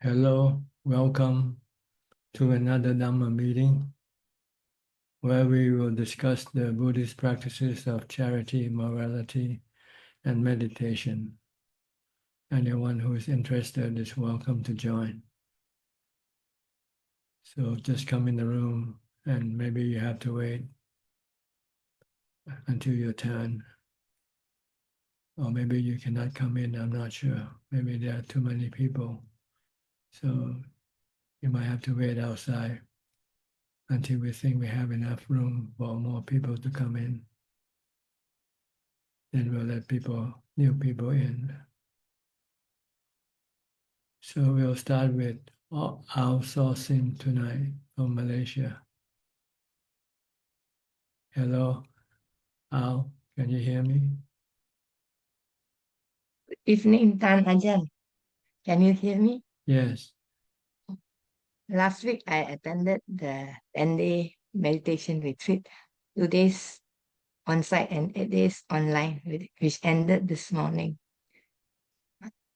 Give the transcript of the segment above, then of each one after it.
Hello, welcome to another Dhamma meeting where we will discuss the Buddhist practices of charity, morality, and meditation. Anyone who is interested is welcome to join. So just come in the room and maybe you have to wait until your turn. Or maybe you cannot come in, I'm not sure. Maybe there are too many people. So you might have to wait outside until we think we have enough room for more people to come in. Then we'll let new people in. So we'll start with outsourcing tonight from Malaysia. Hello, Al, can you hear me? Good evening, Tan Ajahn. Can you hear me? Yes. Last week I attended the 10-day meditation retreat, 2 days on site and 8 days online, which ended this morning.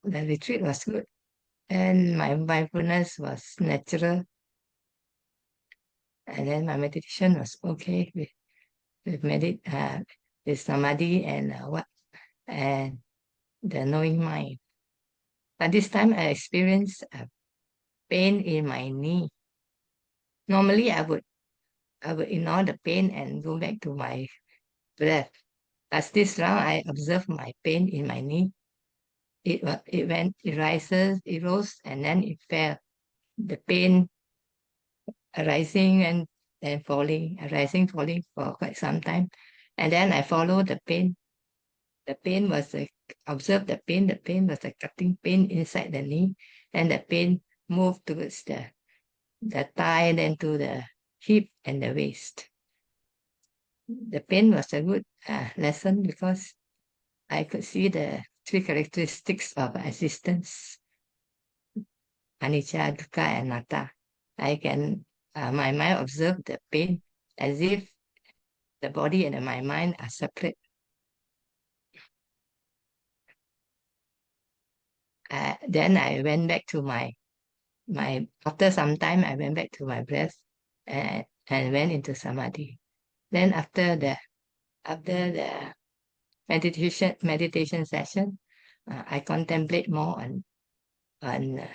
The retreat was good and my mindfulness was natural, and then my meditation was okay with samadhi and the knowing mind. But this time I experienced a pain in my knee. Normally I would ignore the pain and go back to my breath. As this round, I observed my pain in my knee. It rose, and then it fell. The pain arising and then falling, arising, falling for quite some time. And then I followed the pain. The pain was observed the pain. The pain was a cutting pain inside the knee, and the pain moved towards the thigh, then to the hip and the waist. The pain was a good lesson because I could see the three characteristics of existence: anicca, dukkha, and anatta. My mind observed the pain as if the body and my mind are separate. Then I went back to after some time, I went back to my breath and went into samadhi. Then after the meditation session, I contemplate more on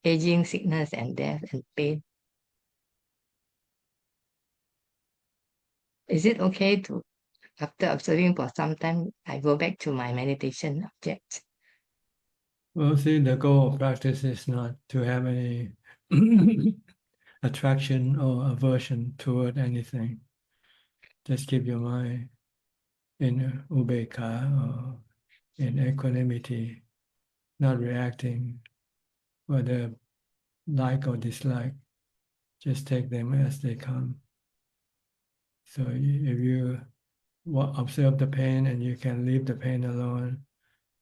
aging, sickness, and death and pain. Is it okay to, after observing for some time, I go back to my meditation object? Well, see, the goal of practice is not to have any attraction or aversion toward anything. Just keep your mind in ubekkha or in equanimity, not reacting, whether like or dislike. Just take them as they come. So if you observe the pain and you can leave the pain alone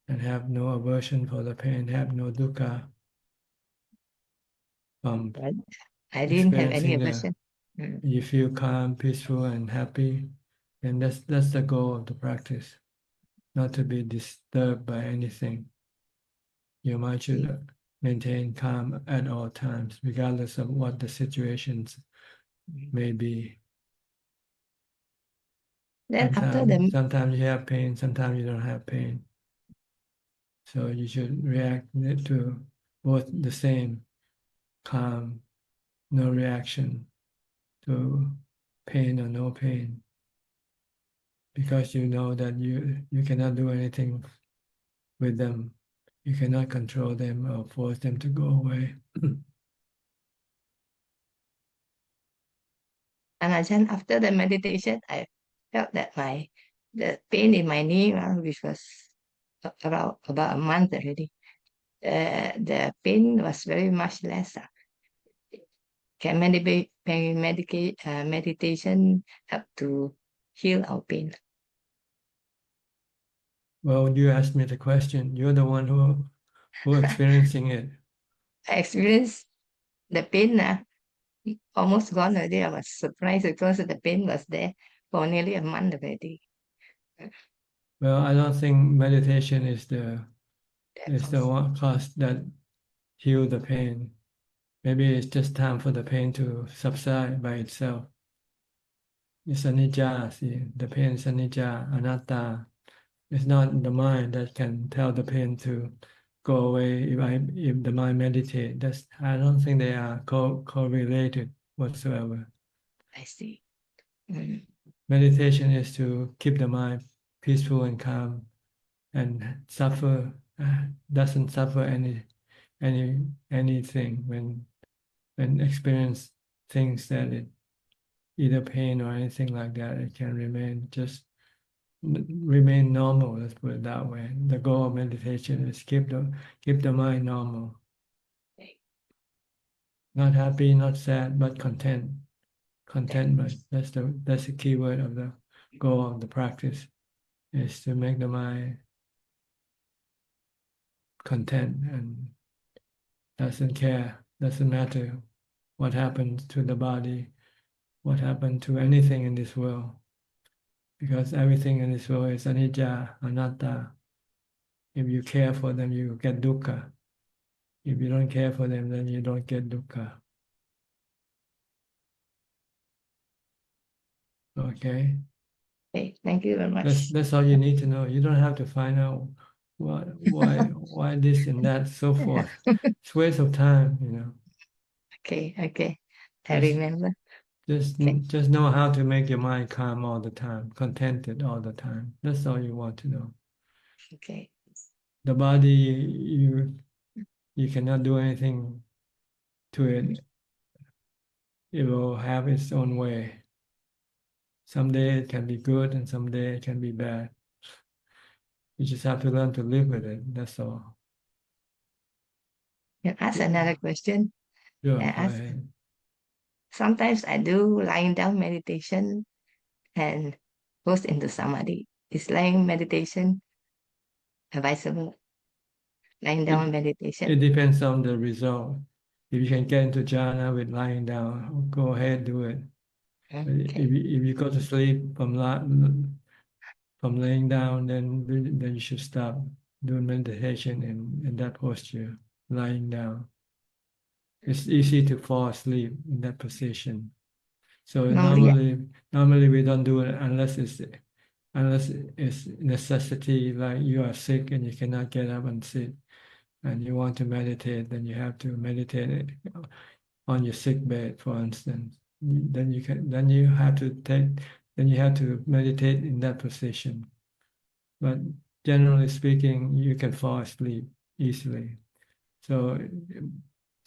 and have no aversion for the pain, have no dukkha from But I didn't have any experiencing aversion. Mm. you feel calm, peaceful, and happy, and that's the goal of the practice, not to be disturbed by anything. Your mind should maintain calm at all times, regardless of what the situations may be. Then after the Sometimes you have pain, sometimes you don't have pain. So you should react to both the same, calm, no reaction to pain or no pain, because you know that you cannot do anything with them. You cannot control them or force them to go away. and Ajahn, after the meditation, I felt that the pain in my knee, which was around about a month already, the pain was very much less. Can meditation help to heal our pain? Well, you asked me the question. You're the one who experiencing it. I experienced the pain almost gone already. I was surprised because the pain was there for nearly a month already. Well, I don't think meditation is the That was, one cause that heal the pain. Maybe it's just time for the pain to subside by itself. It's anicca, see, the pain is anicca, anatta. It's not the mind that can tell the pain to go away. If the mind meditate, I don't think they are correlated whatsoever. I see. Mm. Meditation is to keep the mind peaceful and calm, and doesn't suffer anything when experience things that it either pain or anything like that. It can remain normal. Let's put it that way. The goal of meditation is keep the mind normal. Okay. Not happy, not sad, but content. Contentment. That's the key word of the goal of the practice, is to make the mind content and doesn't matter what happens to the body, what happened to anything in this world, because everything in this world is anicca, anatta. If you care for them, you get dukkha. If you don't care for them, then you don't get dukkha. Okay? Okay, thank you very much. That's all you need to know. You don't have to find out why this and that, so forth. It's a waste of time, Okay, I Just remember. just Okay. just know how to make your mind calm all the time, contented all the time. That's all you want to know. Okay. The body, you cannot do anything to it. It will have its own way. Someday it can be good and someday it can be bad. You just have to learn to live with it. That's all. Can I ask Yeah. another question? Sure, I go ask, ahead. sometimes I do lying down meditation and goes into samadhi. Is lying meditation advisable? Lying It down meditation. it depends on the result. If you can get into jhana with lying down, go ahead, do it. But Okay. if you go to sleep from laying down, then you should stop doing meditation in that posture, lying down. It's easy to fall asleep in that position. So Normally, normally we don't do it unless it's necessity, like you are sick and you cannot get up and sit, and you want to meditate, then you have to meditate on your sick bed, for instance. Then you have to meditate in that position. But generally speaking, you can fall asleep easily. So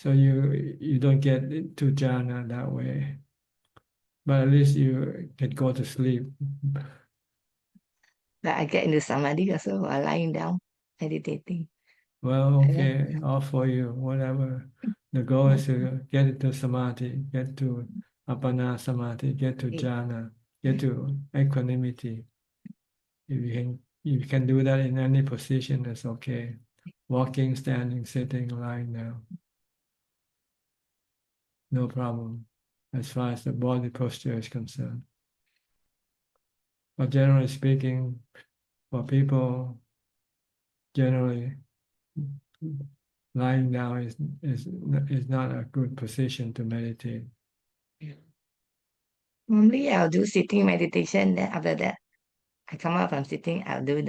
you don't get into jhana that way. But at least you can go to sleep. that I get into samadhi also while lying down meditating. Well, And okay, all for you, whatever. The goal is to get into samadhi, get to appana samadhi, get to jhana, get to equanimity. If you can do that in any position, that's okay. Walking, standing, sitting, lying down, no problem, as far as the body posture is concerned. But generally speaking, for people, generally lying down is not a good position to meditate. normally I'll do sitting meditation. Then after that, I come out from sitting. I'll do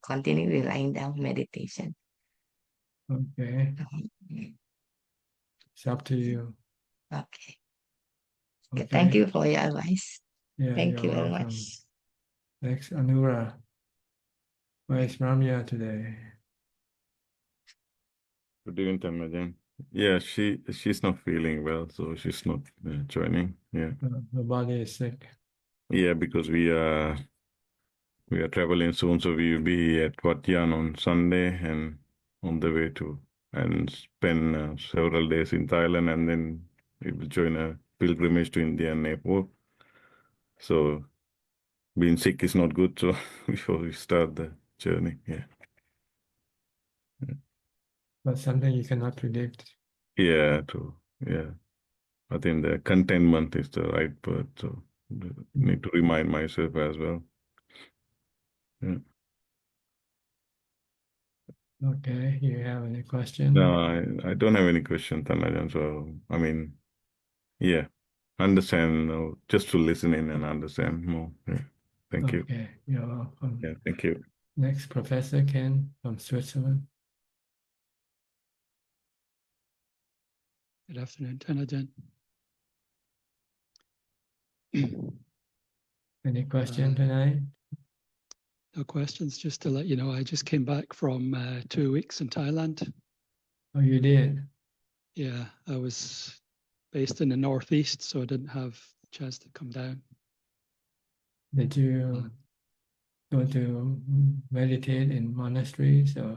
continue with lying down meditation. Okay, it's up to you. Okay. Okay, Thank you for your advice. yeah, Thank you're you very welcome. much. Next, Anura. Where's Ramya today? Good evening, Tamajan. Yeah, she's not feeling well, so she's not joining. Yeah, The body is sick. yeah, because we are traveling soon, so we will be at Wat Yan on Sunday and on the way to and spend several days in Thailand, and then we will join a pilgrimage to India and Nepal. So being sick is not good. So before we start the journey, yeah. But something you cannot predict. Yeah, true. Yeah. I think the contentment is the right word. So need to remind myself as well. Yeah. Okay, you have any question? No, I don't have any question, Tanajan. So, I mean, yeah, understand, just to listen in and understand more. Yeah. Thank you. Okay, you're welcome. Yeah, thank you. Next, Professor Ken from Switzerland. Good afternoon, Tanajan. Any question tonight? No questions, just to let you know, I just came back from 2 weeks in Thailand. Oh, you did? Yeah, I was based in the Northeast, so I didn't have a chance to come down. Did you go to meditate in monasteries or?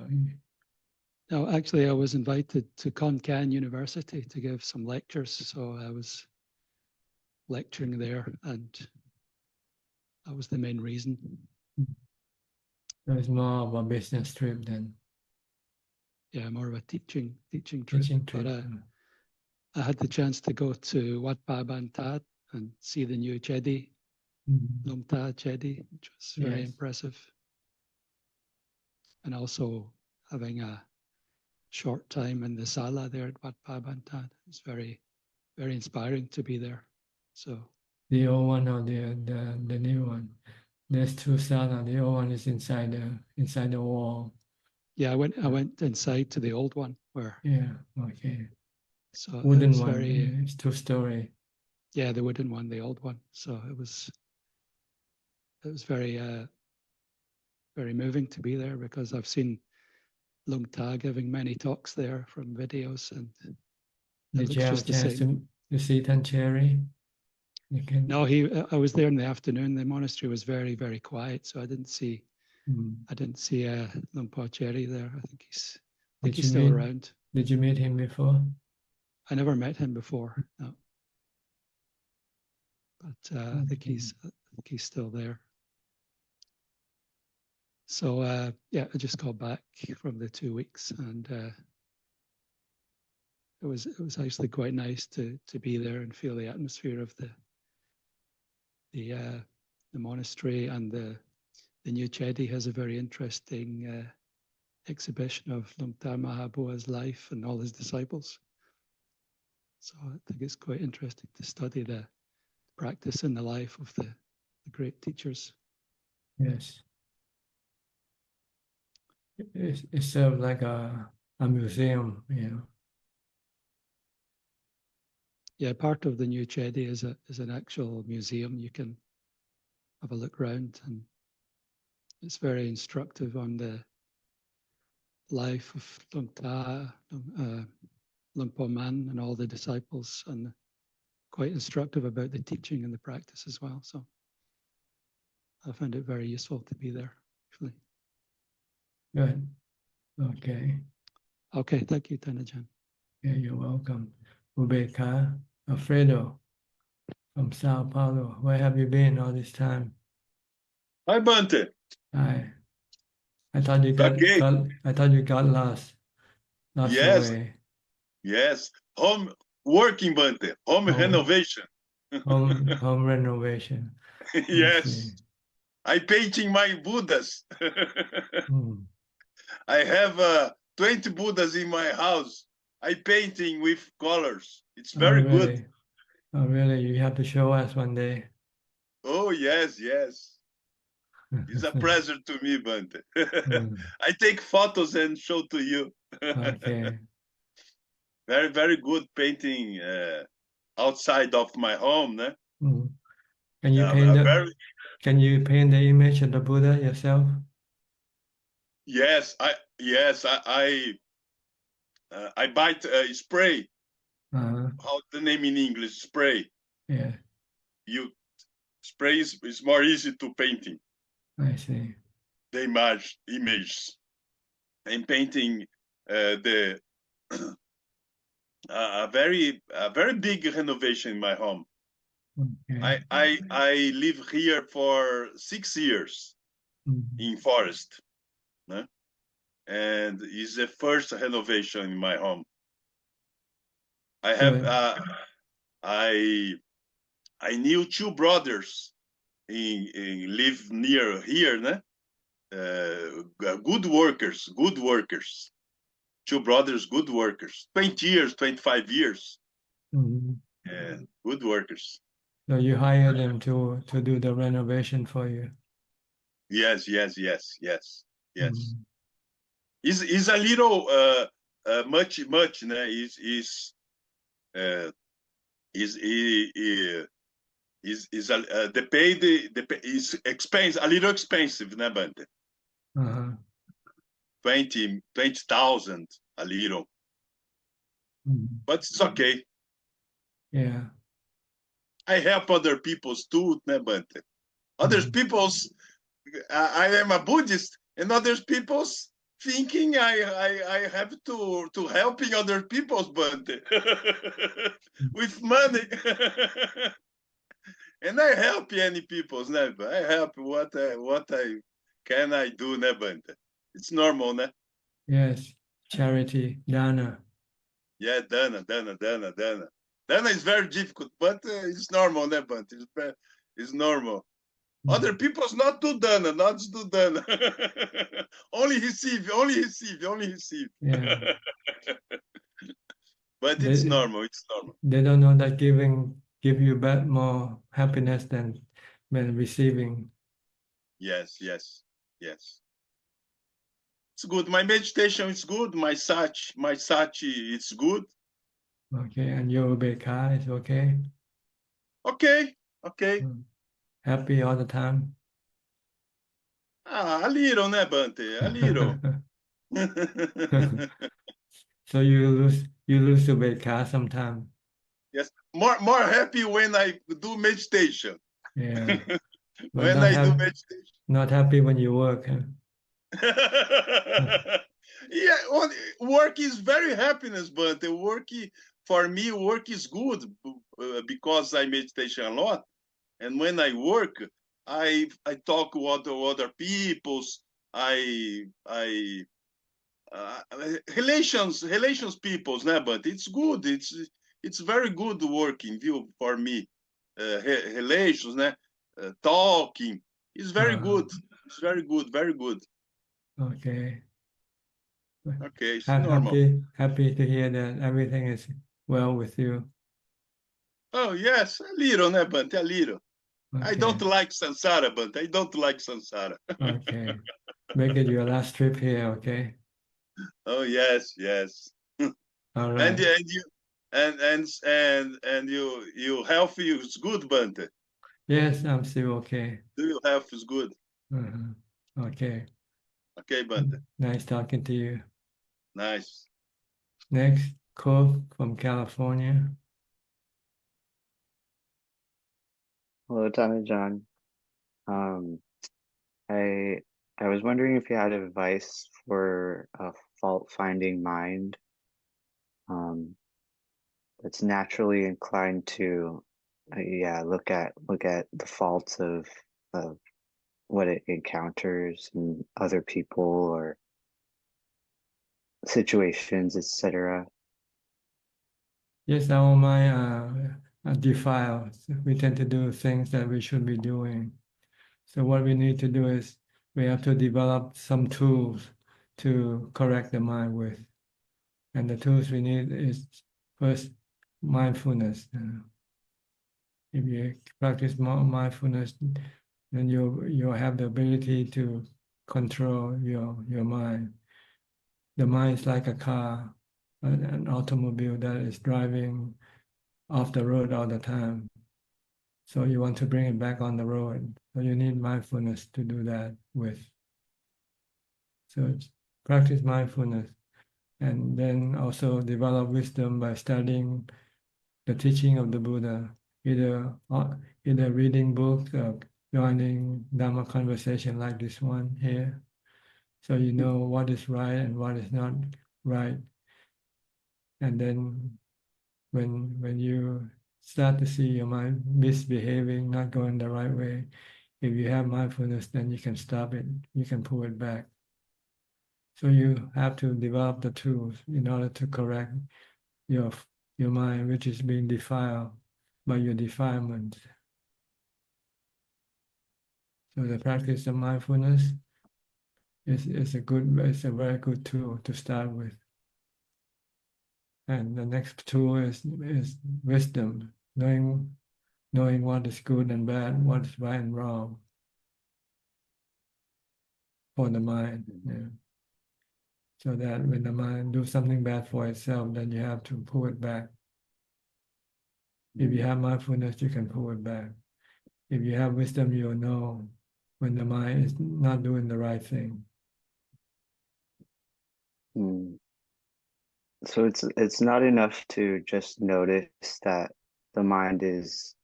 No, actually, I was invited to Khon Kaen University to give some lectures, so I was lecturing there, and that was the main reason. So it's more of a business trip than Yeah, more of a teaching trip. teaching trip. But I had the chance to go to Wat Ban Tat and see the new Chedi, Lom Ta Chedi, which was very impressive. And also having a short time in the Sala there at Wat Ban Tat. It's very, very inspiring to be there. So the old one or the new one? There's two salas. The old one is inside the wall. yeah, I went inside to the old one where. Yeah. Okay. So Wooden it was one. It's 2-story. Yeah, the wooden one, the old one. So it was very, very moving to be there because I've seen Lung Ta giving many talks there from videos, and Did you have a chance to see Tancheri? No, I was there in the afternoon. The monastery was very, very quiet, so I didn't see Luang Por Cheri there. I think he's still around. Did you meet him before? I never met him before, no. But I think he's still there. So yeah, I just got back from the 2 weeks, and it was actually quite nice to be there and feel the atmosphere of the monastery. And the new Chedi has a very interesting exhibition of Luang Ta Mahabua's life and all his disciples. So I think it's quite interesting to study the practice and the life of the great teachers. Yes. It serves like a museum, you know. Yeah, part of the new Chedi is an actual museum. You can have a look around, and it's very instructive on the life of Luang Ta, Luang Por Man, and all the disciples, and quite instructive about the teaching and the practice as well. So I found it very useful to be there, actually. Good. Okay. Okay, thank you, Tanajan. Yeah, you're welcome. Ubeka, Alfredo from Sao Paulo. Where have you been all this time? Hi, Bante. Hi. I thought you got lost Yes, away. yes. Home working, Bante. Home renovation. Home renovation. Yes. I painting my Buddhas. I have 20 Buddhas in my house. I painting with colors. It's very good. Oh, really? You have to show us one day. Oh, yes, yes. It's a pleasure to me, Bante. I take photos and show to you. Okay. Very, very good painting outside of my home. Ne? Can you can you paint the image of the Buddha yourself? Yes, I buy spray. How the name in English? Spray. Yeah. You spray is more easy to painting. I see. The image. I'm painting the a very big renovation in my home. Okay. I live here for 6 years in forest, and it's the first renovation in my home. I have I knew 2 brothers in live near here, good workers, good workers. 2 brothers, good workers. 20 years, 25 years. Good workers. So you hire them to do the renovation for you. Yes. Is a little much. The pay is expensive, a little expensive, né, Bante? 20,000 a little, but it's okay. Yeah. I help other people's too, né, Bante? Others people's. I am a Buddhist, and others people's thinking I have to helping other people's, Bante, with money. And I help any people's, né? I help what I can I do, né, Bante? It's normal, né? Yes, charity, dana. Yeah, dana. Dana is very difficult, but it's normal, né, Bante? It's normal. Other people's not do dana, not do dana. Only receive. Yeah. But it's normal. They don't know that giving give you more happiness than receiving. Yes. It's good. My meditation is good. My sachi, it's good. Okay, and your ubeka is okay? Okay. Happy all the time? A little, né, Bante? A little. So you lose ubeka sometimes. Yes, more happy when I do meditation. Yeah. When I do meditation. Not happy when you work, huh? Yeah, work is very happiness, but for me, work is good because I meditation a lot, and when I work, I talk with other people's. Relations people's, né? But it's good. It's very good working view for me. Relations, né? Talking is very good. It's very good. Okay. Okay, it's normal. Happy to hear that everything is well with you. Oh yes, a little, né, Bante? A little. Okay. I don't like samsara, Bante. I don't like samsara. Okay. Make it your last trip here, okay? Oh yes. All right. And you health is good, Bante. Yes, I'm still okay. Do your health is good? Okay. Okay, Bante. Nice talking to you. Nice. Next, Cole from California. Hello, Tommy John. I was wondering if you had advice for a fault-finding mind that's naturally inclined to, look at the faults of what it encounters in other people or situations, etc. Yes, our mind defiled. We tend to do things that we should be doing. So what we need to do is we have to develop some tools to correct the mind with. And the tools we need is first mindfulness. If you practice more mindfulness, then you'll have the ability to control your mind. The mind is like a car, an automobile that is driving off the road all the time. So you want to bring it back on the road. So you need mindfulness to do that with. So practice mindfulness, and then also develop wisdom by studying the teaching of the Buddha, either reading books or joining Dhamma conversation like this one here. So you know what is right and what is not right. And then when you start to see your mind misbehaving, not going the right way, if you have mindfulness, then you can stop it, you can pull it back. So you have to develop the tools in order to correct your mind, which is being defiled by your defilements. So the practice of mindfulness it's a very good tool to start with. And the next tool is wisdom, knowing what is good and bad, what is right and wrong for the mind. Yeah. So that when the mind do something bad for itself, then you have to pull it back. If you have mindfulness, you can pull it back. If you have wisdom, you'll know when the mind is not doing the right thing. So it's not enough to just notice that the mind is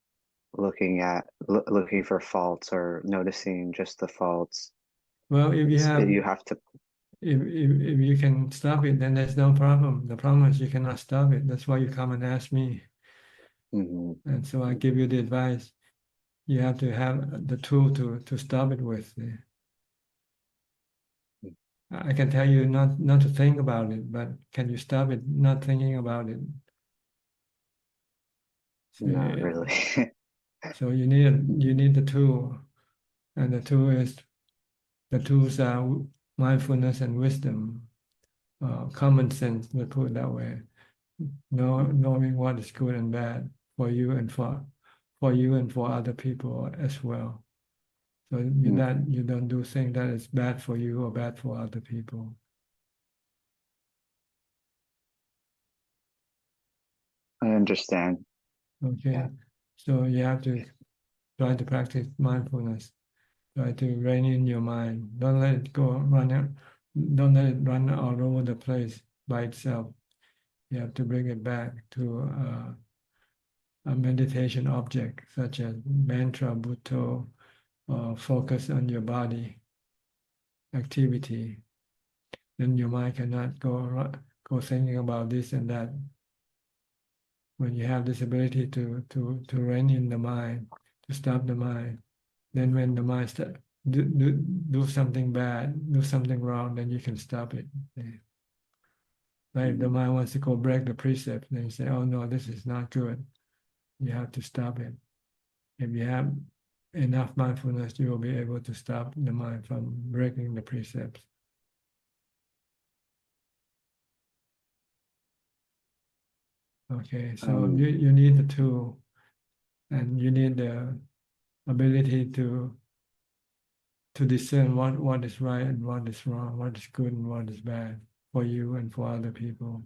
looking for faults or noticing just the faults. Well, if you have to. If you can stop it, then there's no problem. The problem is you cannot stop it. That's why you come and ask me. And so I give you the advice. You have to have the tool to stop it with. I can tell you not to think about it, but can you stop it not thinking about it? So, Not really. So you need the tool, and the tools are mindfulness and wisdom, common sense. Let's put it that way. Knowing what is good and bad for you and for other people as well. So you don't do things that is bad for you or bad for other people. I understand. Okay. Yeah. So you have to try to practice mindfulness. Try to rein in your mind. Don't let it don't let it run all over the place by itself. You have to bring it back to a meditation object such as mantra, Bhutto, or focus on your body activity. Then your mind cannot go thinking about this and that. When you have this ability to rein in the mind, to stop the mind, then when the mind do something bad, do something wrong, then you can stop it. Like if the mind wants to go break the precept, then you say, "Oh no, this is not good." You have to stop it. If you have enough mindfulness, you will be able to stop the mind from breaking the precepts. Okay, so you need the tool, and you need the ability to discern what is right and what is wrong, what is good and what is bad for you and for other people.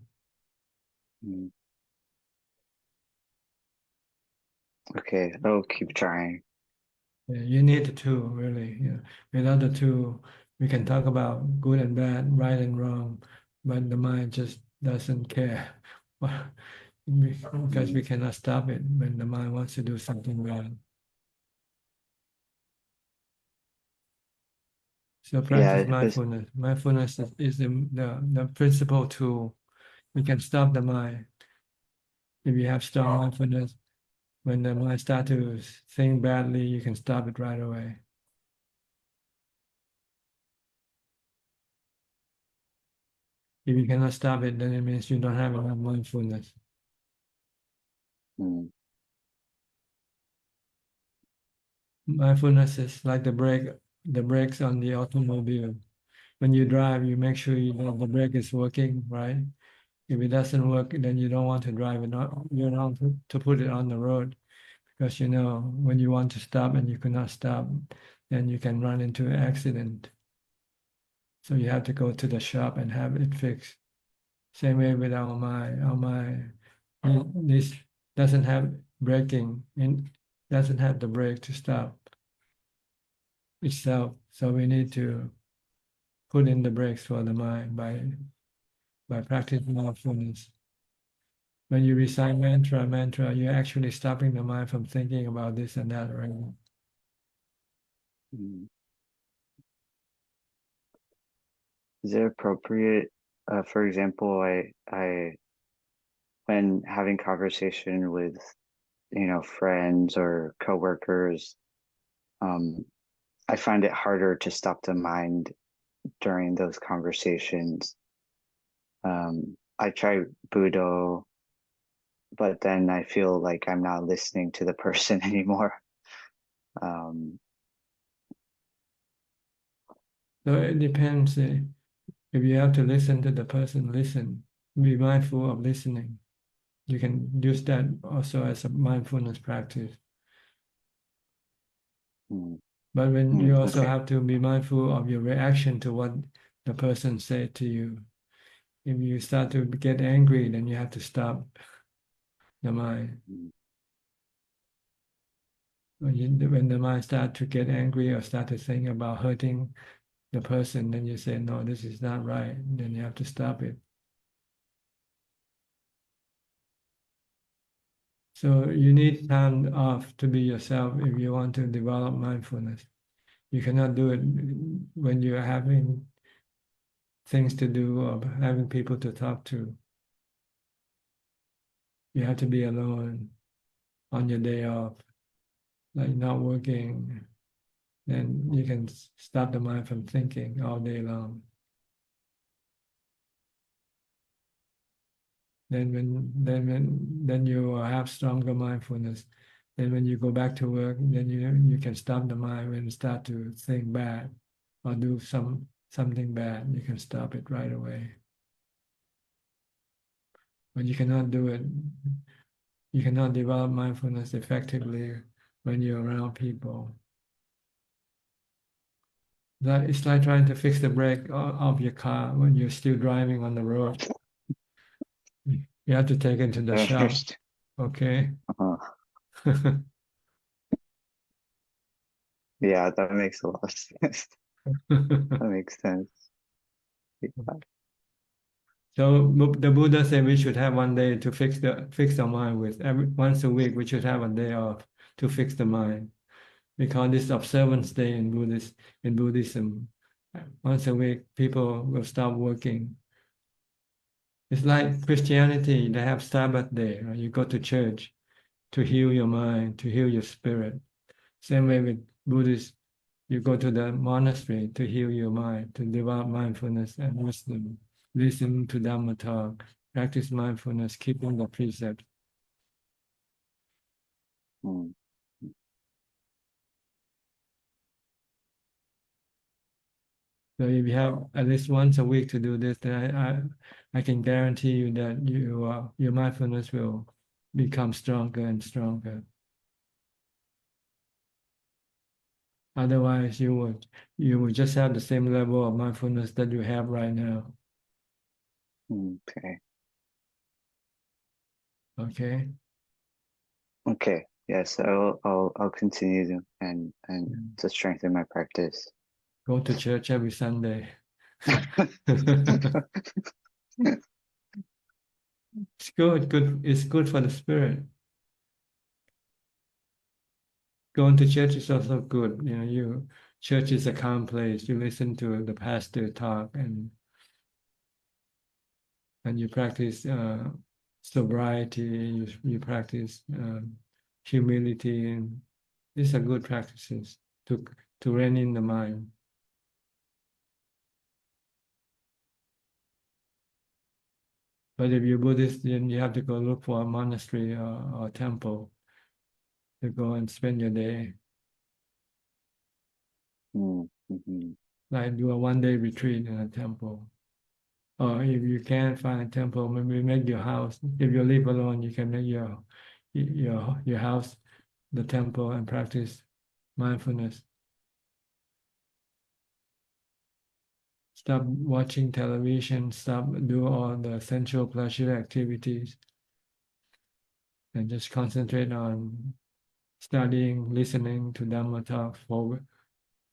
Okay, I'll keep trying. Yeah, you need the tool, really. Yeah. Without the tool, we can talk about good and bad, right and wrong, but the mind just doesn't care because we cannot stop it when the mind wants to do something bad. So practice mindfulness. Mindfulness is the principal tool. We can stop the mind. If you have strong mindfulness, when the mind starts to think badly, you can stop it right away. If you cannot stop it, then it means you don't have enough mindfulness. Mindfulness is like the brakes on the automobile. When you drive, you make sure you know the brake is working, right? If it doesn't work, then you don't want to drive it. You don't want to put it on the road, because you know when you want to stop and you cannot stop, then you can run into an accident. So you have to go to the shop and have it fixed. Same way with our mind. Our mind, this doesn't have braking, and doesn't have the brake to stop itself. So we need to put in the brakes for the mind by practicing mindfulness. When you recite mantra, you're actually stopping the mind from thinking about this and that, right? Is it appropriate? For example, I when having conversation with friends or coworkers, I find it harder to stop the mind during those conversations. I try Buddha, but then I feel like I'm not listening to the person anymore. So it depends. If you have to listen to the person, listen. Be mindful of listening. You can use that also as a mindfulness practice. But when you also Okay. have to be mindful of your reaction to what the person said to you. If you start to get angry, then you have to stop the mind. When the mind starts to get angry or start to think about hurting the person, then you say, no, this is not right. Then you have to stop it. So you need time off to be yourself if you want to develop mindfulness. You cannot do it when you're having things to do or having people to talk to. You have to be alone on your day off, like not working. Then you can stop the mind from thinking all day long. Then you have stronger mindfulness. Then when you go back to work, then you can stop the mind when it start to think bad or do something bad. You can stop it right away. But you cannot do it. You cannot develop mindfulness effectively when you're around people. It's like trying to fix the brake of your car when you're still driving on the road. You have to take it to the shop. Okay. Yeah, that makes a lot of sense. That makes sense. Yeah. So the Buddha said we should have one day to fix the mind with. Once a week we should have a day off to fix the mind. Because this observance day in Buddhism, once a week people will stop working. It's like Christianity, they have Sabbath day, right? You go to church to heal your mind, to heal your spirit. Same way with Buddhists, you go to the monastery to heal your mind, to develop mindfulness and wisdom, listen to Dhamma talk, practice mindfulness, keeping the precepts. Mm. So if you have at least once a week to do this, then I can guarantee you that your mindfulness will become stronger and stronger. Otherwise, you would just have the same level of mindfulness that you have right now. Okay. Okay. Okay. Yes, I'll continue and to strengthen my practice. Go to church every Sunday. It's good. It's good for the spirit. Going to church is also good. Church is a calm place. You listen to the pastor talk and you practice sobriety. You practice humility, and these are good practices to rein in the mind. But if you're Buddhist, then you have to go look for a monastery or temple to go and spend your day. Mm-hmm. Like do a one-day retreat in a temple. Or if you can't find a temple, maybe make your house. If you live alone, you can make your house the temple and practice mindfulness. Stop watching television, do all the sensual pleasure activities, and just concentrate on studying, listening to Dhamma talks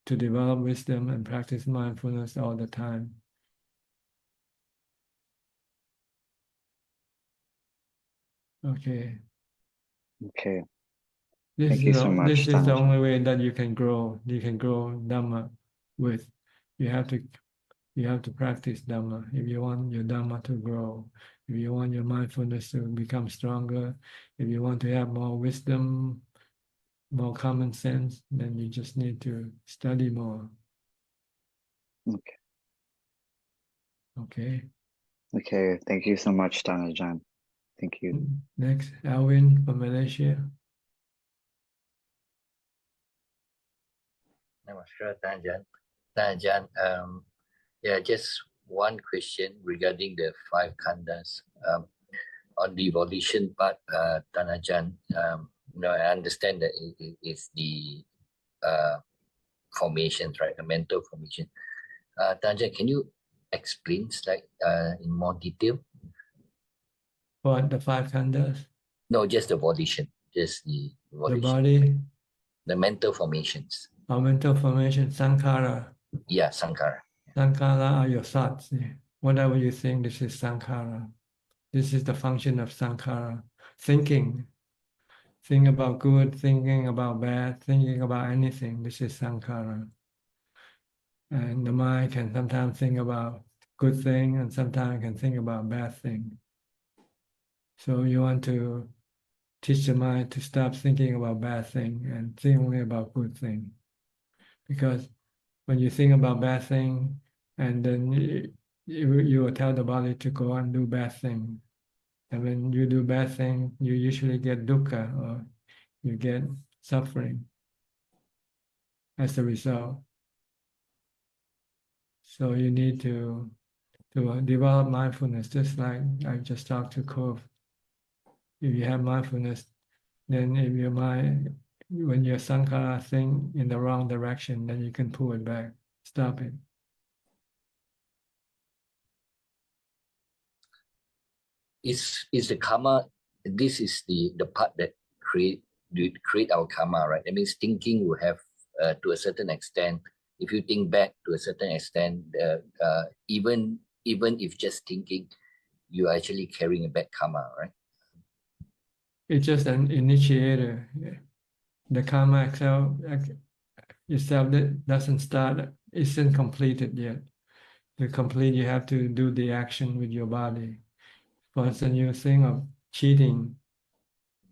to develop wisdom and practice mindfulness all the time. Okay. Okay. This Thank you so much, this is the Dhamma. only way that you can grow. You can grow Dhamma with. You have to practice Dhamma if you want your Dhamma to grow. If you want your mindfulness to become stronger, if you want to have more wisdom, more common sense, then you just need to study more. Okay. Okay. Okay. Thank you so much, Ajahn. Thank you. Next, Alvin from Malaysia. Namaskar, Ajahn. Ajahn, yeah, just one question regarding the five khandas. On the volition part, Ajahn, I understand that it's the formations, right? The mental formation. Ajahn, can you explain in more detail? What the five khandas? No, just the volition, just the The volition, body, the mental formations. our mental formation, sankhara. Yeah, sankhara. Sankhara are your thoughts. Whatever you think, this is sankhara. This is the function of sankhara. Thinking. Think about good, thinking about bad, thinking about anything. This is sankhara. And the mind can sometimes think about good thing and sometimes can think about bad thing. So you want to teach the mind to stop thinking about bad thing and think only about good thing. Because when you think about bad thing, and then you will tell the body to go and do bad thing. And when you do bad thing, you usually get dukkha or you get suffering as a result. So you need to develop mindfulness, just like I just talked to Cove. If you have mindfulness, then if your mind, when your sankhara think in the wrong direction, then you can pull it back, stop it. Is the karma? This is the part that create our karma, right? That means thinking will have to a certain extent. If you think back to a certain extent, even if just thinking, you are actually carrying a bad karma, right? It's just an initiator. The karma itself that doesn't start, isn't completed yet. To complete, you have to do the action with your body. For instance, you think of cheating,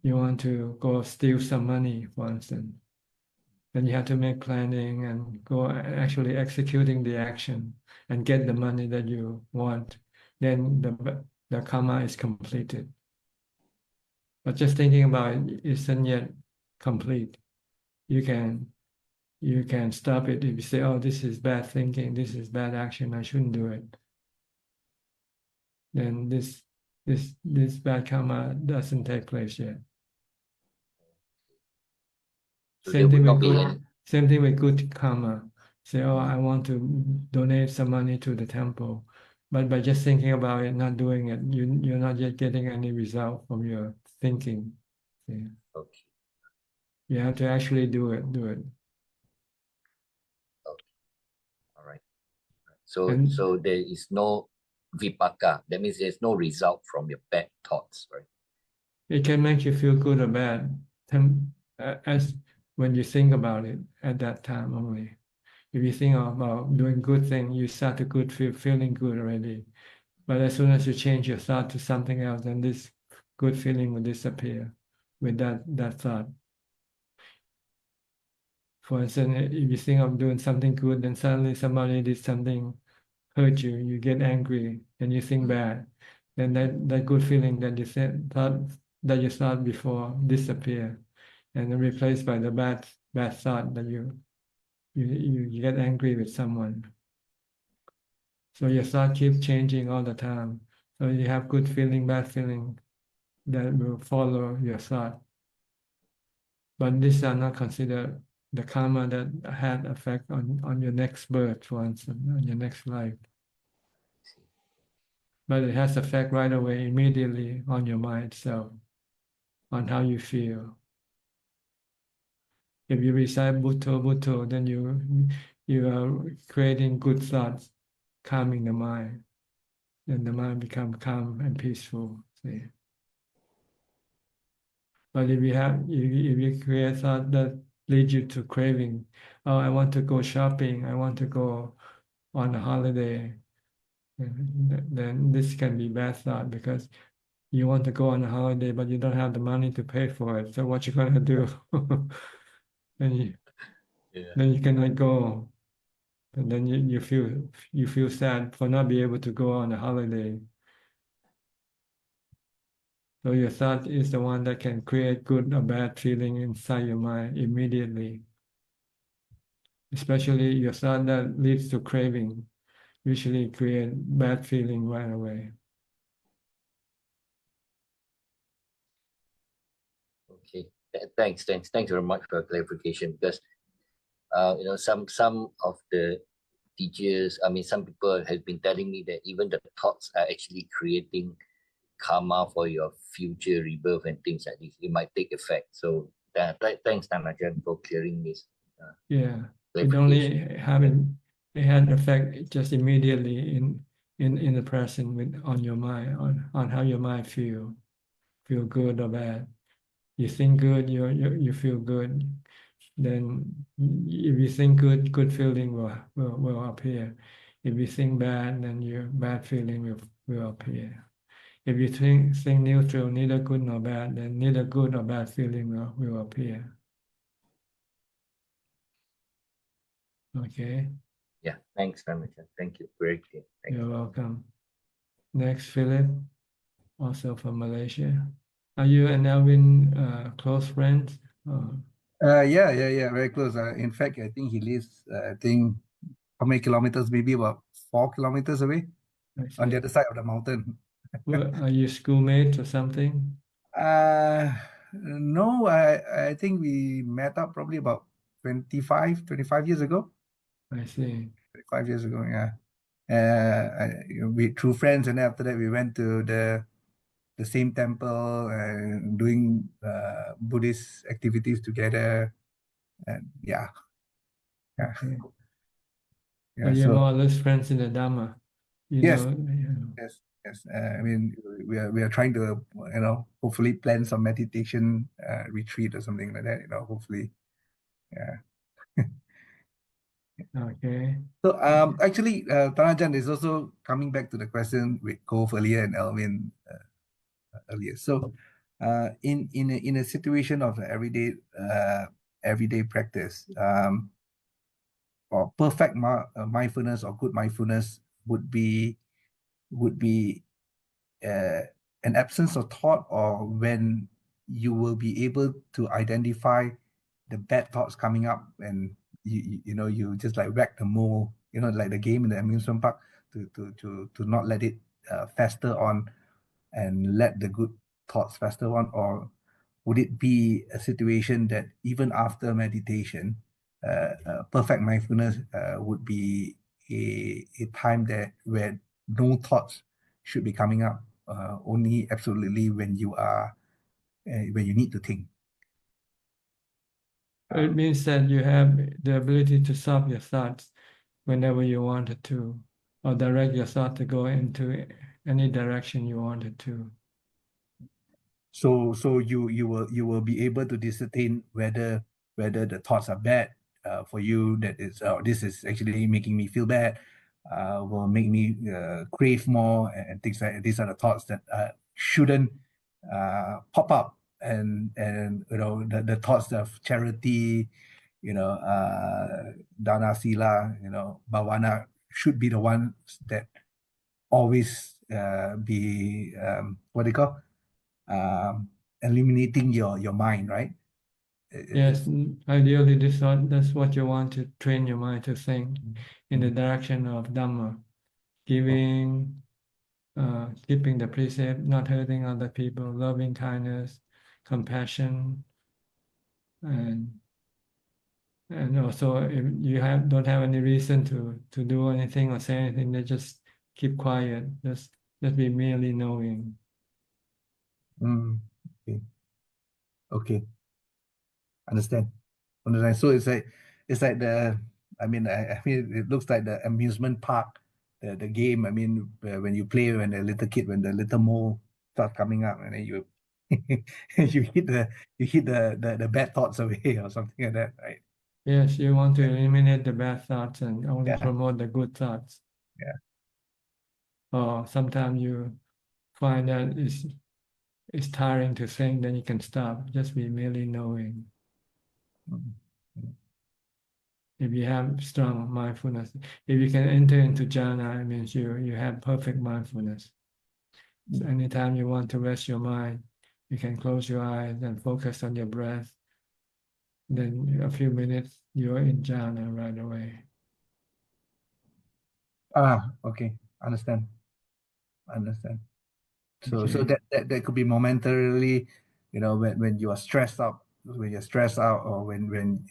you want to go steal some money, for instance. Then you have to make planning and go actually executing the action and get the money that you want. Then the karma is completed. But just thinking about it isn't yet complete. You can stop it if you say, oh, this is bad thinking, this is bad action, I shouldn't do it. Then this bad karma doesn't take place yet. So Same thing with good karma. Say, oh, I want to donate some money to the temple. But by just thinking about it, not doing it, you're not yet getting any result from your thinking. Yeah. Okay. You have to actually do it. Okay. All right. So there is no vipaka. That means there's no result from your bad thoughts, right? It can make you feel good or bad, as when you think about it at that time only. If you think about doing good thing, you start to feeling good already. But as soon as you change your thought to something else, then this good feeling will disappear with that thought. For instance, if you think of doing something good, then suddenly somebody did something hurt you, you get angry, and you think bad. Then that good feeling that you thought before disappear, and then replaced by the bad thought that you get angry with someone. So your thought keeps changing all the time. So you have good feeling, bad feeling that will follow your thought. But these are not considered the karma that had effect on your next birth, for instance, on your next life. But it has effect right away, immediately on your mind itself, on how you feel. If you recite Bhutto, Bhutto, then you are creating good thoughts, calming the mind. Then the mind becomes calm and peaceful. See? But if you create thought that leads you to craving, oh, I want to go shopping, I want to go on a holiday, then this can be bad thought because you want to go on a holiday, but you don't have the money to pay for it. So what you gonna do? then you cannot go, and then you feel sad for not being able to go on a holiday. So your thought is the one that can create good or bad feeling inside your mind immediately. especially your thought that leads to craving, usually create bad feeling right away. Okay. Thanks very much for clarification, because some of the teachers, some people have been telling me that even the thoughts are actually creating karma for your future rebirth and things like this. It might take effect. So thanks, Ajahn, for clearing this. Yeah, it only had effect just immediately in the present on your mind, on how your mind feel good or bad. You think good, you feel good. Then if you think good feeling will appear. If you think bad, then your bad feeling will appear. If you think neutral, neither good nor bad, then neither good or bad feeling will appear. Okay. Yeah, thanks, Ajahn. Thank you. Very clear. You're welcome. Next, Philip, also from Malaysia. Are you and Alvin close friends? Yeah, very close. In fact, I think he lives, how many kilometers? Maybe about 4 kilometers away on the other side of the mountain. Well, are you schoolmates or something? No, I think we met up probably about 25 years ago. I see. 5 years ago, yeah. We through friends, and after that we went to the same temple and doing Buddhist activities together, and yeah. Okay. Yeah, So you're so more or less friends in the Dhamma. yes. I mean, we are trying to hopefully plan some meditation retreat or something like that. Hopefully, yeah. Okay. So actually, Tanajan is also coming back to the question with Cove earlier and Elvin earlier. So, in a situation of everyday practice, or perfect mindfulness or good mindfulness would be an absence of thought, or when you will be able to identify the bad thoughts coming up, and you just like whack the mole, like the game in the amusement park, to not let it fester on, and let the good thoughts fester on. Or would it be a situation that even after meditation, perfect mindfulness would be a time where no thoughts should be coming up, only absolutely when you need to think? It means that you have the ability to stop your thoughts whenever you wanted to, or direct your thought to go into any direction you wanted to. So you will be able to discern whether the thoughts are bad for you, that is, this is actually making me feel bad, will make me crave more, and things like these are the thoughts that shouldn't pop up, and the thoughts of charity, dana sila, bhavana should be the ones that always be what they call eliminating your mind, right? Yes, ideally that's what you want to train your mind to think in the direction of Dhamma, giving, keeping the precept, not hurting other people, loving kindness, compassion, and also if you don't have any reason to do anything or say anything, then just keep quiet, just be merely knowing. Okay. Understand. So it's like I mean it looks like the amusement park, the game. I mean, when you play, when the little mole starts coming up, and then you you hit the bad thoughts away or something like that, right? Yes, you want to eliminate the bad thoughts and only promote the good thoughts. Yeah. Or sometimes you find that it's tiring to think, then you can stop. Just be merely knowing. If you have strong mindfulness, if you can enter into jhana, it means you have perfect mindfulness. So anytime you want to rest your mind, you can close your eyes and focus on your breath. then a few minutes you're in jhana right away. Okay, understand. So Okay. that could be momentarily, when you are stressed out, or when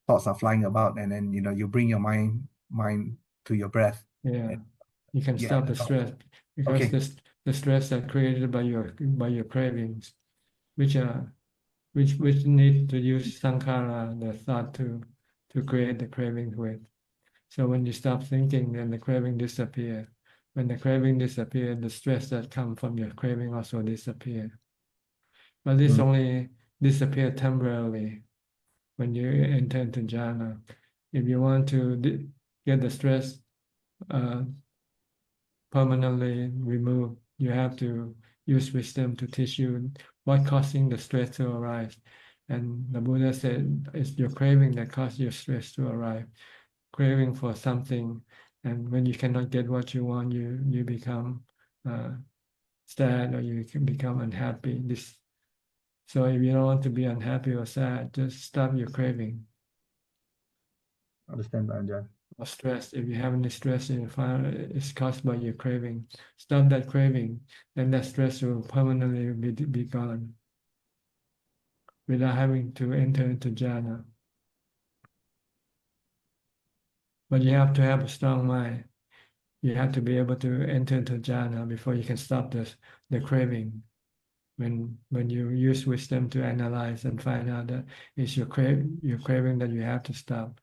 thoughts are flying about, and then you bring your mind to your breath. Yeah, you can Yeah, stop the that's all. stress because Okay. the stress are created by your cravings, which need to use sankhara, the thought, to create the cravings with. So when you stop thinking, then the craving disappear. When the craving disappear, the stress that come from your craving also disappear. But this only disappear temporarily when you enter into jhana. If you want to get the stress permanently removed, you have to use wisdom to teach you what causing the stress to arise. And the Buddha said it's your craving that causes your stress to arise. Craving for something, and when you cannot get what you want, you become sad, or you can become unhappy. So if you don't want to be unhappy or sad, just stop your craving. Understand, Ajahn. Or stress. If you have any stress and you find it's caused by your craving, stop that craving, then that stress will permanently be gone without having to enter into jhana. But you have to have a strong mind. You have to be able to enter into jhana before you can stop the craving. When you use wisdom to analyze and find out that it's your craving that you have to stop.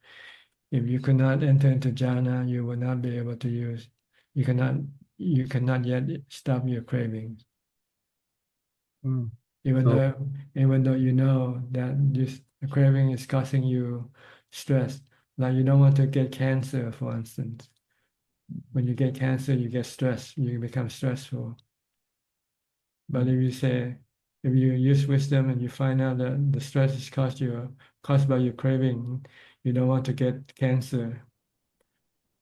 If you cannot enter into jhana, you will not be able to use. You cannot yet stop your cravings. Even though you know that the craving is causing you stress. Like you don't want to get cancer, for instance. When you get cancer, you get stressed. You become stressful. But if you use wisdom and you find out that the stress is caused by your craving, you don't want to get cancer.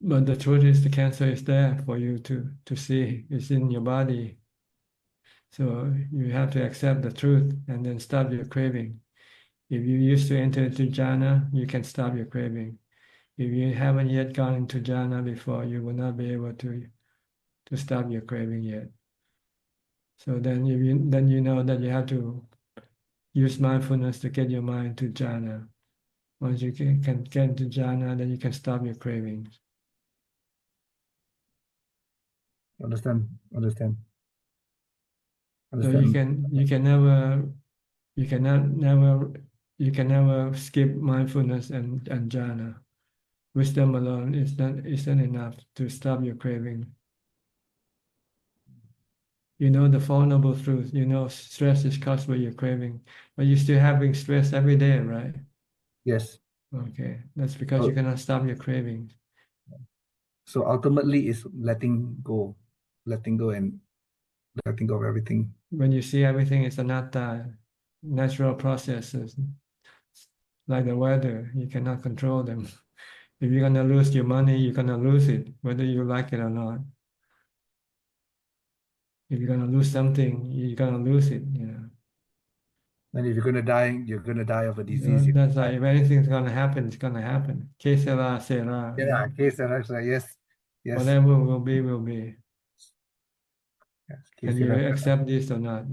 But the truth is the cancer is there for you to see. It's in your body. So you have to accept the truth and then stop your craving. If you used to enter into jhana, you can stop your craving. If you haven't yet gone into jhana before, you will not be able to stop your craving yet. So then you know that you have to use mindfulness to get your mind to jhana. Once you can get to jhana, then you can stop your cravings. Understand. So you can never skip mindfulness and jhana. Wisdom alone isn't enough to stop your craving. You know the Four Noble Truths. You know stress is caused by your craving, but you're still having stress every day, right? Yes. Okay, that's because you cannot stop your cravings. So ultimately, it's letting go and letting go of everything. When you see everything is anatta, natural processes, like the weather, you cannot control them. If you're gonna lose your money, you're gonna lose it, whether you like it or not. If you're gonna lose something, you're gonna lose it, And if you're gonna die of a disease. That's like if anything's gonna happen, it's gonna happen. Que sera, sera. Yeah, case and actually, yes. Whatever will be, will be. Yes, Can you accept this or not?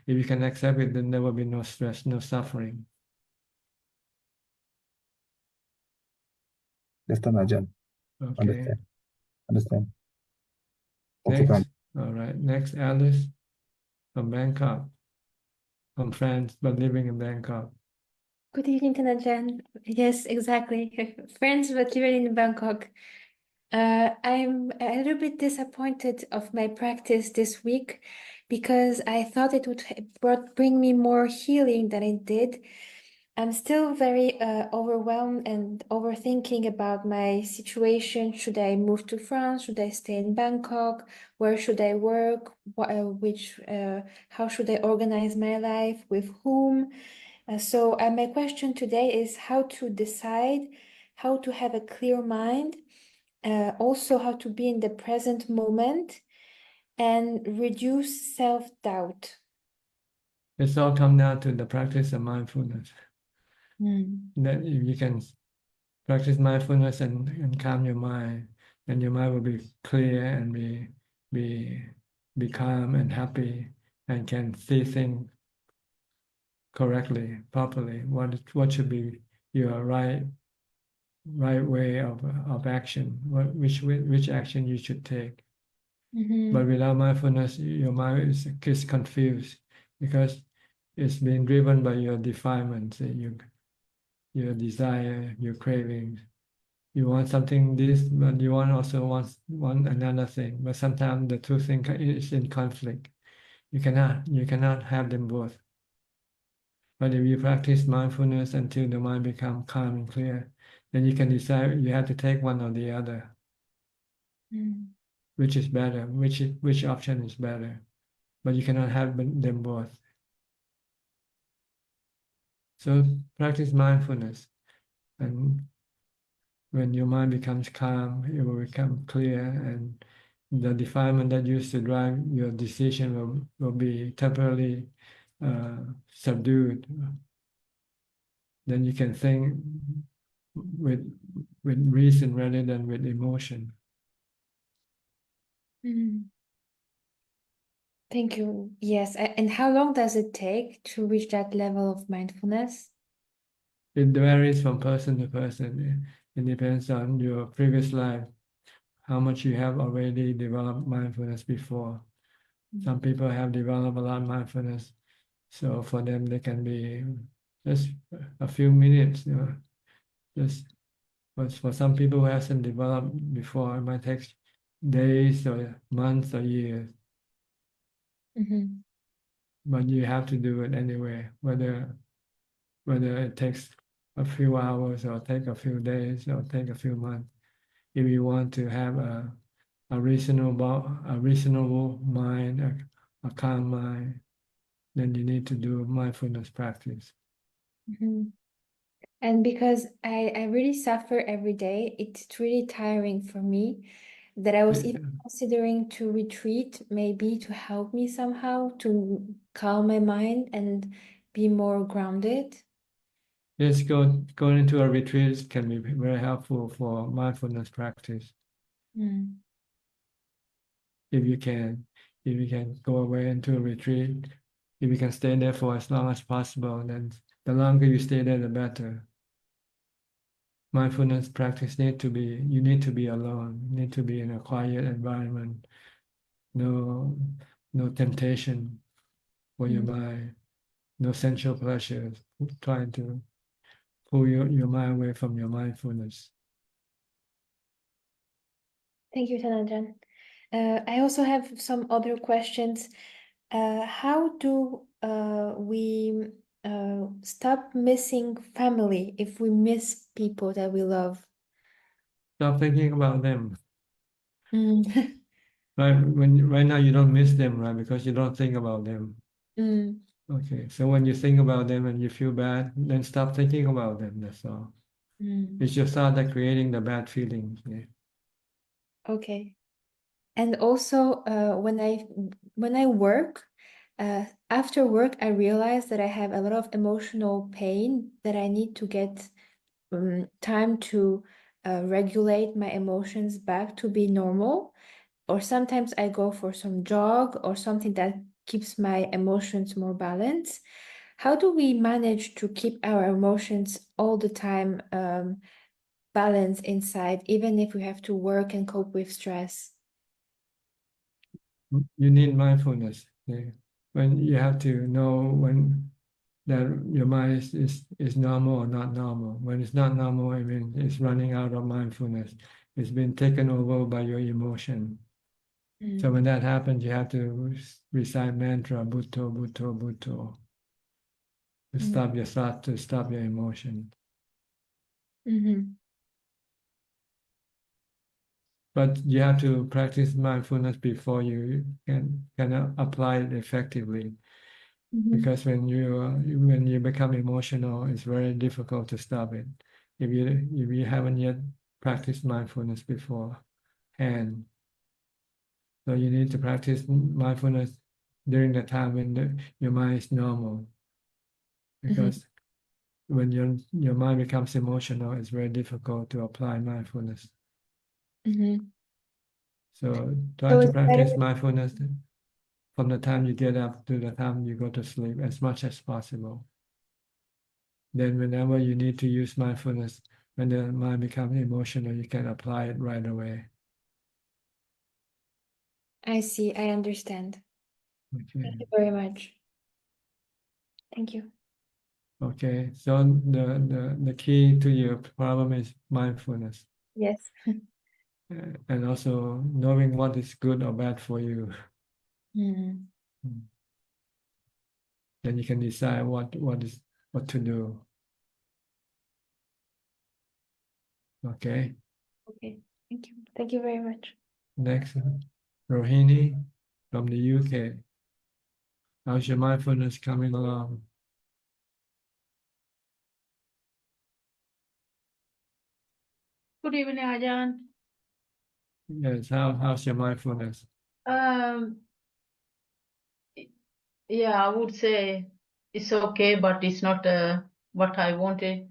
If you can accept it, then there will be no stress, no suffering. Understand, Ajahn. Okay. Understand. Next. All right. Next, Alice from Bangkok, from France, but living in Bangkok. Good evening, Ajahn. Yes, exactly. Friends, but living in Bangkok. I'm a little bit disappointed of my practice this week because I thought it would bring me more healing than it did. I'm still very overwhelmed and overthinking about my situation. Should I move to France? Should I stay in Bangkok? Where should I work? How should I organize my life? With whom? So my question today is how to decide, how to have a clear mind, also how to be in the present moment and reduce self-doubt. It's all come down to the practice of mindfulness. That if you can practice mindfulness and calm your mind, then your mind will be clear and be calm and happy and can see things correctly, properly. What should be your right way of action? Which action you should take. But without mindfulness, your mind is confused because it's being driven by your defilements, your desire, your cravings. You want something this, but you also want another thing. But sometimes the two things is in conflict. You cannot have them both. But if you practice mindfulness until the mind becomes calm and clear, then you can decide you have to take one or the other. Which is better? Which option is better? But you cannot have them both. So practice mindfulness, and when your mind becomes calm, it will become clear, and the defilement that used to drive your decision will be temporarily subdued. Then you can think with reason rather than with emotion. Thank you. Yes. And how long does it take to reach that level of mindfulness? It varies from person to person. It depends on your previous life, how much you have already developed mindfulness before. Some people have developed a lot of mindfulness, so for them they can be just a few minutes. But for some people who hasn't developed before, it might take days or months or years. But you have to do it anyway, whether it takes a few hours or take a few days or take a few months. If you want to have a reasonable mind, a calm mind, then you need to do mindfulness practice. And because I really suffer every day, it's really tiring for me that I was even considering to retreat, maybe to help me somehow to calm my mind and be more grounded. Yes, going into a retreat can be very helpful for mindfulness practice. If you can go away into a retreat, if you can stay there for as long as possible, then the longer you stay there, the better. Mindfulness practice you need to be alone, you need to be in a quiet environment, no temptation for your mind, no sensual pleasures, trying to pull your mind away from your mindfulness. Thank you, Tanajan. I also have some other questions. How do we stop missing family if we miss people that we love? Stop thinking about them. Right now you don't miss them, right? Because you don't think about them. Okay, so when you think about them and you feel bad, then stop thinking about them. That's all. It's your thought that creating the bad feelings. Yeah. Okay. And also, when I work, after work, I realize that I have a lot of emotional pain that I need to get time to regulate my emotions back to be normal. Or sometimes I go for some jog or something that keeps my emotions more balanced. How do we manage to keep our emotions all the time balanced inside, even if we have to work and cope with stress? You need mindfulness. Yeah. When you have to know when that your mind is normal or not normal. When it's not normal, I mean it's running out of mindfulness. It's been taken over by your emotion. So when that happens, you have to recite mantra, Bhutto, Bhutto, Bhutto, to stop your thought, to stop your emotion. But you have to practice mindfulness before you can apply it effectively. Because when you become emotional, it's very difficult to stop it. If you haven't yet practiced mindfulness beforehand, so you need to practice mindfulness during the time when your mind is normal. Because when your mind becomes emotional, it's very difficult to apply mindfulness. Mm-hmm. So try So to it's better. practice mindfulness from the time you get up to the time you go to sleep as much as possible. Then whenever you need to use mindfulness, when the mind becomes emotional, you can apply it right away. I see. I understand. Okay. Thank you very much. Thank you. Okay. So the key to your problem is mindfulness. Yes. And also knowing what is good or bad for you. Mm. Then you can decide what to do. Okay. Okay. Thank you. Thank you very much. Next, Rohini from the UK. How's your mindfulness coming along? Good evening, Ajahn. Yes, how's your mindfulness? Yeah, I would say it's okay, but it's not what I wanted.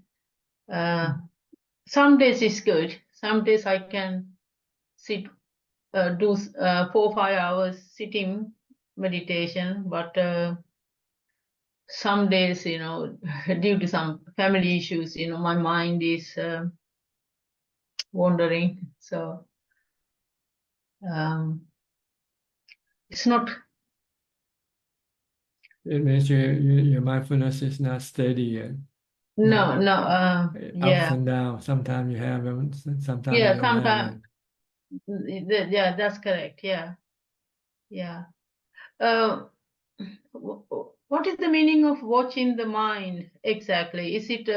Some days it's good. Some days I can sit, do 4 or 5 hours sitting meditation, but some days, due to some family issues, my mind is wandering. So it's not. It means your mindfulness is not steady yet. No, Ups yeah, and downs. Sometimes you have them, sometimes you yeah, don't have sometimes, it. yeah, that's correct. Yeah, yeah. Uh, what is the meaning of watching the mind exactly? Is it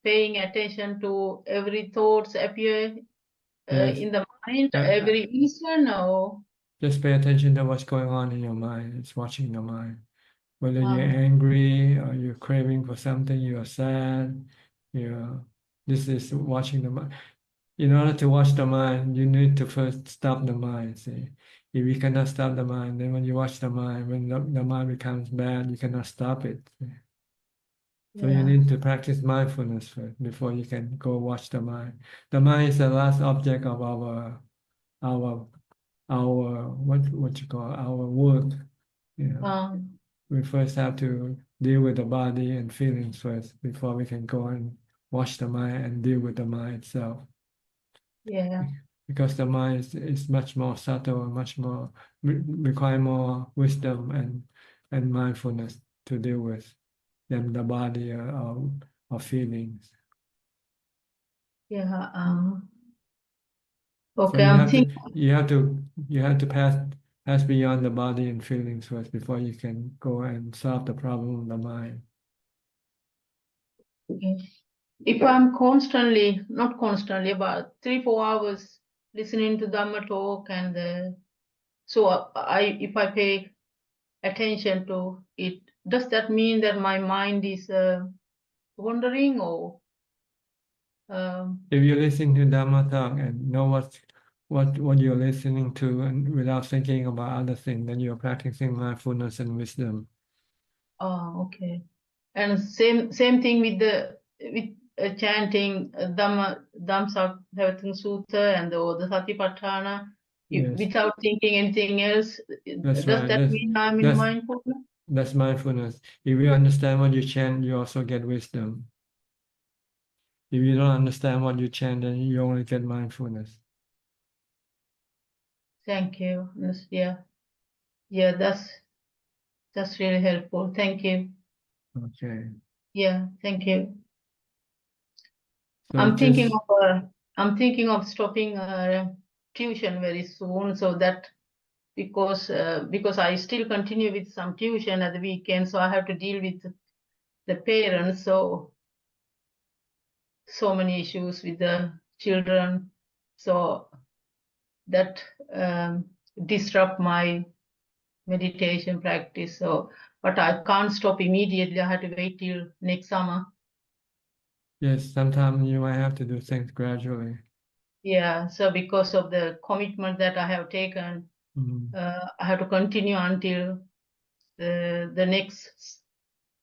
paying attention to every thoughts appear Yes. in the mind Uh, every instant, or Just pay attention to what's going on in your mind. It's watching the mind. Whether you're angry or you're craving for something, you're sad, this is watching the mind. In order to watch the mind, you need to first stop the mind. See, if you cannot stop the mind, then when you watch the mind, when the mind becomes bad, you cannot stop it. See? So you need to practice mindfulness first before you can go watch the mind. The mind is the last object of our what you call our work. We first have to deal with the body and feelings first before we can go and watch the mind and deal with the mind itself. yeah, Because the mind is much more subtle and much more require more wisdom and mindfulness to deal with than the body or feelings. yeah. So Okay, I'm thinking. you have to pass beyond the body and feelings first before you can go and solve the problem of the mind. If I'm constantly, not constantly, about 3-4 hours listening to Dhamma talk, and so if I pay attention to it, does that mean that my mind is wandering, or? If you listen to Dhamma talk and know what you're listening to and without thinking about other things, then you're practicing mindfulness and wisdom. Oh, okay. And same thing with chanting Dhammsakhavatang Sutta and the Satipatthana, Yes. without thinking anything else. That's Does right. that mean I'm in mindfulness? That's mindfulness. If you understand what you chant, you also get wisdom. If you don't understand what you chant, then you only get mindfulness. Thank you. Yeah, that's really helpful. Thank you. Okay. Yeah, thank you. So I'm thinking of stopping tuition very soon, so that because I still continue with some tuition at the weekend, so I have to deal with the parents. So many issues with the children, so that disrupt my meditation practice. So, but I can't stop immediately. I have to wait till next summer. Yes, sometimes you might have to do things gradually. Yeah, so because of the commitment that I have taken, I have to continue until the next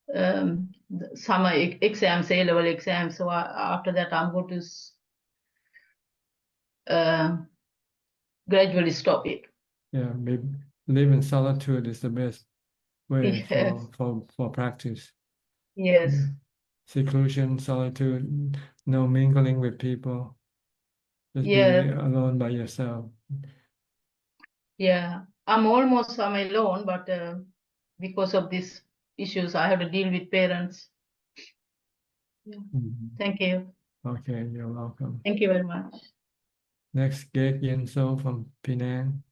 the summer exams, A-level exams. So after that, I'm going to gradually stop it. Yeah, maybe live in solitude is the best way Yes, for practice. yes, Yeah. Seclusion, solitude, no mingling with people. Just be yeah, alone by yourself. yeah. I'm alone, but because of these issues, I have to deal with parents. Yeah. Mhm. Thank you. Okay, you're welcome. Thank you very much. Next, Gate Yen So from Penang.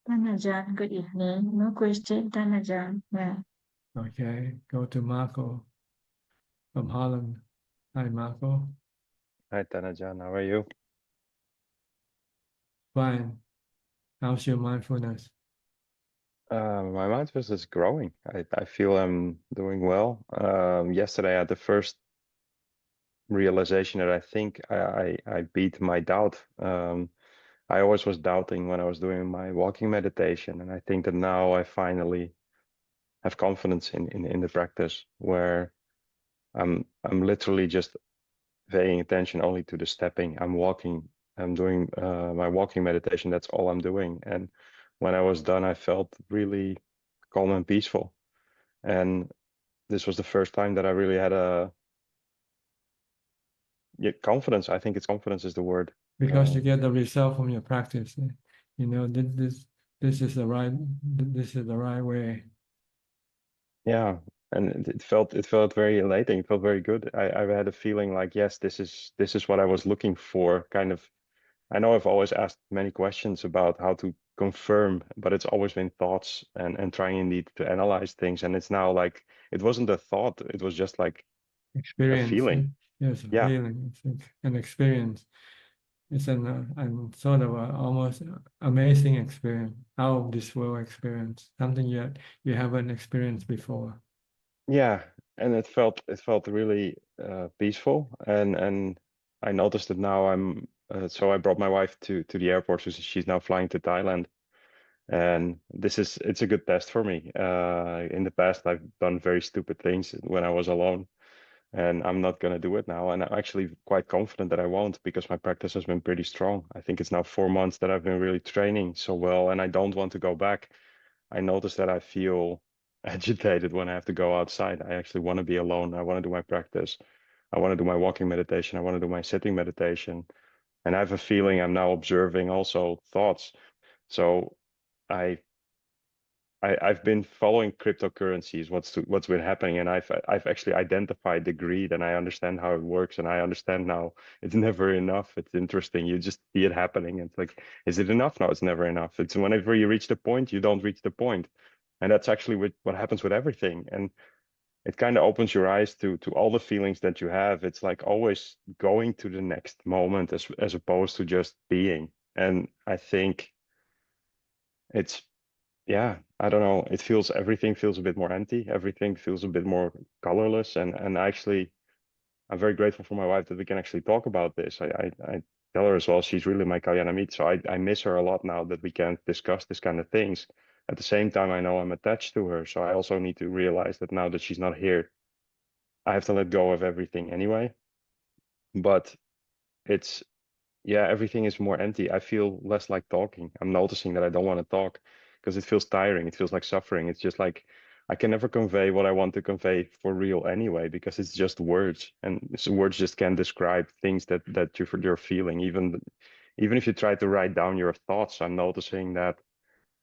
Ajahn, good evening. No question, Ajahn. Yeah. Okay, go to Marco from Holland. Hi, Marco. Hi, Ajahn. How are you? Fine. How's your mindfulness? My mindfulness is growing. I feel I'm doing well. Yesterday I had the first realization that I think I beat my doubt. I always was doubting when I was doing my walking meditation, and I think that now I finally have confidence in the practice where I'm literally just paying attention only to the stepping. I'm walking. I'm doing my walking meditation. That's all I'm doing. And when I was done, I felt really calm and peaceful. And this was the first time that I really had a confidence. I think it's confidence is the word. Because you get the result from your practice. You know, this is the right way. Yeah, and it felt very elating. It felt very good. I had a feeling like, yes, this is what I was looking for. Kind of. I know I've always asked many questions about how to confirm, but it's always been thoughts and trying indeed to analyze things. And it's now like it wasn't a thought; it was just like a Experience. feeling. Yes, a Yeah, feeling. It's an experience. It's an sort of almost amazing experience, out of this world experience, something you haven't experienced before. yeah, and it felt really peaceful. And I noticed that now I'm. So I brought my wife to the airport. So she's now flying to Thailand. And it's a good test for me. In the past, I've done very stupid things when I was alone, and I'm not going to do it now. And I'm actually quite confident that I won't because my practice has been pretty strong. I think it's now 4 months that I've been really training so well, and I don't want to go back. I notice that I feel agitated when I have to go outside. I actually want to be alone. I want to do my practice. I want to do my walking meditation. I want to do my sitting meditation. And I have a feeling I'm now observing also thoughts. So I I've been following cryptocurrencies, what's been happening, and I've actually identified the greed, and I understand how it works, and I understand now it's never enough. It's interesting. You just see it happening. It's like, is it enough? No, it's never enough. It's whenever you reach the point, you don't reach the point, and that's actually what happens with everything. And it kind of opens your eyes to all the feelings that you have. It's like always going to the next moment as opposed to just being. And I think it's yeah, I don't know. Everything feels a bit more empty. Everything feels a bit more colorless. And actually, I'm very grateful for my wife that we can actually talk about this. I tell her as well, she's really my Kalyanamit. So I miss her a lot now that we can discuss this kind of things. At the same time, I know I'm attached to her. So I also need to realize that now that she's not here, I have to let go of everything anyway. But it's everything is more empty. I feel less like talking. I'm noticing that I don't want to talk because it feels tiring. It feels like suffering. It's just like I can never convey what I want to convey for real anyway because it's just words, and words just can't describe things that you're feeling. Even if you try to write down your thoughts, I'm noticing that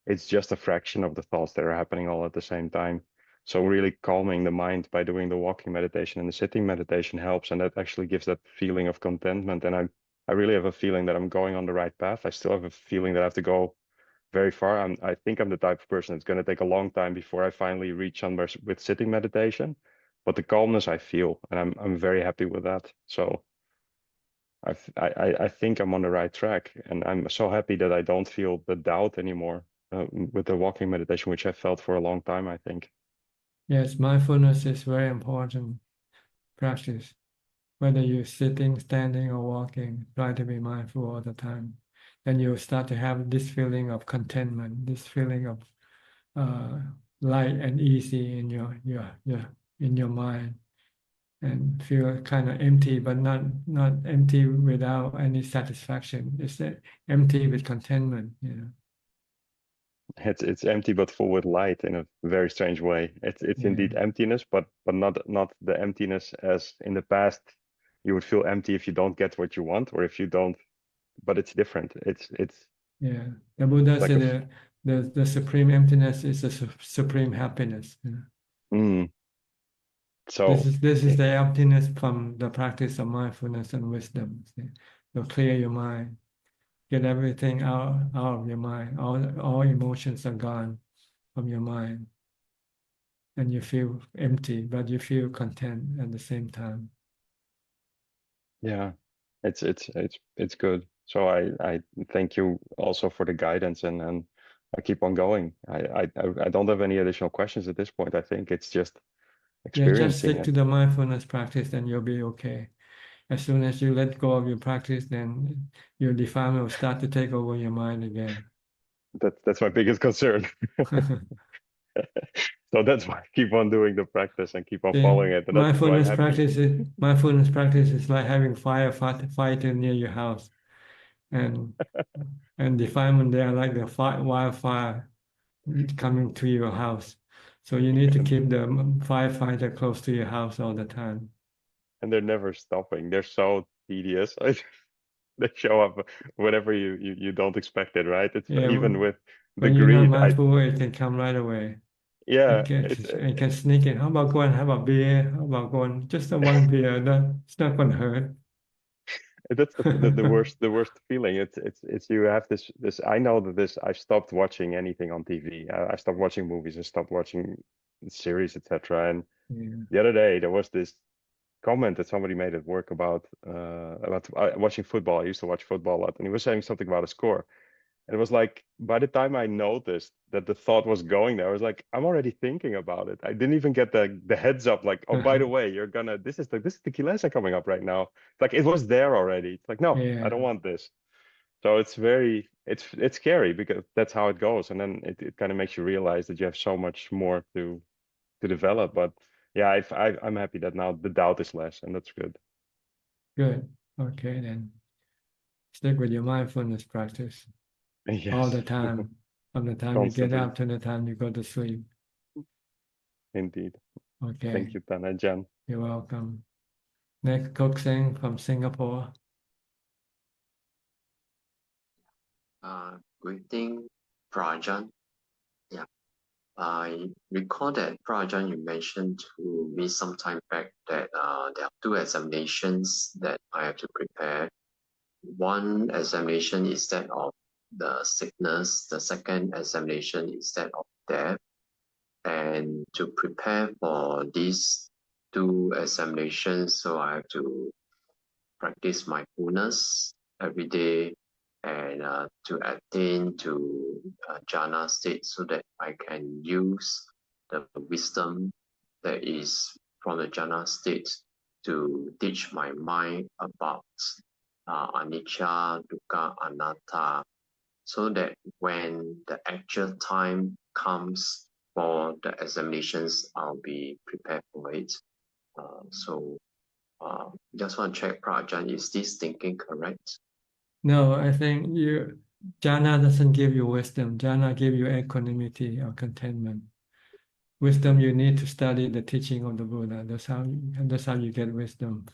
it's just a fraction of the thoughts that are happening all at the same time. So really calming the mind by doing the walking meditation and the sitting meditation helps, and that actually gives that feeling of contentment. And I really have a feeling that I'm going on the right path. I still have a feeling that I have to go very far. I think I'm the type of person that's going to take a long time before I finally reach somewhere with sitting meditation. But the calmness I feel, and I'm very happy with that. So I think I'm on the right track, and I'm so happy that I don't feel the doubt anymore with the walking meditation, which I felt for a long time, I think. Yes, mindfulness is very important practice. Whether you're sitting, standing, or walking, try to be mindful all the time. Then you start to have this feeling of contentment, this feeling of light and easy in your in your mind, and feel kind of empty, but not empty without any satisfaction. It's empty with contentment. It's empty but full with light in a very strange way. It's indeed emptiness, but not the emptiness as in the past you would feel empty if you don't get what you want, or if you don't. But it's different. It's The Buddha like said the supreme emptiness is the supreme happiness. So this is the emptiness from the practice of mindfulness and wisdom. You'll clear your mind, get everything out of your mind. All emotions are gone from your mind, and you feel empty, but you feel content at the same time. Yeah, it's good. So I thank you also for the guidance, and I keep on going. I don't have any additional questions at this point. I think it's just experiencing. Just stick to the mindfulness practice, and you'll be okay. As soon as you let go of your practice, then your defilement will start to take over your mind again. That's my biggest concern. So that's why I keep on doing the practice and keep on following it. And mindfulness practice is like having fighter near your house, and defilement they are like the wildfire coming to your house. So you need to keep the firefighter close to your house all the time. And they're never stopping. They're so tedious. They show up whenever you don't expect it, right? It's even with the when greed. You're not mindful, it can come right away. Yeah, it can sneak in. How about go and have a beer? How about going just one beer? It's not going to hurt. That's the worst feeling. It's you have this. I know that I stopped watching anything on TV. I stopped watching movies. I stopped watching series, etc. And the other day there was this comment that somebody made at work about watching football. I used to watch football a lot, and he was saying something about a score. And it was like, by the time I noticed that the thought was going there, I was like, I'm already thinking about it. I didn't even get the heads up, like, oh, by the way, this is the kilesa coming up right now. It's like, it was there already. It's like, no, I don't want this. So it's scary because that's how it goes. And then it kind of makes you realize that you have so much more to develop. But yeah, I'm happy that now the doubt is less, and that's good. Good. Okay, then stick with your mindfulness practice. Yes. All the time, from the time Constantly. you get up to the time you go to sleep. Indeed. Okay. Thank you, Ajahn. You're welcome. Next, Kok Seng from Singapore. Greeting, Ajahn. Yeah. I recall that Ajahn, you mentioned to me some time back that there are two examinations that I have to prepare. One examination is that of the sickness. The second examination is that of death. And to prepare for these two examinations, so I have to practice mindfulness every day and to attain to jhana state so that I can use the wisdom that is from the jhana state to teach my mind about anicca, dukkha, anatta, so that when the actual time comes for the examinations, I'll be prepared for it. Just want to check, Ajahn, is this thinking correct? No, I think jhana doesn't give you wisdom. Jhana give you equanimity or contentment. Wisdom, you need to study the teaching of the Buddha. That's how you get wisdom.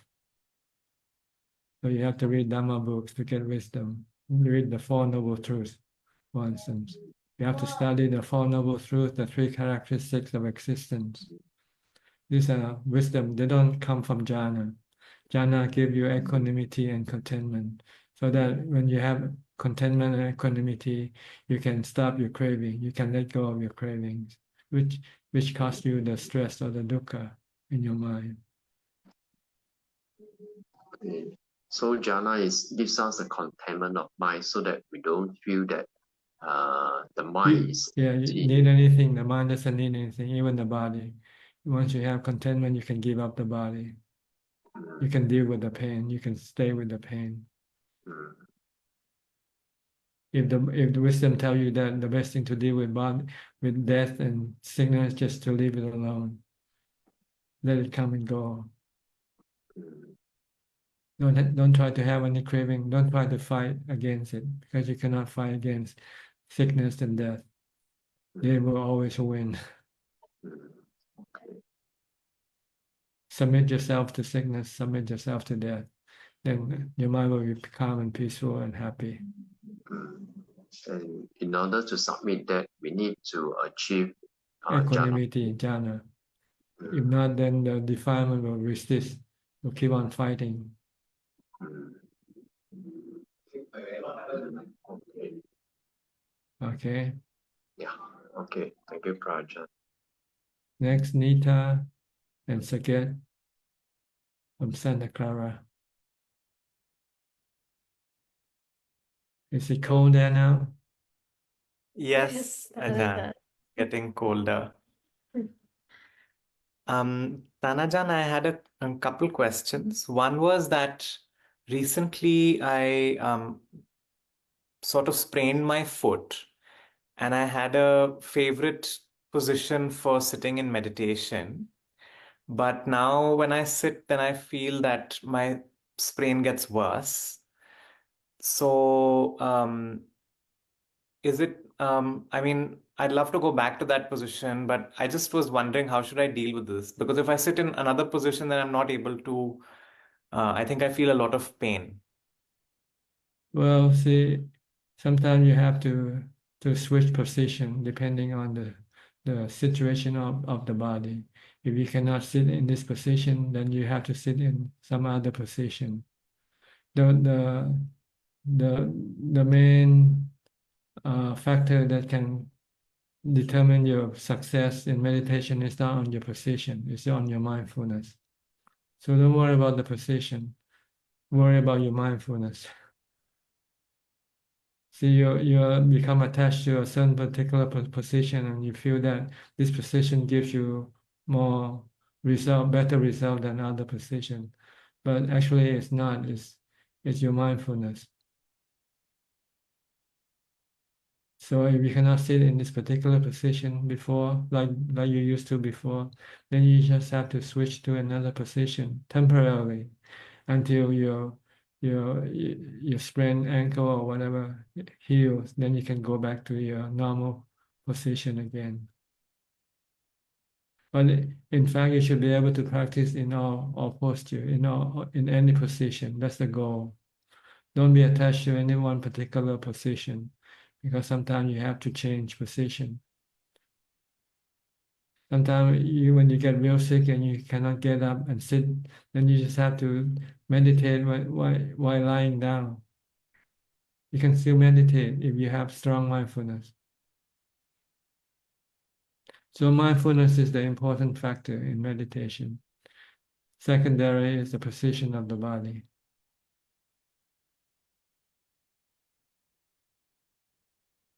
So you have to read Dhamma books to get wisdom. Read the Four Noble Truths, for instance. You have to study the Four Noble Truths, the three characteristics of existence. These are wisdom. They don't come from jhana. Jhana give you equanimity and contentment, so that when you have contentment and equanimity, you can stop your craving. You can let go of your cravings, which cause you the stress or the dukkha in your mind. Okay. So jhana gives us the contentment of mind, so that we don't feel that the mind is empty. You need anything. The mind doesn't need anything, even the body. Once you have contentment, you can give up the body. You can deal with the pain. You can stay with the pain. if the wisdom tell you that the best thing to deal with death and sickness, just to leave it alone. Let it come and go. Don't try to have any craving. Don't try to fight against it, because you cannot fight against sickness and death. They will always win. Submit yourself to sickness, submit yourself to death. Then your mind will be calm and peaceful and happy. And in order to submit that, we need to achieve jhana. Equanimity, jhana. If not, then the defilement will resist, will keep on fighting. Okay. Yeah. Okay. Thank you, Prajan. Next, Nita and Saket from Santa Clara. Is it cold there now? Yes, Ajahn, getting colder. Tanajan, I had a couple questions. One was that recently I sort of sprained my foot, and I had a favorite position for sitting in meditation. But now when I sit, then I feel that my sprain gets worse. So is it, I mean, I'd love to go back to that position, but I just was wondering, how should I deal with this? Because if I sit in another position, then I'm not able to, I think I feel a lot of pain. Well, see, sometimes you have to switch position depending on the situation of the body. If you cannot sit in this position, then you have to sit in some other position. The main factor that can determine your success in meditation is not on your position, it's on your mindfulness. So don't worry about the position, worry about your mindfulness. See, you become attached to a certain particular position, and you feel that this position gives you more result, better result than other position. But actually it's not, it's your mindfulness. So if you cannot sit in this particular position before, like you used to before, then you just have to switch to another position temporarily until your sprained ankle or whatever heals. Then you can go back to your normal position again. But in fact, you should be able to practice in all posture, in any position. That's the goal. Don't be attached to any one particular position, because sometimes you have to change position. Sometimes when you get real sick and you cannot get up and sit, then you just have to meditate while lying down. You can still meditate if you have strong mindfulness. So mindfulness is the important factor in meditation. Secondary is the position of the body.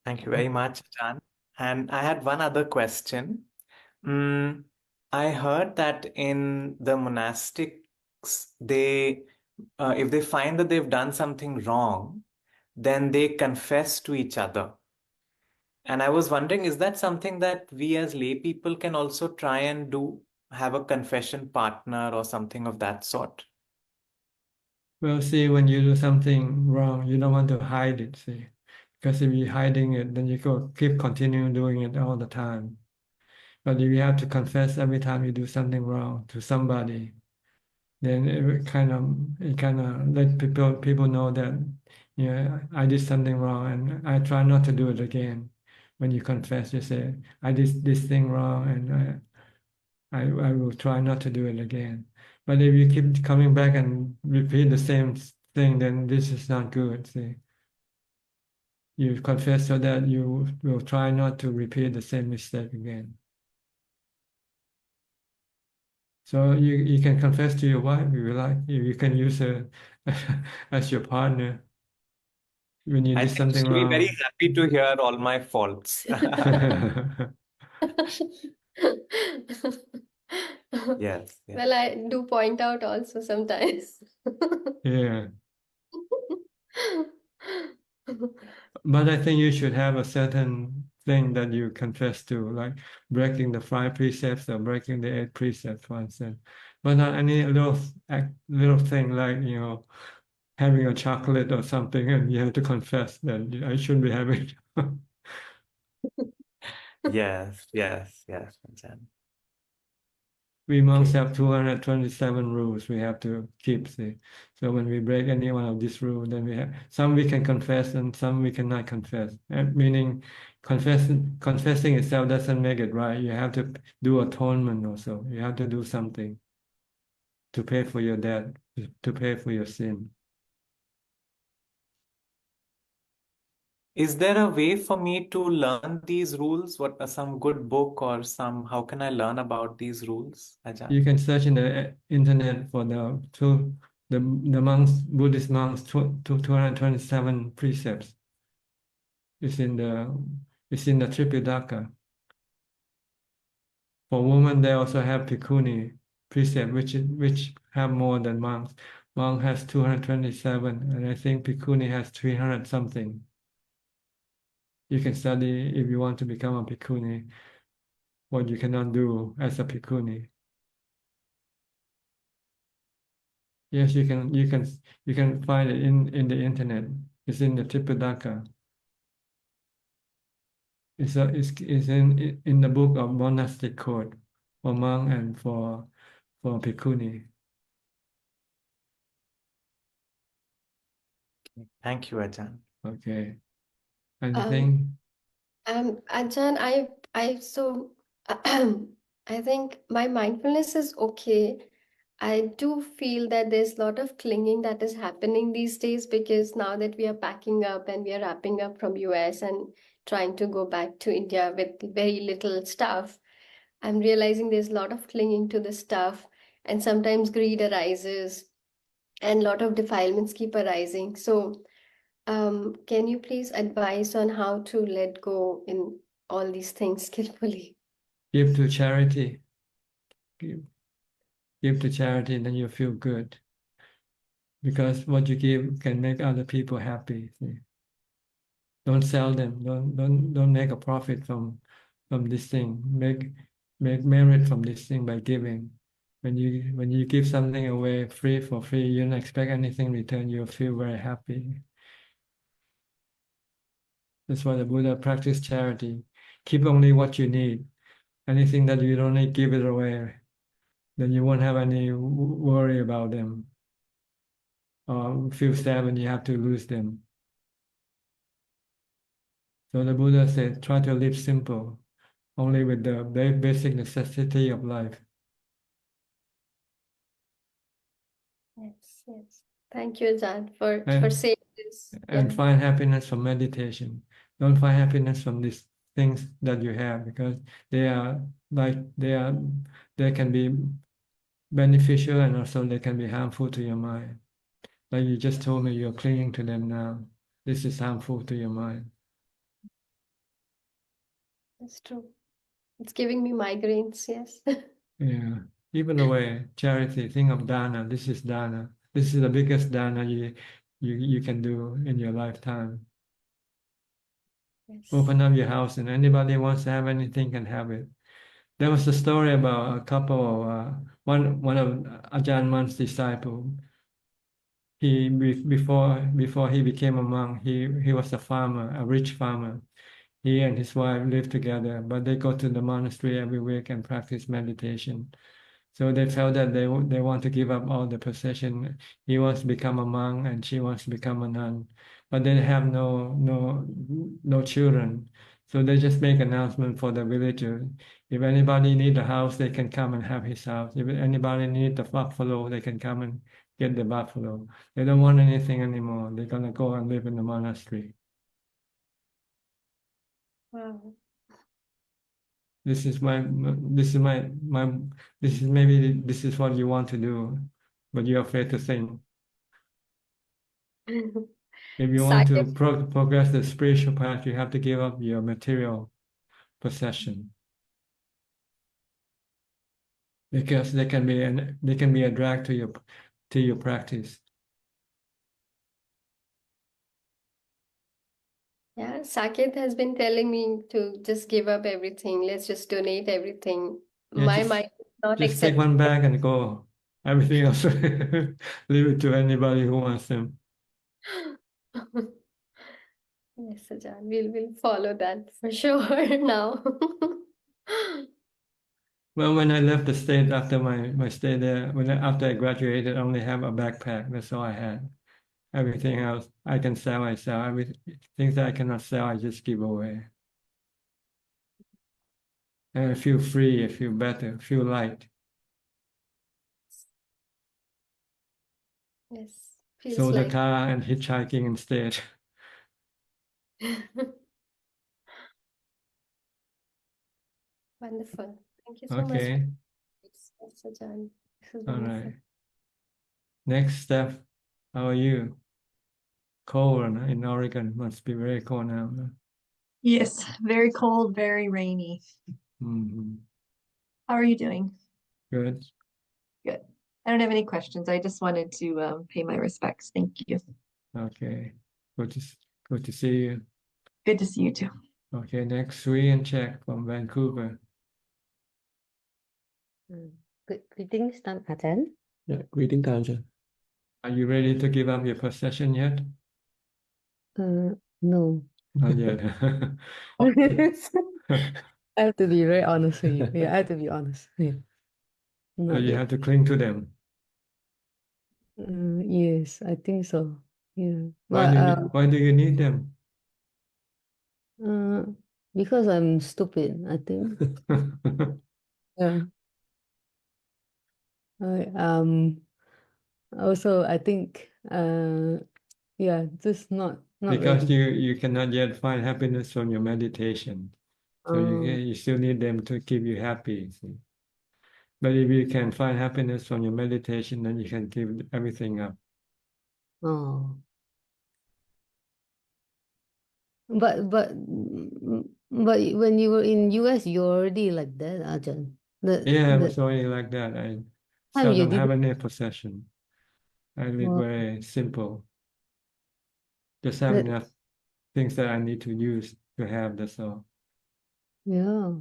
Thank you very much, Ajahn. And I had one other question. I heard that in the monastics, they, if they find that they've done something wrong, then they confess to each other. And I was wondering, is that something that we as lay people can also try and do, have a confession partner or something of that sort? Well, see, when you do something wrong, you don't want to hide it, see. Because if you're hiding it, then you keep continuing doing it all the time. But if you have to confess every time you do something wrong to somebody, then it kind of let people know that, I did something wrong and I try not to do it again. When you confess, you say, I did this thing wrong and I will try not to do it again. But if you keep coming back and repeat the same thing, then this is not good. See, you confess so that you will try not to repeat the same mistake again. So you can confess to your wife if you like. You can use her as your partner when you I did think something she'll be wrong. very happy to hear all my faults. Yes, yes. Well, I do point out also sometimes. Yeah. But I think you should have a certain thing that you confess to, like breaking the 5 precepts or breaking the 8 precepts, for instance. But not any little thing like, having a chocolate or something, and you have to confess that I shouldn't be having. Yes, yes, yes, Ajahn. We monks Okay. have 227 rules we have to keep. See, so when we break any one of these rules, then we have some we can confess and some we cannot confess. Meaning, confessing itself doesn't make it right. You have to do atonement also. You have to do something to pay for your debt, to pay for your sin. Is there a way for me to learn these rules? What are some good book or how can I learn about these rules, Ajahn? You can search in the internet for the monks, Buddhist monks, 227 precepts. It's in the Tripitaka. For women, they also have Bhikkhuni precept, which have more than monks. Monk has 227, and I think Bhikkhuni has 300 something. You can study if you want to become a Bhikkhuni, what you cannot do as a Bhikkhuni. Yes, you can find it in the internet. It's in the Tripitaka. It's in the book of monastic code for monk and for Bhikkhuni. Thank you, Ajahn. Okay. Anything? Ajahn, I think my mindfulness is okay. I do feel that there's a lot of clinging that is happening these days, because now that we are packing up and we are wrapping up from US and trying to go back to India with very little stuff, I'm realizing there's a lot of clinging to the stuff, and sometimes greed arises and a lot of defilements keep arising. So can you please advise on how to let go in all these things skillfully? Give to charity. Give to charity, then you feel good. Because what you give can make other people happy. See? Don't sell them. Don't make a profit from this thing. Make merit from this thing by giving. When you give something away for free, you don't expect anything in return. You feel very happy. That's why the Buddha practiced charity. Keep only what you need. Anything that you don't need, give it away. Then you won't have any worry about them. Or feel sad when you have to lose them. So the Buddha said, try to live simple, only with the basic necessity of life. Yes, yes. Thank you, Ajahn, for saying this. And Yeah. find happiness from meditation. Don't find happiness from these things that you have, because they can be beneficial and also they can be harmful to your mind. Like you just told me, you're clinging to them now. This is harmful to your mind. That's true. It's giving me migraines, yes. Yeah. Even away, charity, think of dana. This is dana. This is the biggest dana you can do in your lifetime. Yes. Open up your house and anybody wants to have anything can have it. There was a story about a couple, one of Ajahn Mun's disciples. Before he became a monk, he was a farmer, a rich farmer. He and his wife lived together, but they go to the monastery every week and practice meditation. So they felt that they want to give up all the possession. He wants to become a monk and she wants to become a nun, but they have no children. So they just make announcement for the villagers. If anybody need a house, they can come and have his house. If anybody need the buffalo, they can come and get the buffalo. They don't want anything anymore. They're gonna go and live in the monastery. Wow. This is maybe this is what you want to do, but you're afraid to think. If you want to progress the spiritual path, you have to give up your material possession, because they can be a drag to your practice. Yeah, Saket has been telling me to just give up everything. Let's just donate everything. Yeah, My mind is not just take accepting. one bag and go. Everything else, leave it to anybody who wants them. Yes, Ajahn, we'll follow that for sure now. Well, when I left the state after my stay there, after I graduated, I only have a backpack. That's all I had. Everything else I can sell, I sell. Things that I cannot sell, I just give away. And I feel free, I feel better, I feel light. Yes, feels Sold the like. car and hitchhiking instead. Wonderful. Thank you so much. Okay, Yes, Ajahn. This is all wonderful. right. Next, Steph, how are you? Cold in Oregon, must be very cold now. Yes, very cold, very rainy. Mm-hmm. How are you doing? Good. Good. I don't have any questions. I just wanted to pay my respects. Thank you. Okay. Good to see you. Good to see you too. Okay, next, Sui and Czech from Vancouver. Greetings, Ajahn. Yeah, greeting, Tanja. Are you ready to give up your possession yet? No. Not yet. I have to be very honest with you. Yeah, I have to be honest. Yeah. So Not you yet. have to cling to them. Yes, I think so. Yeah. Why do you need them? Because I'm stupid, I think. Yeah. Also, I think, yeah, just not Because ready. you cannot yet find happiness from your meditation. So you still need them to keep you happy. See? But if you can find happiness from your meditation, then you can give everything up. Oh. But when you were in US, you're already like that, Ajahn. Yeah, I was already like that. I You seldom have didn't. any possession. I live Well, very simple. Just have that, enough things that I need to use to have, that's all. yeah.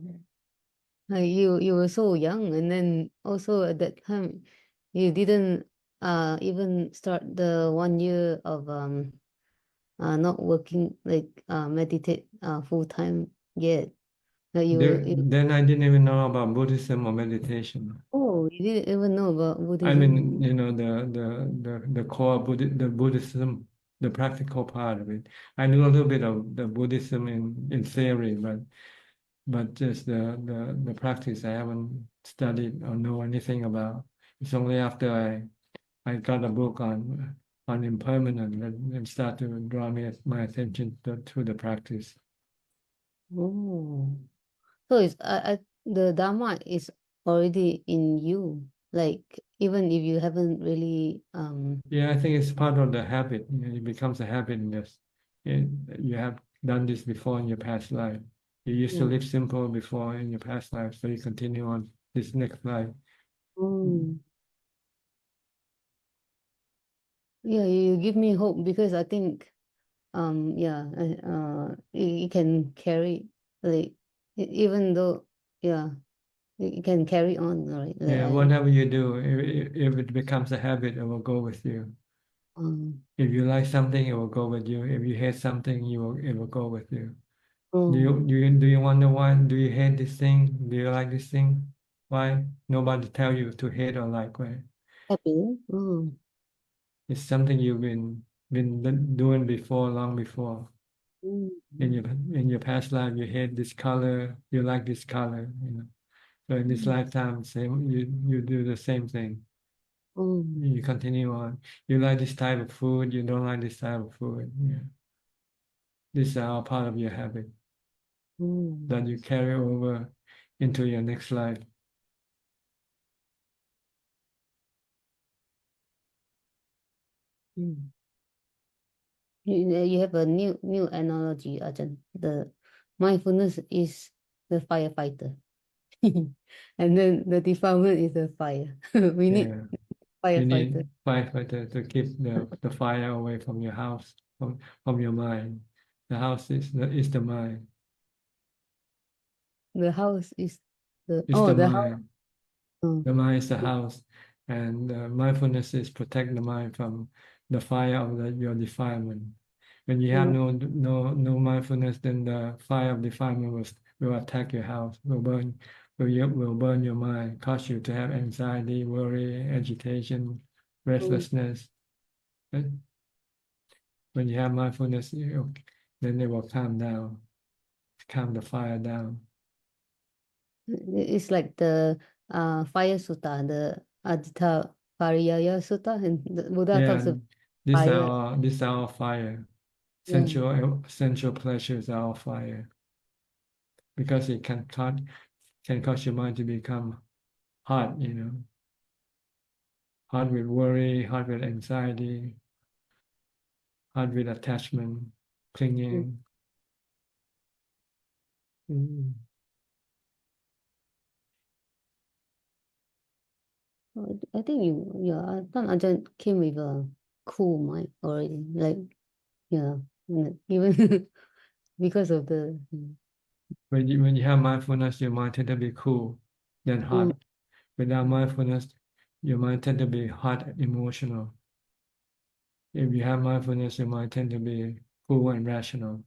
Like you were so young, and then also at that time, you didn't even start the 1 year of not working like meditate full time yet. Like Then I didn't even know about Buddhism or meditation. oh, you didn't even know about I Buddhism. mean, you know, the core the Buddhism, the practical part of it. I knew a little bit of the Buddhism in theory, but just the practice I haven't studied or know anything about. It's only after I got a book on impermanence and start to draw my attention to the practice. Oh, so it's the Dharma is already in you. Like even if you haven't really Yeah, I think it's part of the habit. You know, it becomes a habit in this. You have done this before in your past life. You used to Yeah. live simple before in your past life, so you continue on this next life. Yeah, you give me hope because I think yeah you can carry like even though yeah you can carry on, right? Yeah, whatever you do, if it becomes a habit, it will go with you. If you like something, it will go with you. If you hate something, it will go with you. Do you wonder why? Do you hate this thing? Do you like this thing? Why? Nobody tell you to hate or like, right? happy. It's something you've been doing before, long before. In your past life, you hate this color, you like this color, you know. So in this lifetime, same you do the same thing. You continue on. You like this type of food, you don't like this type of food. Yeah. These are all part of your habit that you carry over into your next life. You have a new analogy, Ajahn. The mindfulness is the firefighter. And then the defilement is the fire. We need Yeah. You firefighter. need firefighter to keep the fire away from your house, from your mind. The house is the mind. The house is the It's the the house. mind. Oh. The mind is the house, and mindfulness is protect the mind from the fire of your defilement. When you have no mindfulness, then the fire of defilement will attack your house, will burn your mind, cause you to have anxiety, worry, agitation, restlessness. When you have mindfulness, then they will calm down, calm the fire down. It's like the fire sutta, the Adita Pariyaya sutta, and the Buddha talks of fire. These are all fire. Yeah. Sensual pleasures are all fire, because it can cause your mind to become hot, hot with worry, hot with anxiety, hot with attachment, clinging. I think Ajahn came with a cool mind already, like, even because of the. When you have mindfulness, your mind tend to be cool, then hot. Without mindfulness, your mind tend to be hot, emotional. If you have mindfulness, your mind tend to be cool and rational.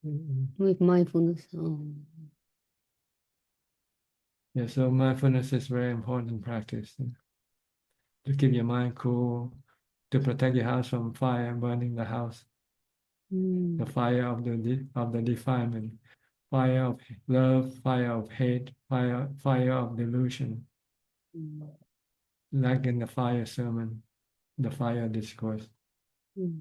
With mindfulness. Yeah, so mindfulness is very important practice to keep your mind cool, to protect your house from fire burning the house. The fire of the defilement, fire of love, fire of hate, fire of delusion. Like in the fire sermon, the fire discourse. So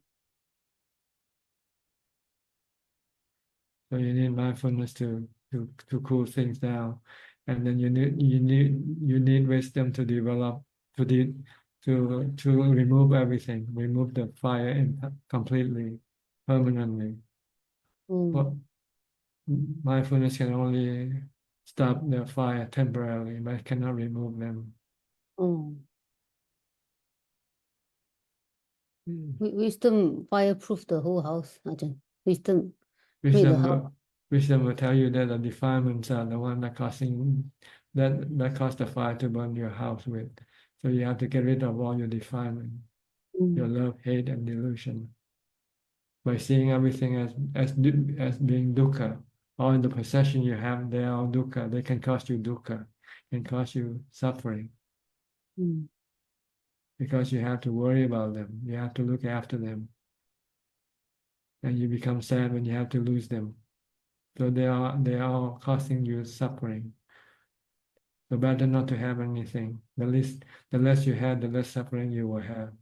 you need mindfulness to cool things down, and then you need wisdom to develop to remove everything, remove the fire completely, permanently. But mindfulness can only stop the fire temporarily, but it cannot remove them. Wisdom fireproof the whole house, Ajahn. Wisdom made the house. Wisdom will tell you that the defilements are the one that cause the fire to burn your house with. So you have to get rid of all your defilement, your love, hate, and delusion. By seeing everything as being dukkha, all the possession you have, they are all dukkha. They can cause you dukkha, can cause you suffering. Because you have to worry about them, you have to look after them, and you become sad when you have to lose them. So they are all causing you suffering. So better not to have anything. The less you have, the less suffering you will have.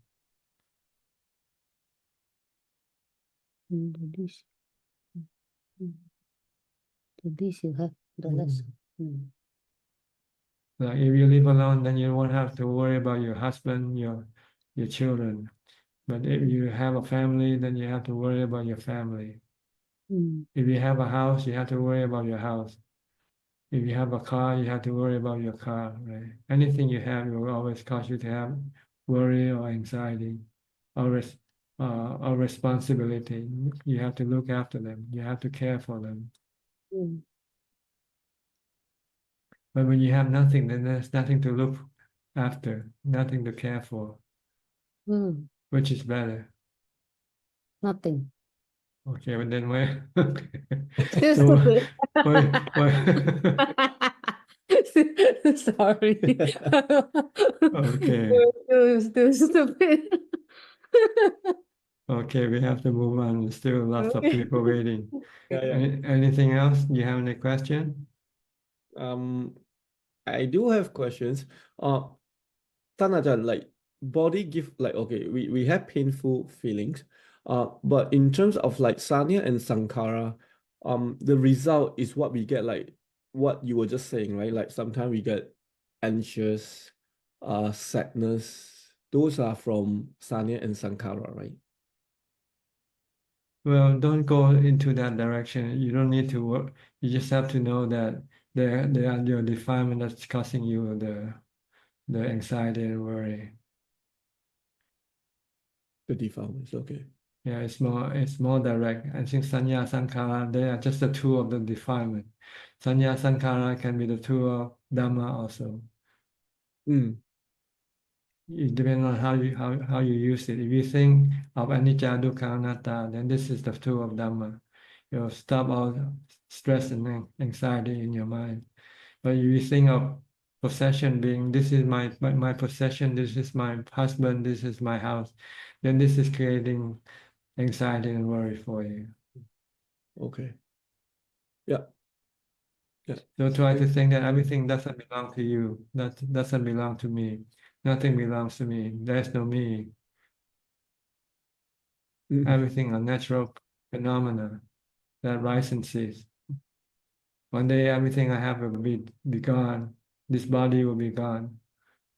The least you have, the less. Like if you live alone, then you won't have to worry about your husband, your children. But if you have a family, then you have to worry about your family. If you have a house, you have to worry about your house. If you have a car, you have to worry about your car, right? Anything you have will always cause you to have worry or anxiety or responsibility. You have to look after them. You have to care for them. But when you have nothing, then there's nothing to look after, nothing to care for. Which is better? Nothing. Okay, but then where? Still So stupid. Sorry. Okay. Still stupid. Okay, we have to move on. There's still lots of people waiting. Yeah. Anything else? Do you have any question? I do have questions. Tanajan, like body give like okay, we have painful feelings. But in terms of like sanya and sankhara, the result is what we get, like what you were just saying, right? Like sometimes we get anxious, sadness. Those are from sanya and sankhara, right? Well, don't go into that direction. You don't need to work. You just have to know that they are your defilement that's causing you the anxiety and worry. The defilements, okay. Yeah, it's more direct. I think sanya, sankhara, they are just the tool of the defilement. Sanya, sankhara can be the tool of Dhamma also. It depends on how you use it. If you think of anicca, dukkha, anatta, then this is the tool of Dhamma. You'll stop all stress and anxiety in your mind. But if you think of possession being, this is my possession, this is my husband, this is my house, then this is creating anxiety and worry for you. Okay. Yeah. So try to think that everything doesn't belong to you, that doesn't belong to me. Nothing belongs to me. There's no me. Everything are natural phenomena that rise and cease. One day everything I have will be gone. This body will be gone.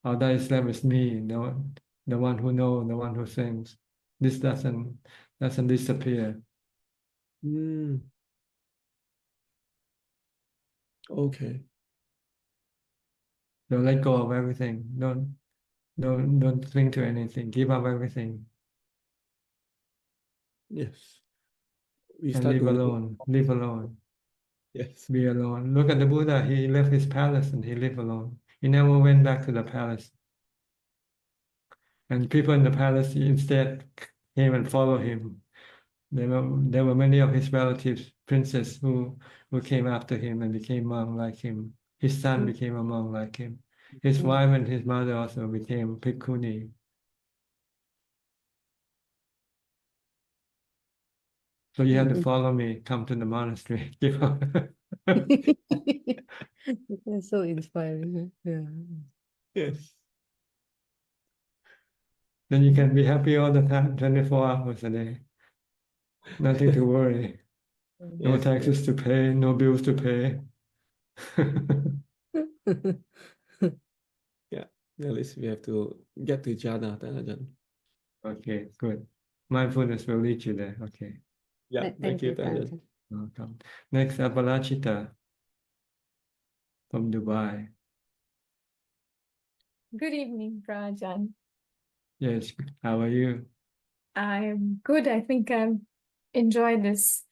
All that is left is me, the one who knows, the one who thinks. This doesn't disappear. Okay. Don't let go of everything. Don't cling to anything. Give up everything. Yes. We And start live to alone. Live alone. Yes. Be alone. Look at the Buddha. He left his palace and he lived alone. He never went back to the palace. And people in the palace instead came and followed him. There were many of his relatives, princes, who came after him and became monk like him. His son became a monk like him. His wife and his mother also became bhikkhuni. So you have to follow me, come to the monastery. Give up. That's so inspiring. Yeah. Yes. Then you can be happy all the time, 24 hours a day. Nothing to worry. No Yes, taxes to pay, no bills to pay. Yeah. At least we have to get to jhana, Tanajan. Okay, good. Mindfulness will lead you there. Okay. Yeah, thank you, Tanajan. Tanajan. Welcome. Next, Apalachita from Dubai. Good evening, Prajan. Yes, how are you? I'm good. I think I'm enjoying this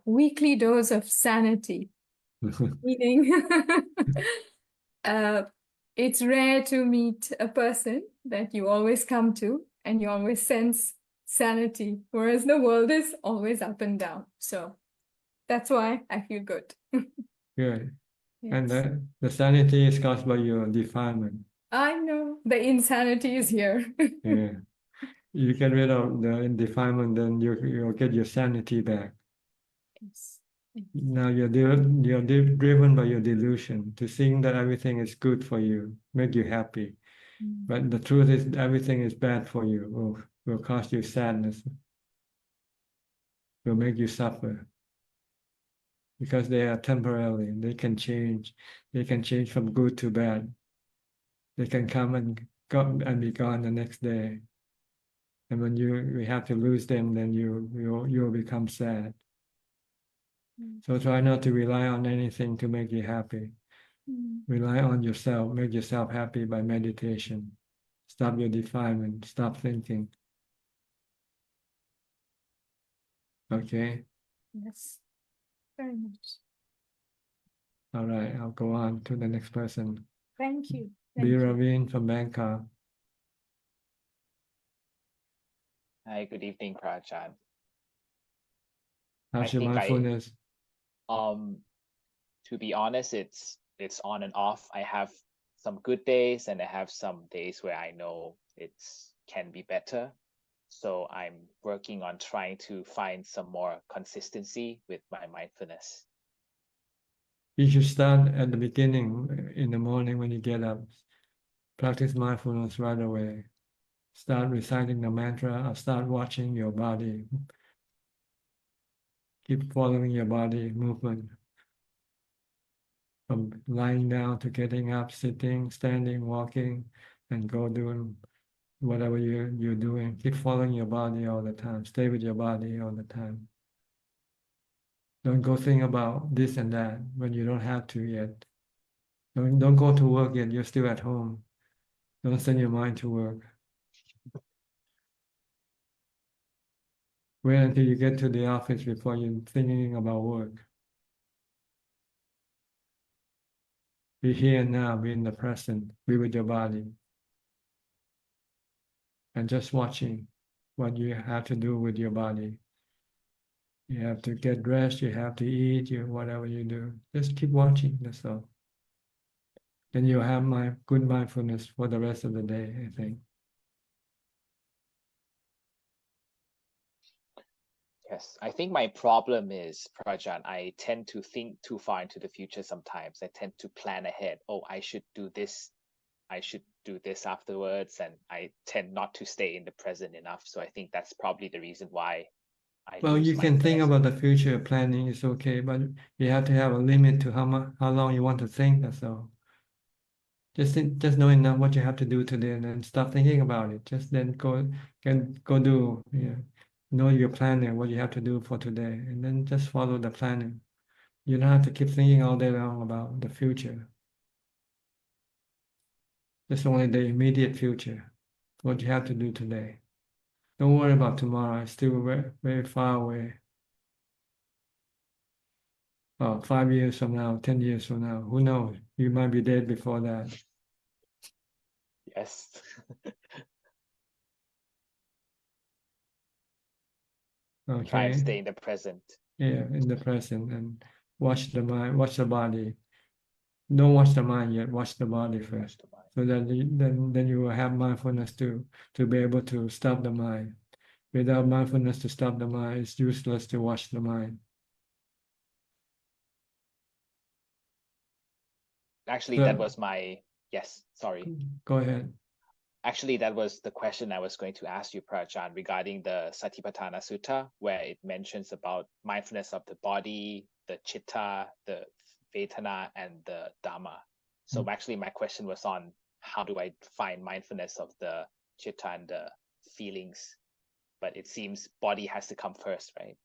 weekly dose of sanity. Meaning, it's rare to meet a person that you always come to and you always sense sanity, whereas the world is always up and down. So that's why I feel good. Good. And Yes. the sanity is caused by your defilement. I know the insanity is here. Yeah. You get rid of the defilement, then you'll get your sanity back. Yes. Now you're driven by your delusion to think that everything is good for you, make you happy. But the truth is everything is bad for you, will cause you sadness, will make you suffer. Because they are temporary, they can change. They can change from good to bad. They can come and go and be gone the next day. And when we have to lose them, then you'll become sad. So try not to rely on anything to make you happy. Rely on yourself, make yourself happy by meditation. Stop your defilement, stop thinking. Okay? Yes, very much. All right, I'll go on to the next person. Thank you. B. Thank you. Raveen from Bangkok. Hi, good evening, Prajan. How's your mindfulness? To be honest, it's on and off. I have some good days and I have some days where I know it's can be better. So I'm working on trying to find some more consistency with my mindfulness. You should start at the beginning in the morning when you get up. Practice mindfulness right away. Start reciting the mantra or start watching your body. Keep following your body movement. From lying down to getting up, sitting, standing, walking, and go doing whatever you're doing. Keep following your body all the time. Stay with your body all the time. Don't go think about this and that when you don't have to yet. Don't go to work yet. You're still at home. Don't send your mind to work. Wait until you get to the office before you're thinking about work. Be here and now, be in the present, be with your body. And just watching what you have to do with your body. You have to get dressed, you have to eat, whatever you do. Just keep watching, that's all. Then you'll have good mindfulness for the rest of the day, I think. Yes, I think my problem is, Prajan, I tend to think too far into the future sometimes. I tend to plan ahead. Oh, I should do this. I should do this afterwards. And I tend not to stay in the present enough. So I think that's probably the reason why I Well, lose you can think mindfulness. about the future, planning is okay, but you have to have a limit to how long you want to think, that's all. Just know enough what you have to do today and then stop thinking about it. Just then go do, know your planning, what you have to do for today, and then just follow the planning. You don't have to keep thinking all day long about the future. Just only the immediate future, what you have to do today. Don't worry about tomorrow, it's still very, very far away. 5 years from now, 10 years from now, who knows? You might be dead before that. Yes. Try and Okay. stay in the present. Yeah, in the present and watch the mind, watch the body. Don't watch the mind yet, watch the body first. So that then you will have mindfulness to be able to stop the mind. Without mindfulness to stop the mind, it's useless to watch the mind. Actually, So- that was yes, sorry. Go ahead. Actually, that was the question I was going to ask you, Prajan, regarding the Satipatthana Sutta, where it mentions about mindfulness of the body, the chitta, the vedana, and the Dhamma. So actually, my question was on how do I find mindfulness of the chitta and the feelings? But it seems body has to come first, right?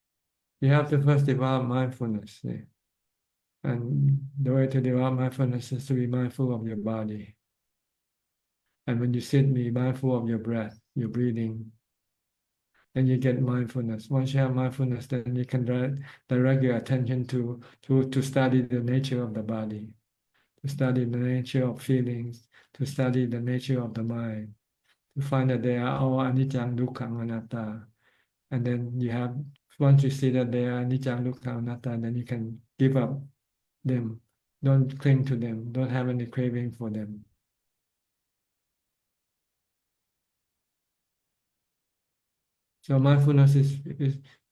You have to first develop mindfulness. See? And the way to develop mindfulness is to be mindful of your body. And when you sit, be mindful of your breath, your breathing. Then you get mindfulness. Once you have mindfulness, then you can direct your attention to study the nature of the body, to study the nature of feelings, to study the nature of the mind, to find that they are all anicca, dukkha, anatta. And then once you see that they are anicca, dukkha, anatta, then you can give up them. Don't cling to them. Don't have any craving for them. So mindfulness is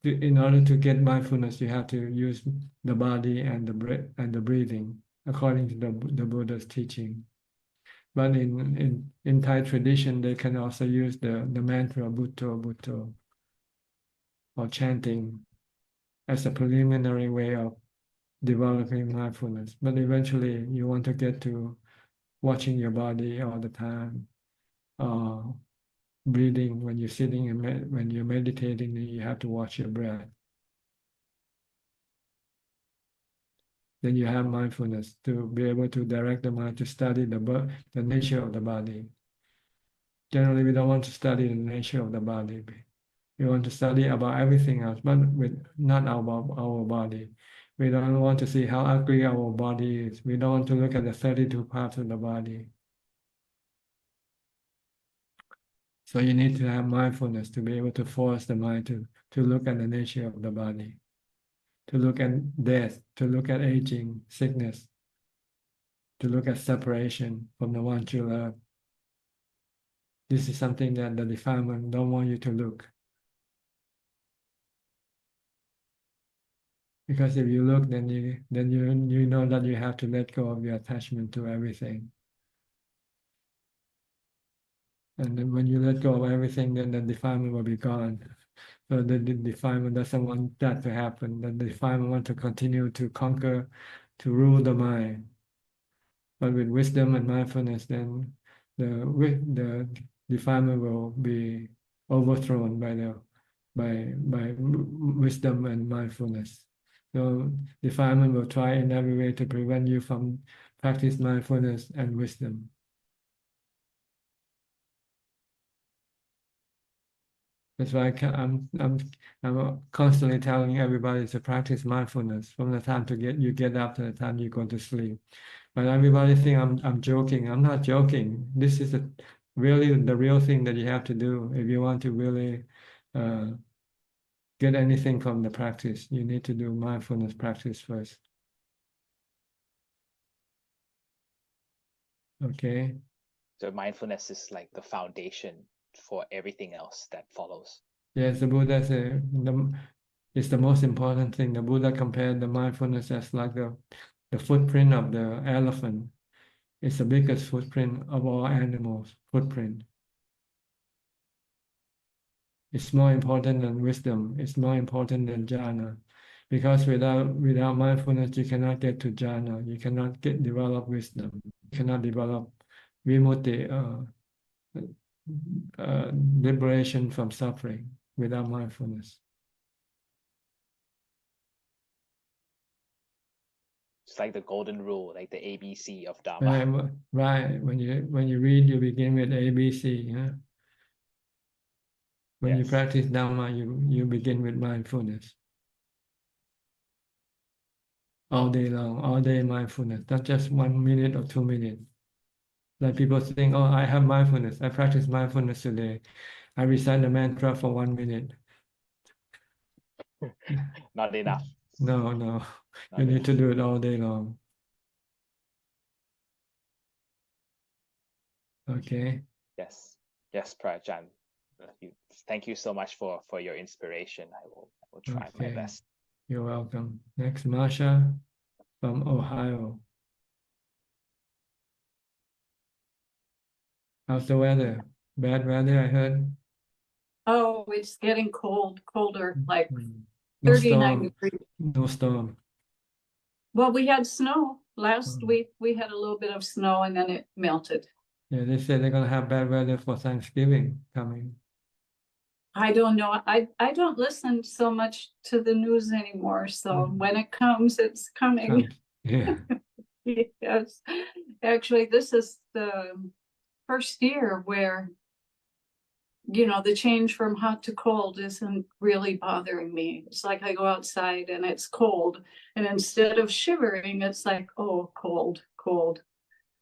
in order to get mindfulness, you have to use the body and the breath and the breathing according to the Buddha's teaching. But in Thai tradition, they can also use the mantra Bhutto Bhutto or chanting as a preliminary way of developing mindfulness. But eventually, you want to get to watching your body all the time, breathing when you're sitting and when you're meditating, you have to watch your breath. Then you have mindfulness to be able to direct the mind to study the nature of the body. Generally, we don't want to study the nature of the body. We want to study about everything else, but not about our body. We don't want to see how ugly our body is. We don't want to look at the 32 parts of the body. So you need to have mindfulness to be able to force the mind to look at the nature of the body, to look at death, to look at aging, sickness, to look at separation from the one you love. This is something that the defilement don't want you to look. Because if you look, then you know that you have to let go of your attachment to everything. And then when you let go of everything, then the defilement will be gone. So the defilement doesn't want that to happen. The defilement wants to continue to conquer, to rule the mind. But with wisdom and mindfulness, then the defilement will be overthrown by wisdom and mindfulness. So defilement will try in every way to prevent you from practice mindfulness and wisdom. That's why I'm constantly telling everybody to practice mindfulness from the time you get up to the time you go to sleep. But everybody think I'm joking. I'm not joking. This is really the real thing that you have to do if you want to really get anything from the practice. You need to do mindfulness practice first. Okay. So mindfulness is like the foundation for everything else that follows. Yes, the Buddha said it's the most important thing. The Buddha compared the mindfulness as like the footprint of the elephant. It's the biggest footprint of all animals' footprint. It's more important than wisdom. It's more important than jhana. Because without mindfulness, you cannot get to jhana. You cannot develop wisdom. You cannot develop vimutti, liberation from suffering without mindfulness. It's like the golden rule, like the ABC of Dhamma. Right. When you read, you begin with ABC. Yeah? When you practice Dhamma, you begin with mindfulness. All day long, all day mindfulness, not just 1 minute or 2 minutes. Like people think, oh, I have mindfulness. I practice mindfulness today. I recite the mantra for 1 minute. Not enough. No. You need to do it all day long. Okay. Yes, Prajan. Thank you so much for your inspiration. I will try my best. You're welcome. Next, Masha from Ohio. How's the weather? Bad weather, I heard. Oh, it's getting colder, like No 39 storm. degrees. No storm. Well, we had snow last week. We had a little bit of snow and then it melted. Yeah, they said they're gonna have bad weather for Thanksgiving coming. I don't know. I don't listen so much to the news anymore. So when it comes, it's coming. Yeah. Yes. Actually, this is the first year where, the change from hot to cold isn't really bothering me. It's like I go outside and it's cold. And instead of shivering, it's like, oh, cold.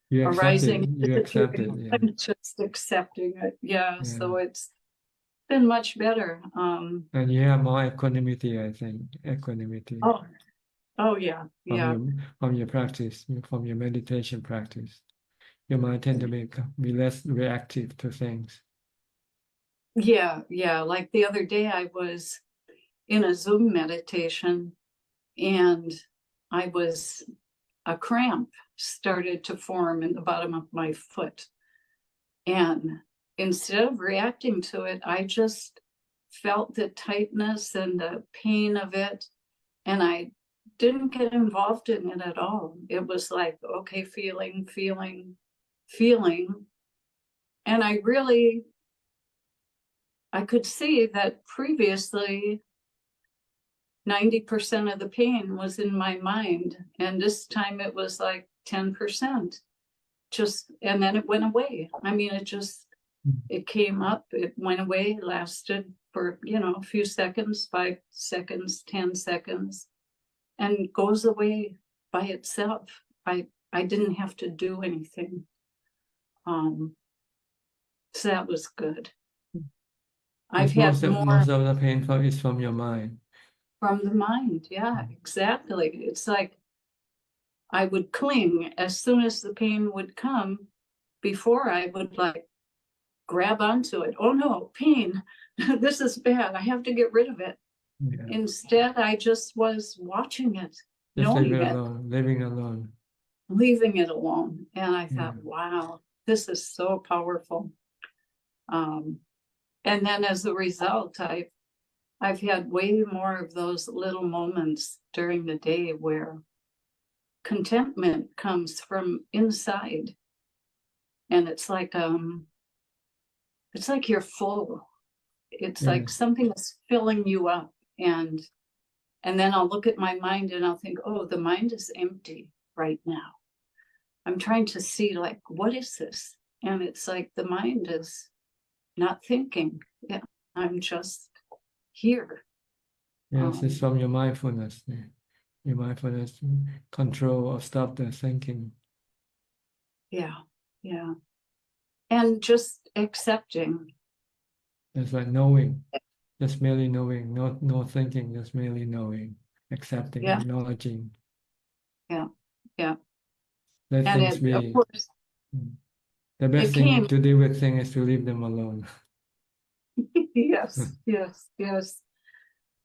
You accept it. You accept it. Yeah. I'm just accepting it. Yeah. So it's been much better. And you have more equanimity, I think. Equanimity. Oh yeah. Yeah. From your practice, from your meditation practice. Your mind tend to be less reactive to things. Yeah. Like the other day I was in a Zoom meditation and a cramp started to form in the bottom of my foot. And instead of reacting to it, I just felt the tightness and the pain of it. And I didn't get involved in it at all. It was like, okay, feeling. And I could see that previously 90% of the pain was in my mind. And this time it was like 10%. And then it went away. I mean, it came up, it went away, lasted for, a few seconds, 5 seconds, 10 seconds, and goes away by itself. I didn't have to do anything. So that was good. I've had most of the pain is from your mind. From the mind, yeah, exactly. It's like I would cling as soon as the pain would come. Before I would like grab onto it. Oh no, pain. This is bad. I have to get rid of it. Yeah. Instead, I just was watching it, knowing it, leaving it alone. And I thought, wow, this is so powerful. And then as a result, I've had way more of those little moments during the day where contentment comes from inside. And it's like you're full. It's like something is filling you up. And then I'll look at my mind and I'll think, oh, the mind is empty right now. I'm trying to see like, what is this? And it's like the mind is not thinking. Yeah. I'm just here. Yes, it's from your mindfulness. Your mindfulness control or stop the thinking. Yeah, yeah. And just accepting. It's like knowing, just merely knowing, no thinking, just merely knowing, accepting, Yeah. acknowledging. Yeah, yeah. Let And things it, be. of course, The best it thing came. to do with things is to leave them alone. Yes, yes, yes.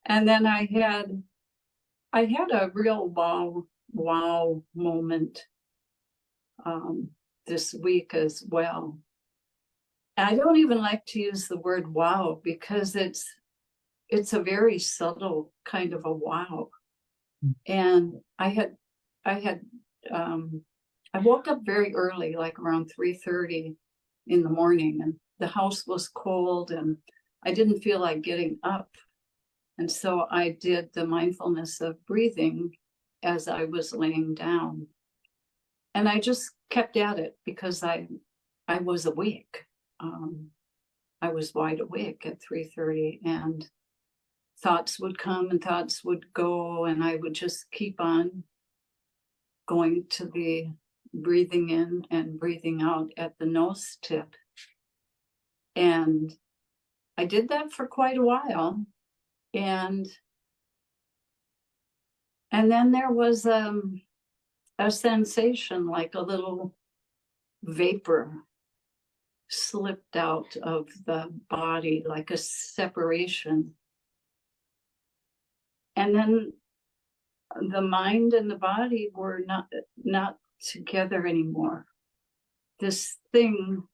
And then I had a real wow moment this week as well. I don't even like to use the word wow because it's a very subtle kind of a wow. And I woke up very early, like around 3:30 in the morning, and the house was cold and I didn't feel like getting up. And so I did the mindfulness of breathing as I was laying down. And I just kept at it because I was awake. I was wide awake at 3:30, and thoughts would come and thoughts would go, and I would just keep on going to the breathing in and breathing out at the nose tip. And I did that for quite a while. And then there was a sensation like a little vapor slipped out of the body, like a separation. And then the mind and the body were not together anymore. This thing,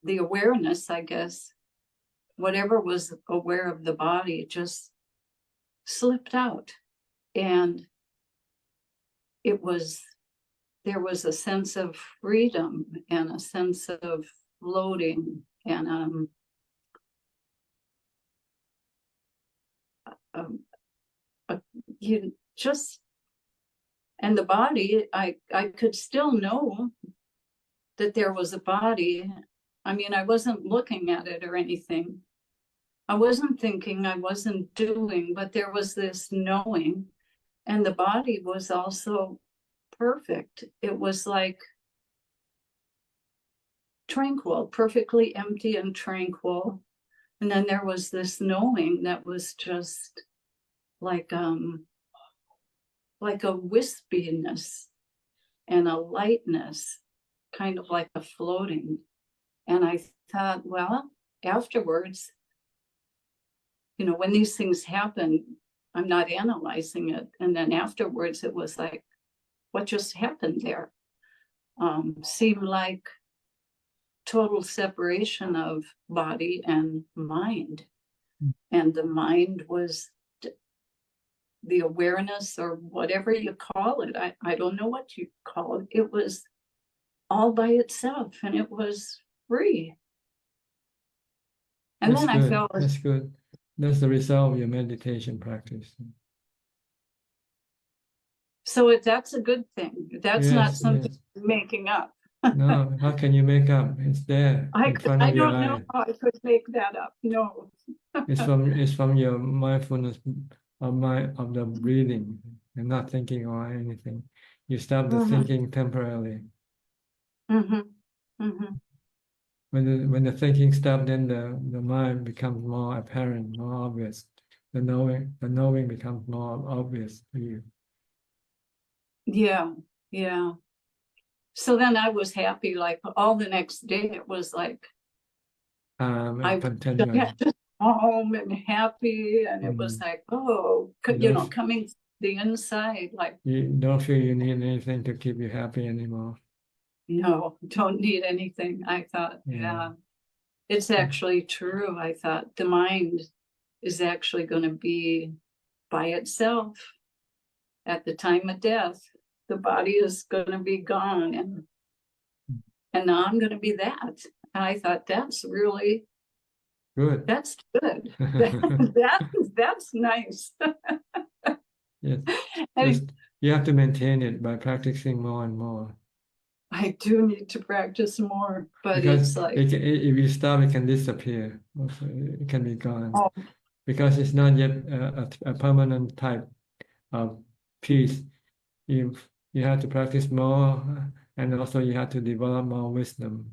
the awareness, I guess, whatever was aware of the body just slipped out. And there was a sense of freedom and a sense of floating and and the body, I could still know that there was a body. I mean, I wasn't looking at it or anything. I wasn't thinking, I wasn't doing, but there was this knowing. And the body was also perfect. It was like tranquil, perfectly empty and tranquil. And then there was this knowing that was just like a wispiness and a lightness, kind of like a floating. And I thought, well, afterwards, you know, when these things happen, I'm not analyzing it. And then afterwards, it was like, what just happened there? Seemed like total separation of body and mind. And the mind was the awareness, or whatever you call it. I don't know what you call it. It was all by itself, and it was free. And That's then good. I felt That's good. That's the result of your meditation practice. so that's a good thing. That's not Yes, something yes. I'm making up. No, how can you make up? It's there in front I of your don't know eyes. how I could make that up. No. It's from your mindfulness of the breathing and not thinking or anything. You stop the thinking temporarily. When the thinking stops, then the mind becomes more apparent, more obvious. The knowing becomes more obvious to you. Yeah, yeah. So then I was happy, like all the next day, it was like I Continuing. was just home and happy, and it was like, oh, you know, coming to the inside, like, You don't feel you need anything to keep you happy anymore. no, don't need anything. I thought, yeah, it's actually true. I thought the mind is actually going to be by itself at the time of death. The body is going to be gone, and now I'm going to be that. And I thought, that's really good. That's good. That's nice. Yes. You have to maintain it by practicing more and more. I do need to practice more, but Because it's like, if you stop, it can disappear. Also, it can be gone. oh, Because it's not yet a permanent type of peace. You have to practice more, and also you have to develop more wisdom.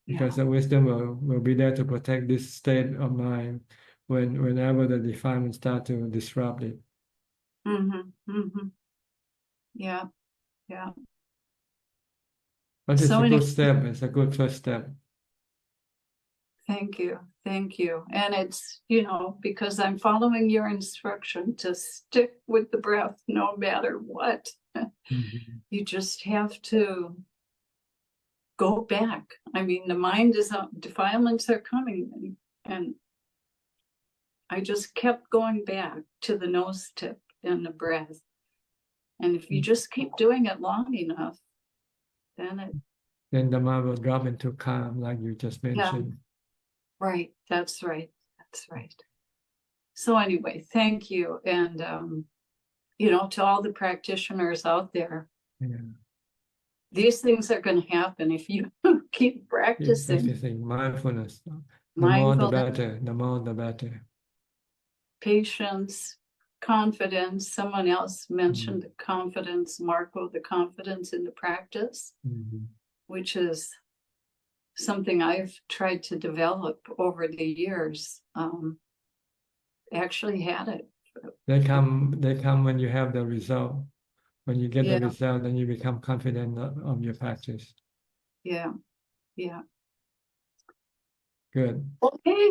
Because the wisdom will be there to protect this state of mind whenever the defilement start to disrupt it. Yeah, yeah. But it's So a many, good step. It's a good first step. thank you, thank you. And it's, you know, because I'm following your instruction to stick with the breath no matter what. You just have to go back. I mean, the mind is up, defilements are coming, and I just kept going back to the nose tip and the breath. And if you just keep doing it long enough, then the mind will drop into calm, like you just mentioned. right. That's right. That's right. So anyway, thank you. And, you know, to all the practitioners out there, these things are going to happen if you keep practicing. Practicing mindfulness. The more the better. The more the better. Patience, confidence. Someone else mentioned the confidence, Marco, the confidence in the practice, which is something I've tried to develop over the years. Actually had it. They come when you have the result. When you get the result, then you become confident of your practice. Yeah. Good. Okay.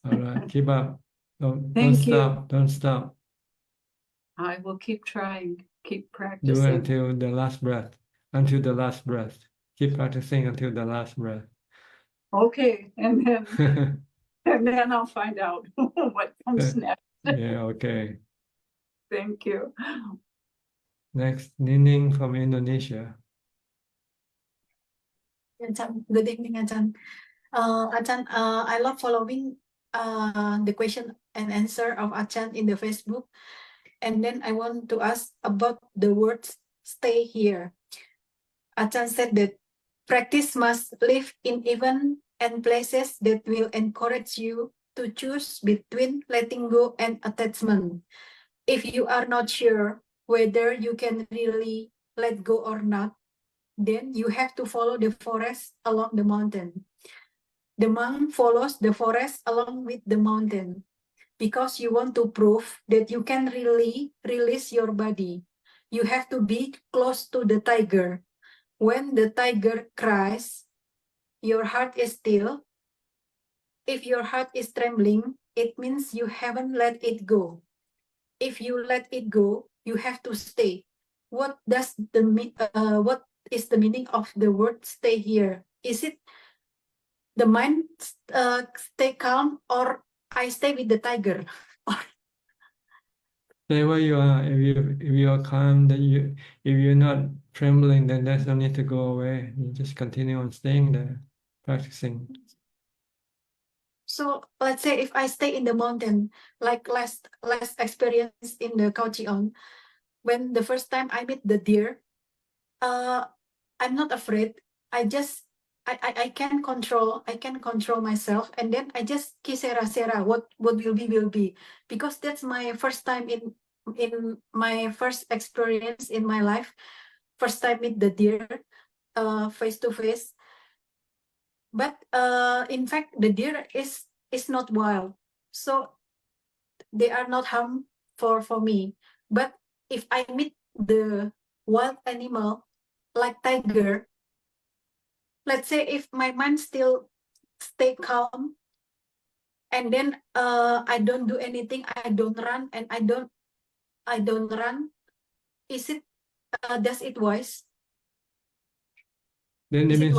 All right. Keep up. Don't Thank you. stop. Don't stop. I will keep trying, keep Do practicing. it until the last breath. Until the last breath. Keep practicing until the last breath. Okay. And then I'll find out what comes next. Yeah, okay. Thank you. Next, Nining from Indonesia. Good evening, Ajahn. Ajahn, I love following the question and answer of Ajahn in the Facebook. And then I want to ask about the words "stay here." Ajahn said that practice must live in events and places that will encourage you to choose between letting go and attachment. If you are not sure whether you can really let go or not, then you have to follow the forest along the mountain. The monk follows the forest along with the mountain because you want to prove that you can really release your body. You have to be close to the tiger. When the tiger cries, your heart is still. If your heart is trembling, it means you haven't let it go. If you let it go, you have to stay. What is the meaning of the word "stay" here? Is it the mind stay calm, or I stay with the tiger? Stay where you are. If you are calm, then if you're not trembling, then there's no need to go away. You just continue on staying there, practicing. So let's say if I stay in the mountain, like last experience in the Kauchion, when the first time I meet the deer, I'm not afraid. I can control myself, and then I just kisera sera. What will be, because that's my first time in my first experience in my life. First time meet the deer, face to face. But in fact, the deer is not wild, so they are not harm for me. But if I meet the wild animal like tiger, let's say if my mind still stay calm, and then I don't do anything, I don't run, and I don't run, is it does it wise? Then it means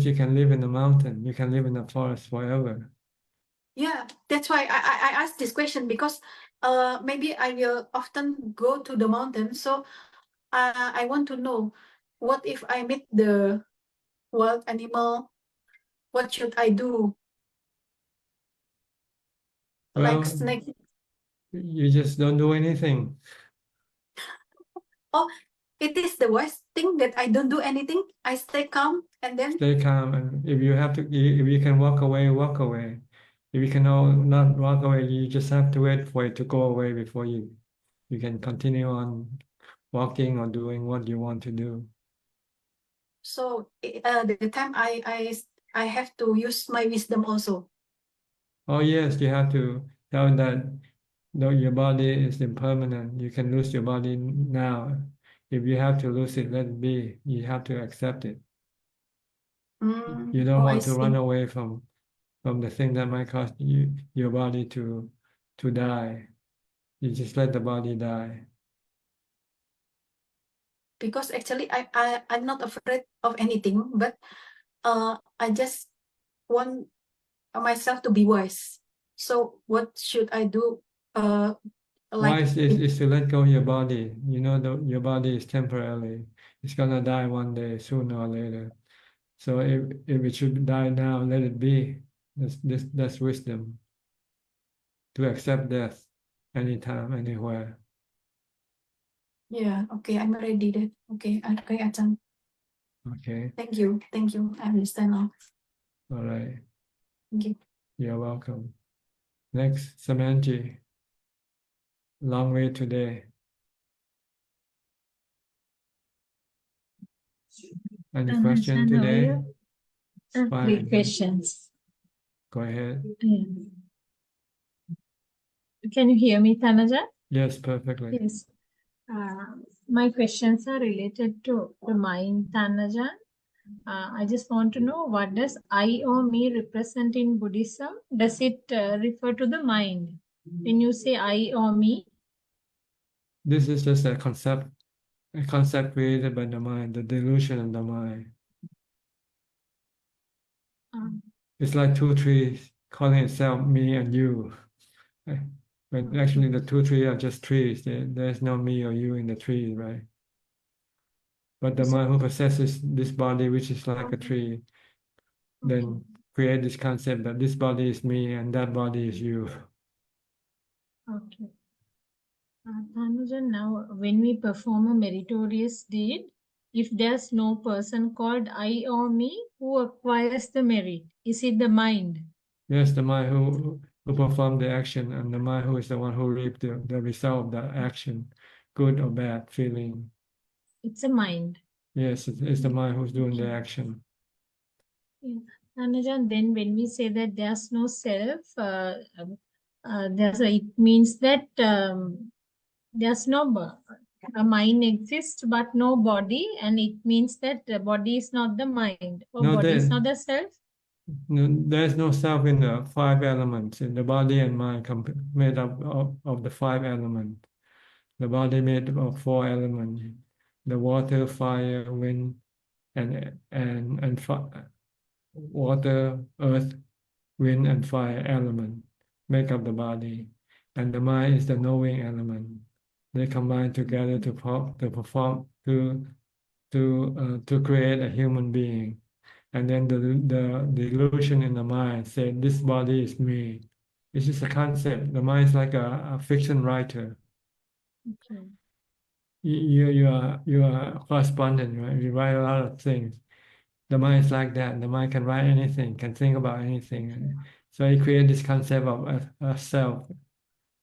you can live in the mountain. You can live in the forest forever. Yeah, that's why I asked this question, because maybe I will often go to the mountain. So I want to know, what if I meet the wild animal? What should I do? Well, like snake. You just don't do anything. Oh, it is the worst thing that I don't do anything. I stay calm and then Stay calm, and if you can walk away, walk away. If you can not walk away, you just have to wait for it to go away before you can continue on walking or doing what you want to do. so the time I have to use my wisdom also. Oh yes, you have to tell that though your body is impermanent, you can lose your body now. If you have to lose it, let it be. You have to accept it. You don't I want to run see. away from the thing that might cause your body to die. You just let the body die. Because actually I'm not afraid of anything, but I just want myself to be wise. So what should I do? Like Wise is to let go of your body. You know your body is temporary. It's gonna die one day, sooner or later. So if it should die now, let it be. That's wisdom. To accept death anytime, anywhere. yeah, okay, I'm ready then. Okay, Ajahn. Okay. Thank you. I understand now. All right. Thank you. You're welcome. Next, Samanji. Long way today. Any question Ajahn, how are today? you? Three Fine. questions. Go ahead. Can you hear me, Tanaja? Yes, perfectly. Yes. My questions are related to the mind, Tanaja. I just want to know, what does I or me represent in Buddhism? Does it refer to the mind? When you say I or me? This is just a concept created by the mind, the delusion of the mind. It's like two trees calling itself me and you. But actually the two trees are just trees. There's no me or you in the tree, right? But the mind who possesses this body, which is like a tree, then create this concept that this body is me and that body is you. Okay. Thanujan, now when we perform a meritorious deed, if there's no person called I or me, who acquires the merit? Is it the mind? Yes, the mind who performed the action, and the mind who is the one who reaped the result of the action, good or bad feeling. It's a mind. Yes, it's the mind who's doing the action. Yeah. Thanujan, then when we say that there's no self, it means that there's no a mind exists but no body, and it means that the body is not the mind, or No, body is not the self. there's no self in the five elements. In the body and mind made up of the five elements. The body made up of four elements: the water, fire, wind, and water, earth, wind, and fire element make up the body, and the mind is the knowing element. They combine together to perform to create a human being. And then the illusion in the mind said, this body is me. It's just a concept. The mind is like a fiction writer. Okay. You are a correspondent, right? You write a lot of things. The mind is like that. The mind can write anything, can think about anything. So he created this concept of a self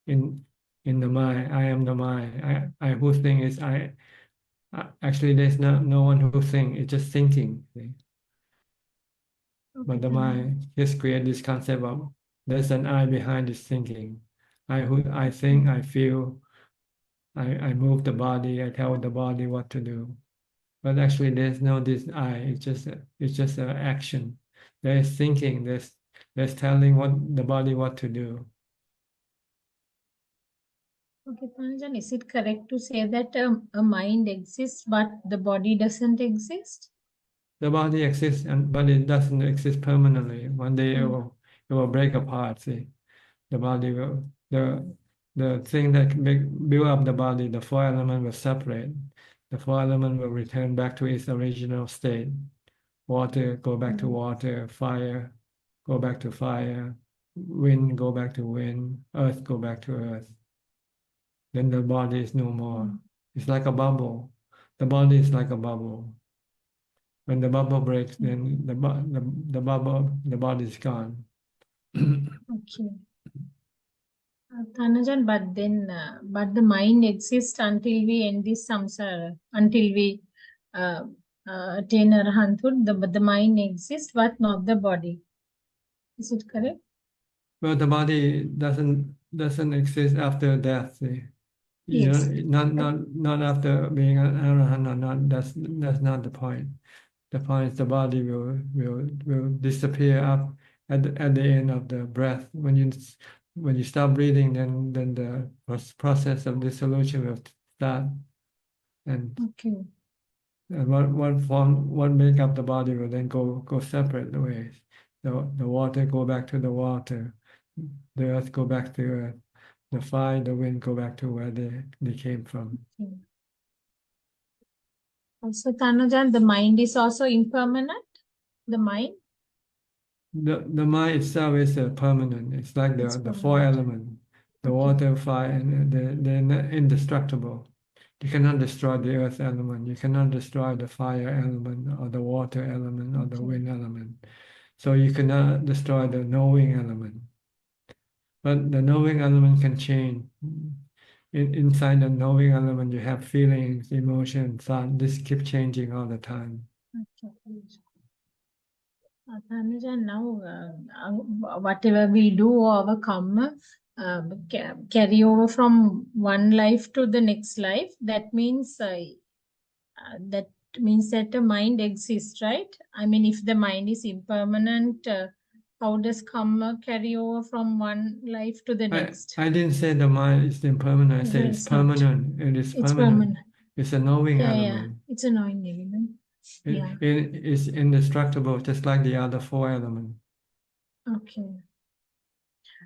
in the mind. I am the mind. I who think is I. Actually, there's no one who think. It's just thinking. See? But the mind just create this concept of there's an I behind this thinking. I think, I feel, I move the body, I tell the body what to do. But actually there's no this I, it's just an action. There's thinking, there's telling the body what to do. Okay, Thanujan, is it correct to say that a mind exists but the body doesn't exist? The body exists, but it doesn't exist permanently. One day it will break apart. See, the body will the thing that build up the body, the four elements will separate. The four elements will return back to its original state. Water go back to water, fire go back to fire, wind go back to wind, earth go back to earth. Then the body is no more. It's like a bubble. The body is like a bubble. When the bubble breaks, then the body is gone. Okay. Thanajan, but the mind exists until we end this samsara, until we attain arahanthood. The mind exists, but not the body. Is it correct? Well, the body doesn't exist after death. See? Yes. Not after being an arahant or not. That's not the point. The point is the body will disappear up at the end of the breath. When you stop breathing, then the process of dissolution will start. And Okay. what make up the body will then go separate ways. The water go back to the water, the earth go back to earth, the fire, the wind go back to where they came from. Okay. Also, Thanajan, the mind is also impermanent. The mind. The mind itself is permanent. It's like the four elements, the water, fire, and they're indestructible. You cannot destroy the earth element. You cannot destroy the fire element or the water element or the wind element. So you cannot destroy the knowing element. But the knowing element can change. Inside the knowing element, you have feelings, emotions, thought. This keep changing all the time. Okay. Thanajan, now whatever we do, our karma carry over from one life to the next life. That means that the mind exists, right? I mean, if the mind is impermanent, how does karma carry over from one life to the next? I didn't say the mind is impermanent. I said it's permanent. It is permanent. It's a knowing element. Yeah, it's a knowing element. Yeah. It's indestructible, just like the other four elements. Okay.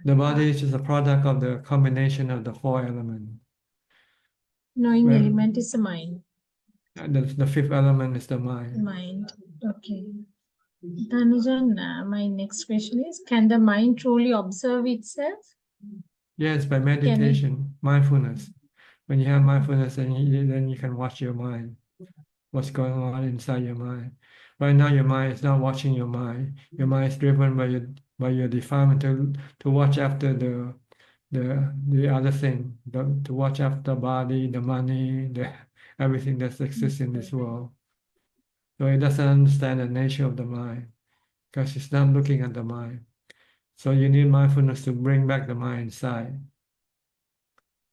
The body is just a product of the combination of the four elements. Knowing element is the mind. The fifth element is the mind. Mind. Okay. Thanajan, my next question is, can the mind truly observe itself? Yes, by meditation, mindfulness. When you have mindfulness, then you can watch your mind. What's going on inside your mind? Right now, your mind is not watching your mind. Your mind is driven by your defilement to watch after the other thing, to watch after the body, the money, everything that exists in this world. So it doesn't understand the nature of the mind because it's not looking at the mind. So you need mindfulness to bring back the mind inside.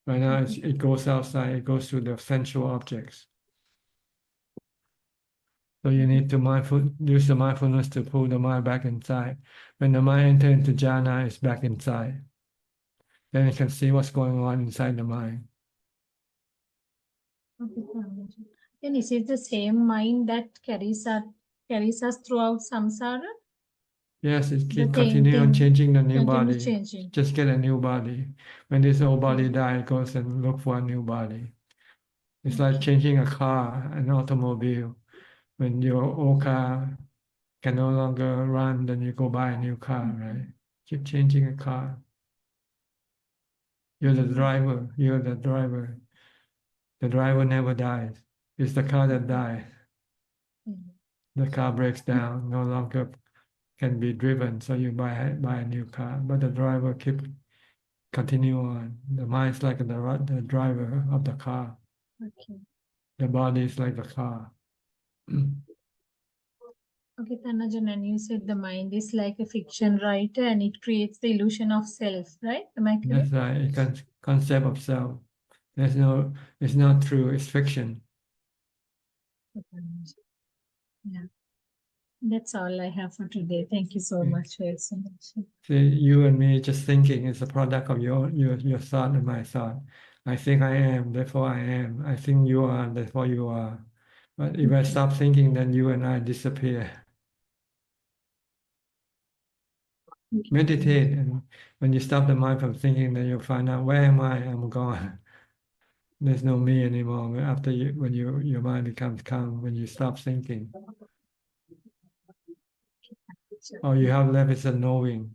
Right now, it goes outside. It goes to the sensual objects. So you need to use the mindfulness to pull the mind back inside. When the mind enters into jhana, it's back inside. Then you can see what's going on inside the mind. Okay, then is it the same mind that carries us throughout samsara? Yes, it can continue on changing the new body. Changing. Just get a new body. When this old body dies, it goes and look for a new body. It's like changing a car, an automobile. When your old car can no longer run, then you go buy a new car, right? Keep changing a car. You're the driver. You're the driver. The driver never dies. It's the car that dies. The car breaks down, no longer can be driven, so you buy a new car. But the driver continue on. The mind is like the driver of the car. Okay. The body is like the car. Okay, Thanajan, and you said the mind is like a fiction writer and it creates the illusion of self, right? Am I correct? That's right. A concept of self. It's not true. It's fiction. Yeah. That's all I have for today. Thank you so much for your submission. See, you and me just thinking is a product of your thought and my thought. I think I am, therefore I am. I think you are, therefore you are. But if I stop thinking, then you and I disappear. Meditate, and when you stop the mind from thinking, then you'll find out, where am I? I'm gone. There's no me anymore. When your mind becomes calm, when you stop thinking. All you have left is a knowing.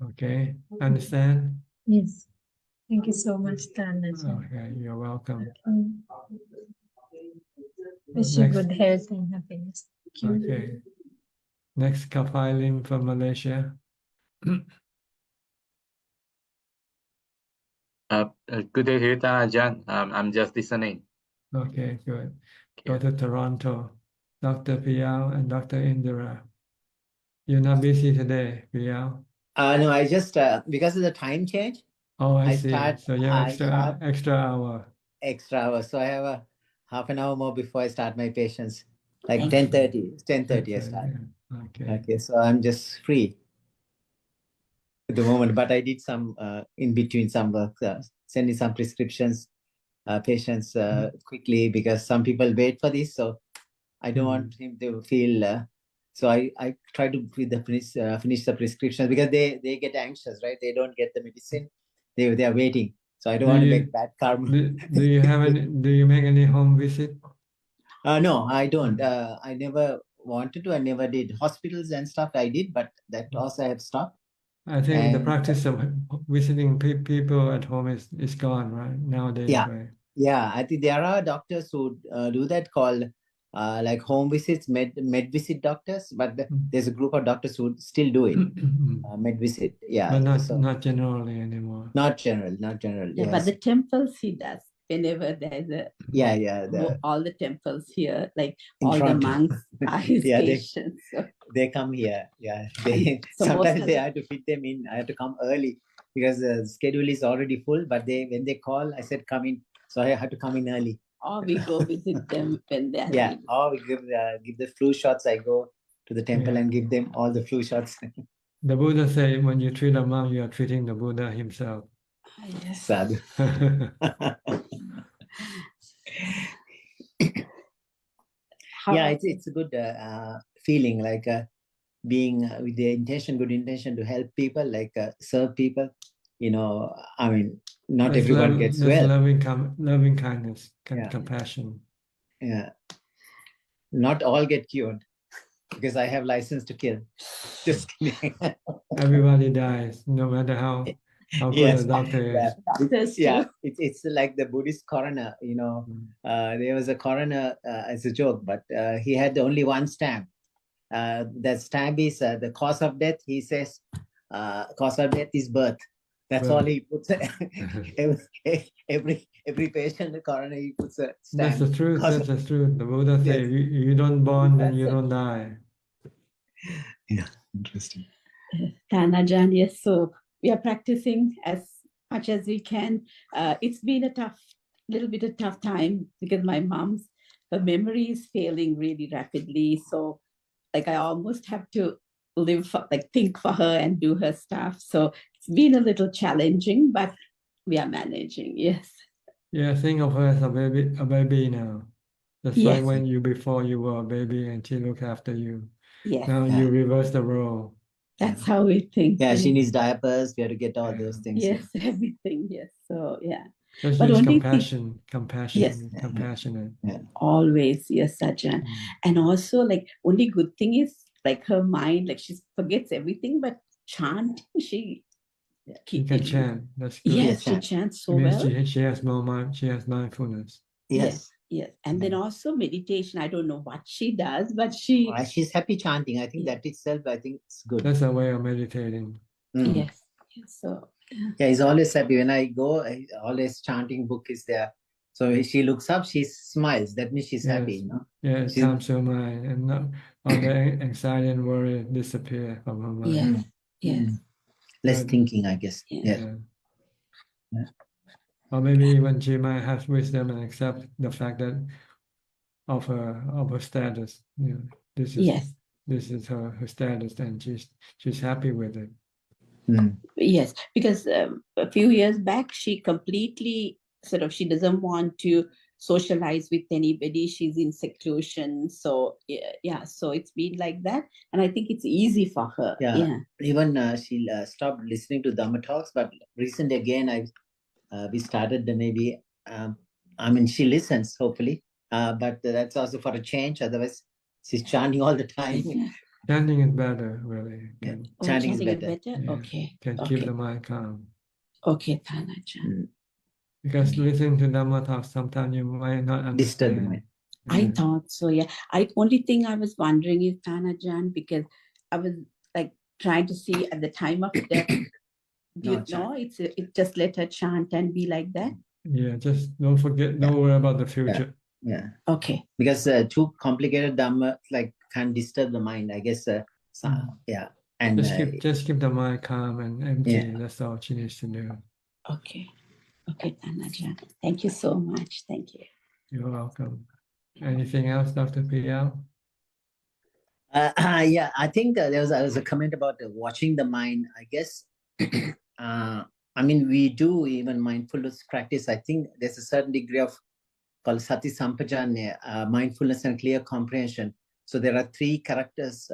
Okay, understand? Yes. Thank you so much, Tanajan. Okay, you're welcome. Wish you Next. good health and happiness. Thank you. Okay. Next, Kapailin from Malaysia. Good day to you, Ajahn. I'm just listening. Okay, good. Go to Toronto. Dr. Piao and Dr. Indira. You're not busy today, Piao? No, I just because of the time change. Oh, I I see. start. So you have I start extra hour. extra hours, so I have a half an hour more before I start my patients. Like Thank 10:30. 10:30 I start. Yeah. Okay. Okay, so I'm just free at the moment. But I did some in between some work, sending some prescriptions, patients quickly because some people wait for this. So I don't want him to feel. So I try to finish the prescription because they get anxious, right? They don't get the medicine. They are waiting. So I don't want to make bad karma. Do you have any? Do you make any home visit? No, I don't. I never wanted to. I never did. Hospitals and stuff I did, but that also I have stopped. I think the And practice of visiting people at home is gone, right? Nowadays, yeah, right? yeah. I think there are doctors who do that called like home visits, med visit doctors. But there's a group of doctors who still do it, med visit. Yeah, But not so not generally anymore. not general, not general. Yeah, but Yes. the temples he does whenever there's a Yeah. all the temples here, like In all the Toronto. monks are his Yeah, patients. So. they come here. Yeah, they So most sometimes of they the- have to fit them in. I have to come early because the schedule is already full. But when they call, I said come in, so I had to come in early. Or we go visit them when they're Yeah, or we give the flu shots. I go to the temple Yeah. and give them all the flu shots. The Buddha said when you treat a monk, you are treating the Buddha himself. Yes. Sadhu. Yeah, it's a good feeling, like being with the good intention to help people, like serve people. You know, I mean, not That's everyone gets that's well. loving kindness, Yeah. compassion. Yeah, not all get cured because I have license to kill. Just kidding. Everybody dies, no matter how good Yes, a doctor is. yeah, it's like the Buddhist coroner. You know, there was a coroner as a joke, but he had only one stamp. That stamp is the cause of death. He says, cause of death is birth. That's all he puts. every patient, the coroner, he puts a stamp. That's the truth. That's the truth. The Buddha Yes. said, you don't born, then you don't die. Yeah, interesting. Tanajan, yes. So we are practicing as much as we can. It's been a little bit of tough time because my mom's, her memory is failing really rapidly. So like I almost have to think for her and do her stuff. So it's been a little challenging, but we are managing. Yes. Yeah, think of her as a baby now. That's Yes. like when before you were a baby and she looked after you. Yes. Now you reverse the role. That's how we think. Yeah, she needs diapers. We have to get all those things. Yes, everything. Yes. So yeah. Just But use only compassion, Yes. compassionate. Always, yes, Ajahn. And also, like, only good thing is, like, her mind, like, she forgets everything, but chanting, she You can chant. That's good. Yes, she chants so It means well. she has more mind. She has mindfulness. Yes. And then also meditation. I don't know what she does, but she. She's happy chanting. I think that itself, I think it's good. That's a way of meditating. Yes. So. Yeah, he's always happy. When I go, always chanting book is there. So she looks up, she smiles. That means she's happy, you know? Yeah, it calms her mind, and all the anxiety and worry disappear from her mind. Yes. Less Good. thinking, I guess. Yeah. Or maybe even she might have wisdom and accept the fact that of her status. You know, this is her status, and she's happy with it. Yes, because a few years back, she completely she doesn't want to socialize with anybody. She's in seclusion. So yeah, so it's been like that. And I think it's easy for her. Yeah. Even she stopped listening to Dhamma talks, but recently again, we started maybe, I mean, she listens, hopefully, but that's also for a change. Otherwise, she's chanting all the time. Chanting is better, really. Chanting is better. Okay. Can keep the mind calm. Okay, Thanajan. Because listening to Dhamma talk, sometimes you might not Disturb the understand. mind. I thought so, yeah. Only thing I was wondering is Thanajan, because I was like trying to see at the time of death. Do you know it's just let her chant and be like that? Yeah, just don't forget, don't worry about the future. Yeah. Okay. Because too complicated Dhamma like can disturb the mind, I guess. Yeah. And Just keep the mind calm and empty. Yeah. That's all she needs to do. Okay. Okay, Thanajan. Thank you so much. Thank you. You're welcome. Anything else, Dr. P.L.? Yeah, I think there was a comment about watching the mind. I guess, I mean, we do even mindfulness practice. I think there's a certain degree of called sati sampajanya, mindfulness and clear comprehension. So there are three characters,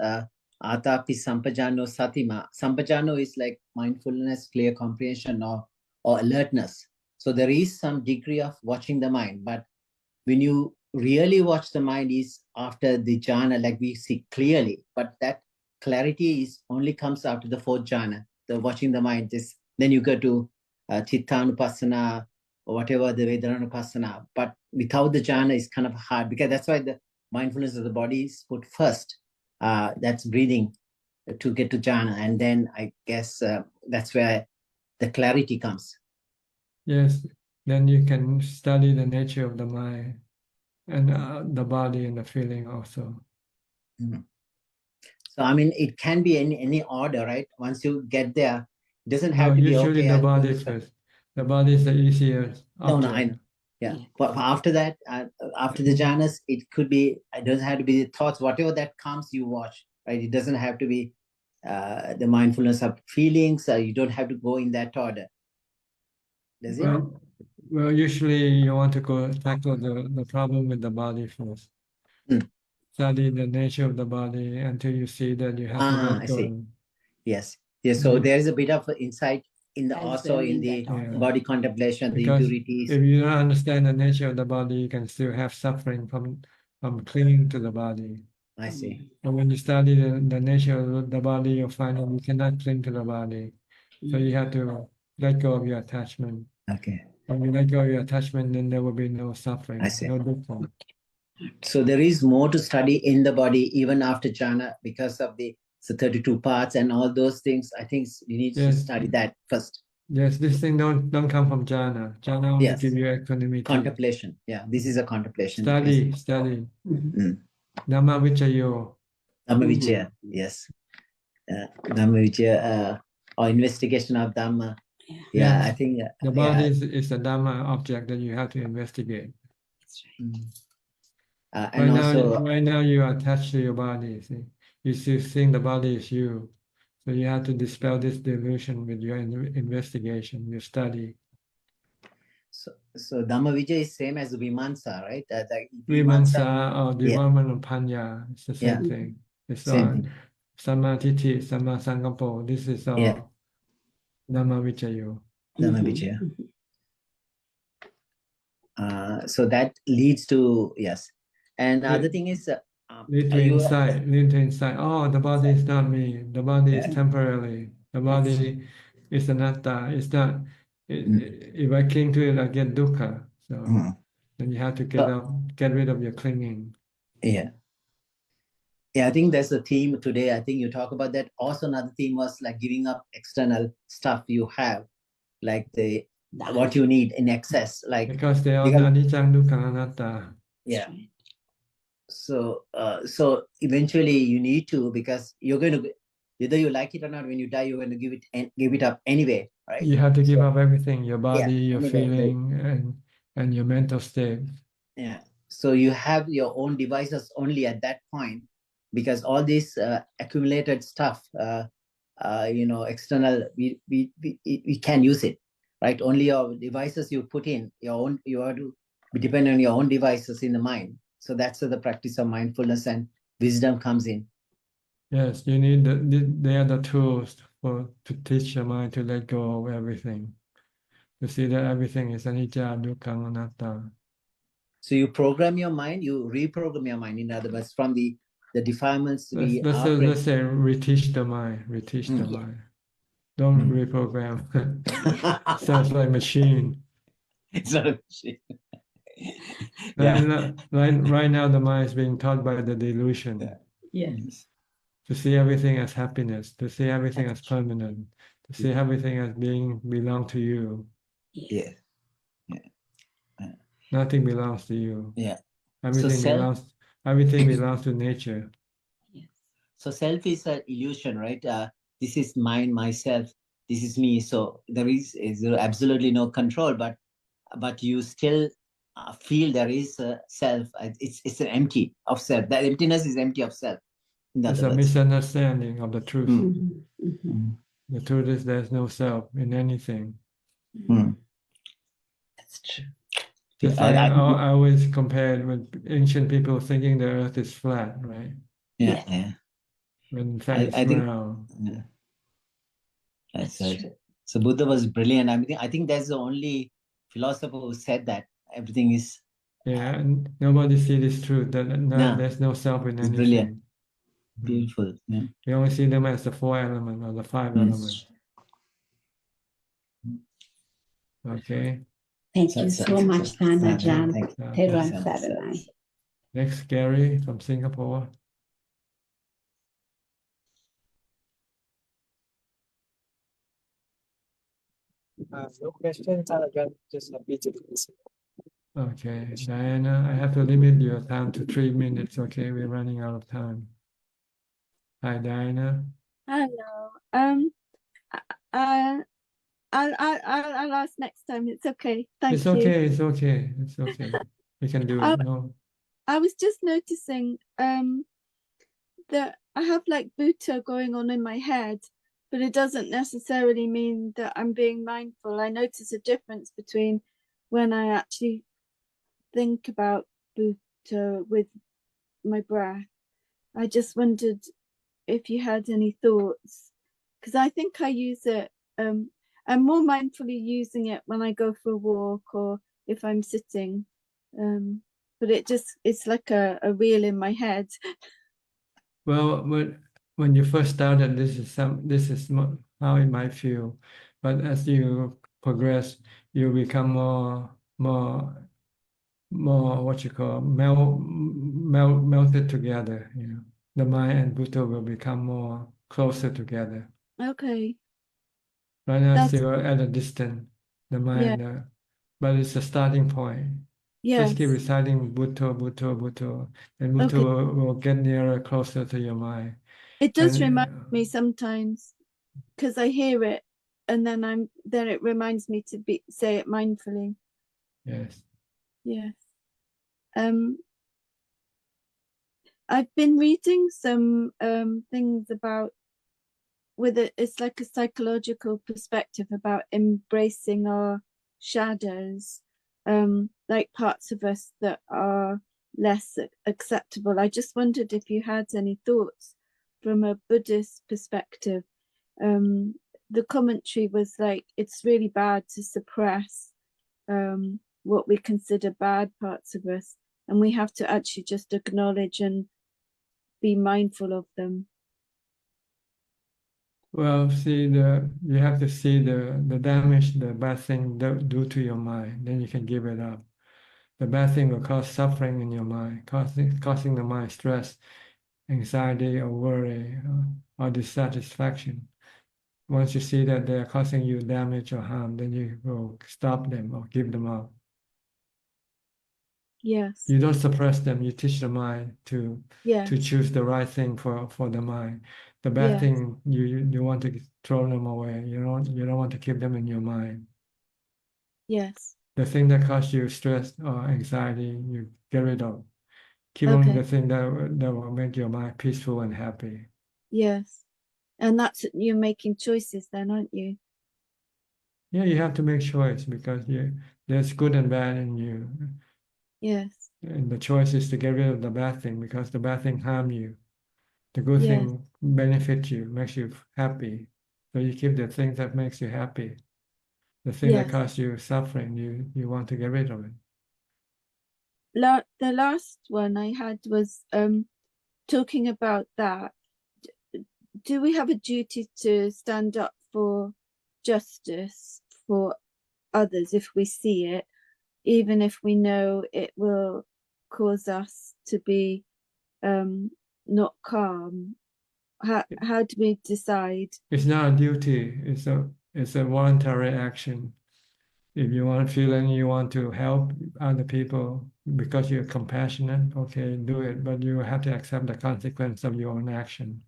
atapi sampajano satima. Sampajano is like mindfulness, clear comprehension, or alertness. So there is some degree of watching the mind, but when you really watch the mind is after the jhana, like we see clearly, but that clarity is only comes after the fourth jhana. The watching the mind is, then you go to chittanupassana or whatever the Vedananupassana, but without the jhana is kind of hard, because that's why the mindfulness of the body is put first. That's breathing to get to jhana, and then I guess that's where the clarity comes. Yes, then you can study the nature of the mind and the body and the feeling also. Mm. So I mean, it can be any order, right? Once you get there, it doesn't have to be usually okay. the I'll body do this first. The body is the easiest. No, I know. Yeah, but after that, after the jhanas, it could be. It doesn't have to be the thoughts. Whatever that comes, you watch, right? It doesn't have to be the mindfulness of feelings. You don't have to go in that order. Does it? Well, usually you want to go tackle the problem with the body first. Study the nature of the body until you see that you have to let I go. see. Yes. Yes. So there is a bit of insight in the also in the body contemplation, the Because impurities. if you don't understand the nature of the body, you can still have suffering from clinging to the body. I see. And when you study the nature of the body, you'll find that you cannot cling to the body. So you have to let go of your attachment. Okay. When you let go of your attachment, then there will be no suffering, I see. no dukkha. So there is more to study in the body even after jhana because of the 32 parts and all those things. I think you need to study that first. Yes, this thing don't come from jhana. Jhana only give you equanimity. Contemplation. Yeah, this is a contemplation. Study. Dhamma vichayo. Dhamma vichaya. Yes. Dhamma vichaya or investigation of Dhamma. Yeah, Yes. I think the body is a Dhamma object that you have to investigate. And right now you are attached to your body. See? You still think the body is you. So you have to dispel this delusion with your investigation, your study. So Dhamma Vijaya is same as Vimansa, right? Vimansa or development of Panya, it's the same thing. It's all Samma Tithi, Samma Sangampo. This is all Dhamma Vichayo. Dhamma Vijaya. So that leads to, yes. And the other thing is, lead to insight. Oh, the body is not me. The body is temporary. The body is anatta. It's not. If I cling to it, I get dukkha. So then you have to get rid of your clinging. Yeah. Yeah, I think that's the theme today. I think you talk about that. Also, another theme was like giving up external stuff you have, like what you need in excess, like because they are anicca, dukkha, anatta. Yeah. So eventually you need to, because you're going to, whether you like it or not, when you die, you're going to give it up anyway, right? You have to give up everything: your body, your feeling, and your mental state. Yeah. So you have your own devices only at that point, because all this accumulated stuff, external, we can use it, right? Only your devices you put in your own. You have to depend on your own devices in the mind. So that's where the practice of mindfulness and wisdom comes in. Yes, you need they are the tools to teach your mind to let go of everything, to see that everything is anicca, dukkha, anatta. So you program your mind, you reprogram your mind. In other words, from the defilements let's say reteach the mind, the Don't reprogram. Sounds like machine. It's not a machine. Right now, the mind is being taught by the delusion. Yes. To see everything as happiness, to see everything as permanent, to see everything as being belong to you. Yeah. Nothing belongs to you. Yeah. Everything belongs to nature. So self is an illusion, right? This is mine, myself. This is me. So there is absolutely no control, but you still feel there is a self. It's an empty of self. That emptiness is empty of self. It's a misunderstanding of the truth. The truth is there's no self in anything. That's true. Just like I always compared with ancient people thinking the earth is flat, right? Yeah. When in fact it's round. Yeah. That's right. So Buddha was brilliant. I think that's the only philosopher who said that everything is. Yeah, and nobody sees this truth. There's no self in anything. Brilliant. Beautiful. Yeah. We only see them as the 4 elements or the 5 elements. Okay. Thank you so much, Ajahn. Theron Saranai. Next, Gary from Singapore. No questions, Ajahn. Just happy to listen. Okay, Diana, I have to limit your time to 3 minutes. Okay, we're running out of time. Hi, Diana. Hello. I'll ask next time. It's okay. Thank It's you. okay. It's okay. It's okay. We can do it. No. I was just noticing that I have like Buddha going on in my head, but it doesn't necessarily mean that I'm being mindful. I notice a difference between when I actually think about Buddha with my breath. I just wondered if you had any thoughts, because I think I use it. I'm more mindfully using it when I go for a walk or if I'm sitting. But it's like a reel in my head. Well, when you first started, this is how it might feel, but as you progress, you become more what you call melted together. You know, the mind and Buddha will become more closer together. Okay. Right now, still at a distance, the mind, but it's a starting point. Just keep reciting Buddha, Buddha, Buddha, and Buddha will get nearer, closer to your mind. It does remind me sometimes, because I hear it, and then it reminds me to say it mindfully. Yes. Yes. I've been reading some things about it's like a psychological perspective about embracing our shadows, like parts of us that are less acceptable. I just wondered if you had any thoughts from a Buddhist perspective. The commentary was like, it's really bad to suppress what we consider bad parts of us, and we have to actually just acknowledge and be mindful of them. Well, you have to see the damage the bad thing do to your mind, then you can give it up. The bad thing will cause suffering in your mind, causing the mind stress, anxiety, or worry, or dissatisfaction. Once you see that they are causing you damage or harm, then you will stop them or give them up. Yes. You don't suppress them. You teach the mind to choose the right thing for the mind. The bad thing you want to throw them away. You don't want to keep them in your mind. Yes. The thing that causes you stress or anxiety, you get rid of. Keep on the thing that will make your mind peaceful and happy. Yes. And that's you're making choices then, aren't you? Yeah, you have to make choice because there's good and bad in you. Yes. And the choice is to get rid of the bad thing because the bad thing harm you. The good thing benefits you, makes you happy. So you keep the thing that makes you happy. The thing that causes you suffering, you want to get rid of it. The last one I had was talking about that. Do we have a duty to stand up for justice for others if we see it, even if we know it will cause us to be not calm. How do we decide? It's not a duty. It's a voluntary action. If you want feeling you want to help other people because you're compassionate, okay, do it. But you have to accept the consequence of your own action.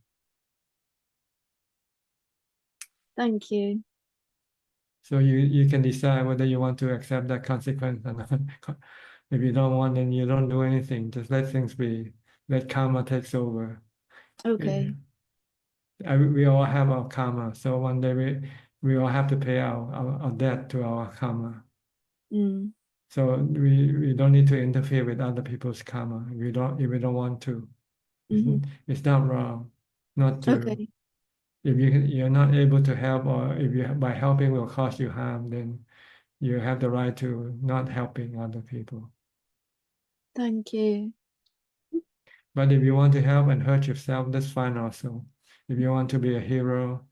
Thank you. So you can decide whether you want to accept that consequence or not. If you don't want, then you don't do anything. Just let things be. Let karma takes over. Okay. We all have our karma. So one day we all have to pay our debt to our karma. Mm. So we don't need to interfere with other people's karma. If we don't want to. It's not wrong not to. Okay. If you're not able to help, or if you by helping will cause you harm, then you have the right to not helping other people. Thank you. But if you want to help and hurt yourself, that's fine also. If you want to be a hero,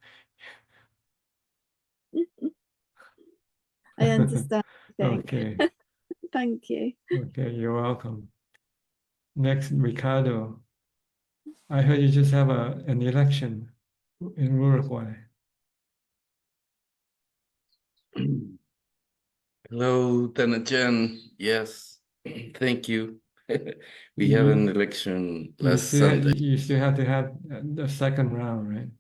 I understand. okay. Thank you. Okay, you're welcome. Next, Ricardo. I heard you just have an election in Uruguay. Hello, Tanajan. Yes, thank you. We had an election last Sunday. You still have to have the second round, right?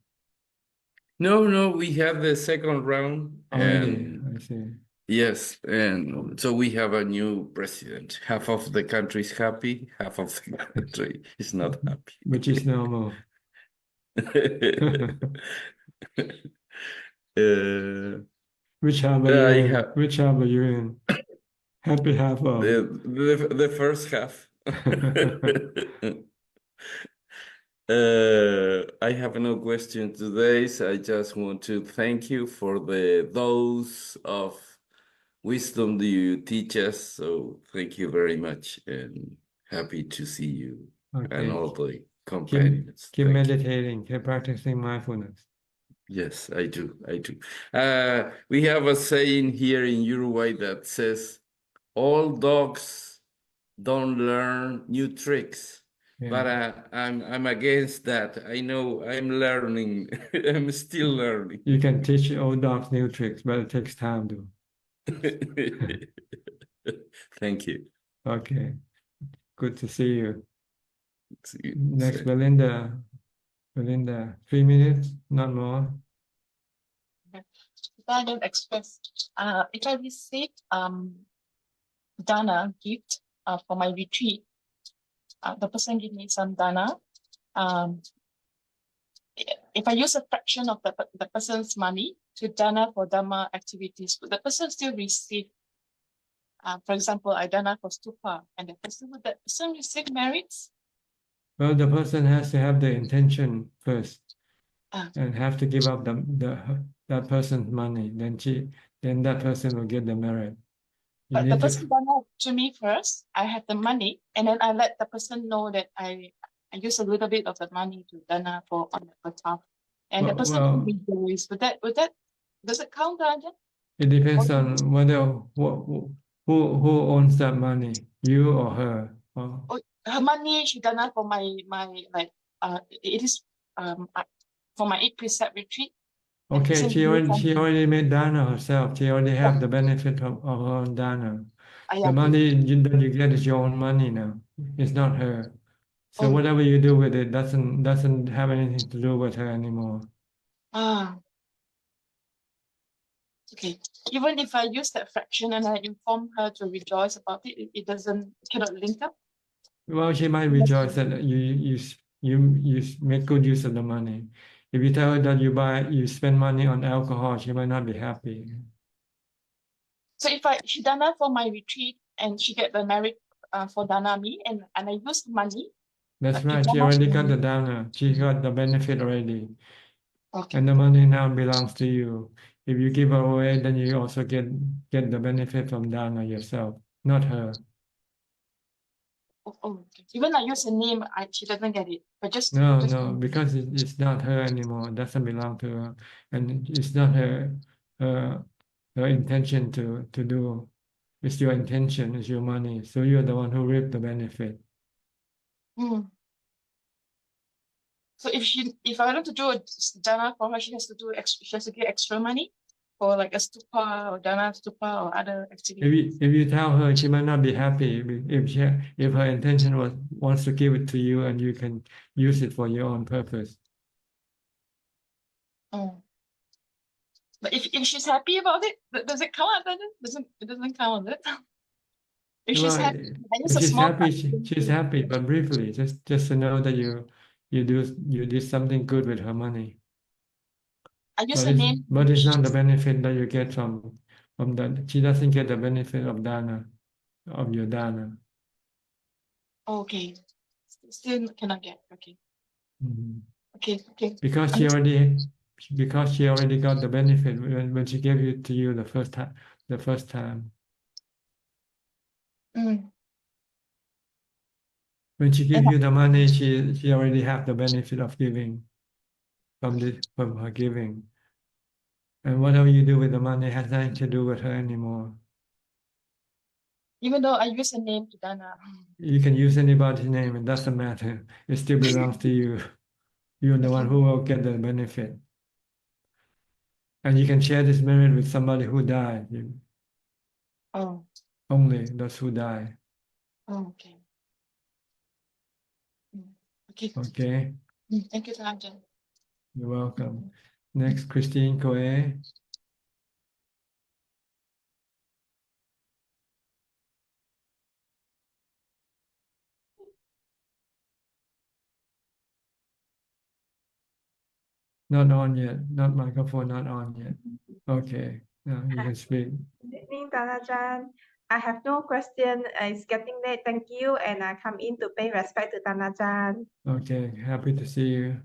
No, we have the second round. Already, I see. Yes, and so we have a new president. Half of the country is happy, half of the country is not happy. Which is normal. Which half are you in? Which half are you in? Happy half of the first half. I have no question today, so I just want to thank you for the dose of wisdom that you teach us. So thank you very much, and happy to see you and all the companions. Keep meditating, keep practicing mindfulness. Yes, I do. We have a saying here in Uruguay that says, all dogs don't learn new tricks. Yeah. But I'm against that. I know I'm learning. I'm still learning. You can teach old dogs new tricks, but it takes time to. Thank you. Okay. Good to see you. See you. Next, Belinda. Belinda, 3 minutes, not more. If I don't express, if I receive dana gift for my retreat, the person give me some dana. If I use a fraction of the person's money to dana for Dhamma activities, would the person still receive? For example, I dana for stupa, and would that person receive merits? Well, the person has to have the intention first, and have to give up that person's money. Then that person will get the merit. But the person dana to me first. I have the money, and then I let the person know that I use a little bit of the money to dana for on the behalf, and the person will rejoice. Would that does it count, Ajahn? It depends on whether who owns that money, you or her. Her money she dana for my it is for my 8 precept retreat. Okay, she already made dana herself. She already have the benefit of her own dana. The money that you get is your own money now. It's not her. So whatever you do with it doesn't have anything to do with her anymore. Okay. Even if I use that fraction and I inform her to rejoice about it, it cannot link up. Well, she might rejoice that you make good use of the money. If you tell her that you spend money on alcohol, she might not be happy. So if she dana for my retreat and she get the merit for dana me and I use money. That's right. She already got the dana. She got the benefit already. Okay. And the money now belongs to you. If you give her away, then you also get the benefit from dana yourself, not her. Okay. Even I use a name, she doesn't get it. But just No, because it's not her anymore. It doesn't belong to her, and it's not her intention to do. It's your intention. It's your money. So you're the one who reap the benefit. So if I want to do a dana for her, she has to get extra money for like a stupa or dana stupa or other activities. If you tell her, she might not be happy. If her intention wants to give it to you, and you can use it for your own purpose. Oh. But if she's happy about it, does it count? It doesn't count, does it? If she's Well, happy, if she's happy, she's happy. But briefly, just to know that you did something good with her money. I use But her name. it's not the benefit that you get from that. She doesn't get the benefit of dana, of your dana. Okay. Still cannot get. Okay. Mhm. Okay. Because she already got the benefit when she gave it to you the first time. When she gives you the money, she already have the benefit of giving from her giving. And whatever you do with the money has nothing to do with her anymore. Even though I use a name to dana. You can use anybody's name, it doesn't matter. It still belongs to you. You're the one who will get the benefit. And you can share this merit with somebody who died. Oh. Only those who die. Oh, okay. Okay. Okay. Thank you, Ajahn. You're welcome. Next, Christine Coe. Not on yet. Not microphone, not on yet. Okay. Now you can speak. Good evening, Tanajan. I have no question. It's getting late. Thank you. And I come in to pay respect to Tanajan. Okay. Happy to see you.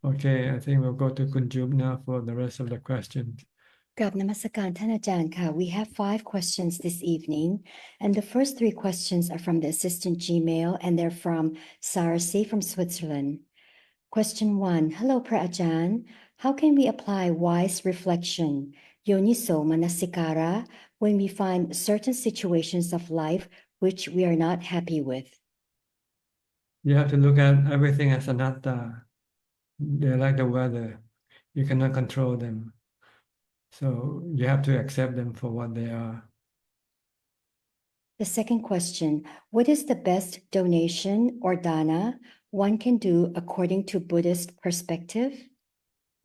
Okay. I think we'll go to Kunjub now for the rest of the questions. กราบนมัสการท่านอาจารย์ค่ะ We have 5 questions this evening, and the first 3 questions are from the assistant Gmail, and they're from Sarasi from Switzerland. Question 1. Hello, Ajahn. How can we apply wise reflection, yoniso manasikara, when we find certain situations of life which we are not happy with? You have to look at everything as anatta. They're like the weather. You cannot control them. So you have to accept them for what they are. The second question, what is the best donation or dana one can do according to Buddhist perspective?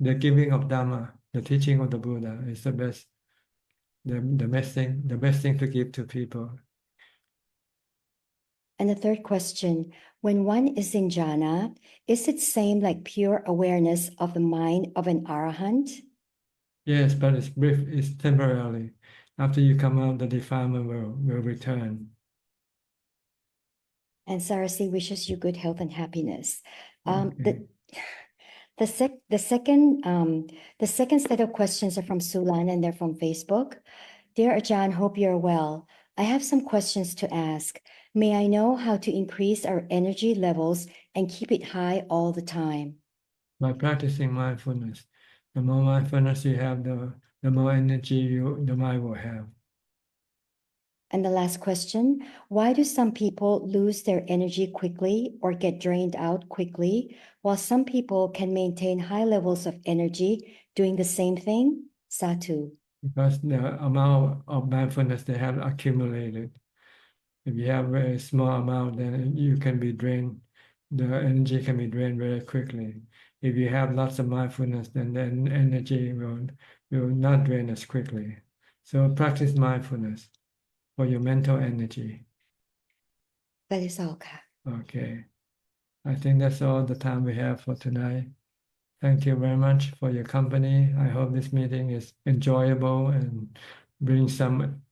The giving of Dhamma, the teaching of the Buddha, is the best thing to give to people. And the third question, when one is in jhana, is it same like pure awareness of the mind of an arahant? Yes, but it's brief, it's temporarily. After you come out, the defilement will return. And Sarasi wishes you good health and happiness. The second set of questions are from Sulan, and they're from Facebook. Dear Ajahn, hope you're well. I have some questions to ask. May I know how to increase our energy levels and keep it high all the time? By practicing mindfulness. The more mindfulness you have, the more energy the mind will have. And the last question, why do some people lose their energy quickly or get drained out quickly, while some people can maintain high levels of energy doing the same thing? Satu. Because the amount of mindfulness they have accumulated. If you have a very small amount, then you can be drained. The energy can be drained very quickly. If you have lots of mindfulness, then the energy will not drain as quickly. So practice mindfulness for your mental energy. That is all. Okay. I think that's all the time we have for tonight. Thank you very much for your company. I hope this meeting is enjoyable and brings some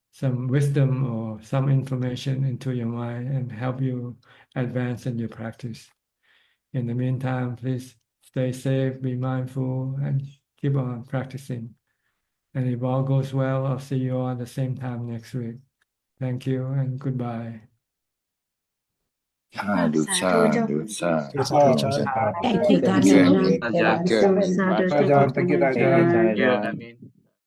wisdom or some information into your mind and help you advance in your practice. In the meantime, please stay safe, be mindful, and keep on practicing. And if all goes well, I'll see you all at the same time next week. Thank you and goodbye. Sadhu, sadhu, sadhu. Thank you, Thank you. Tanajan. Thank you. Sadhu, sadhu, Thank you, Tanajan. Tanajan.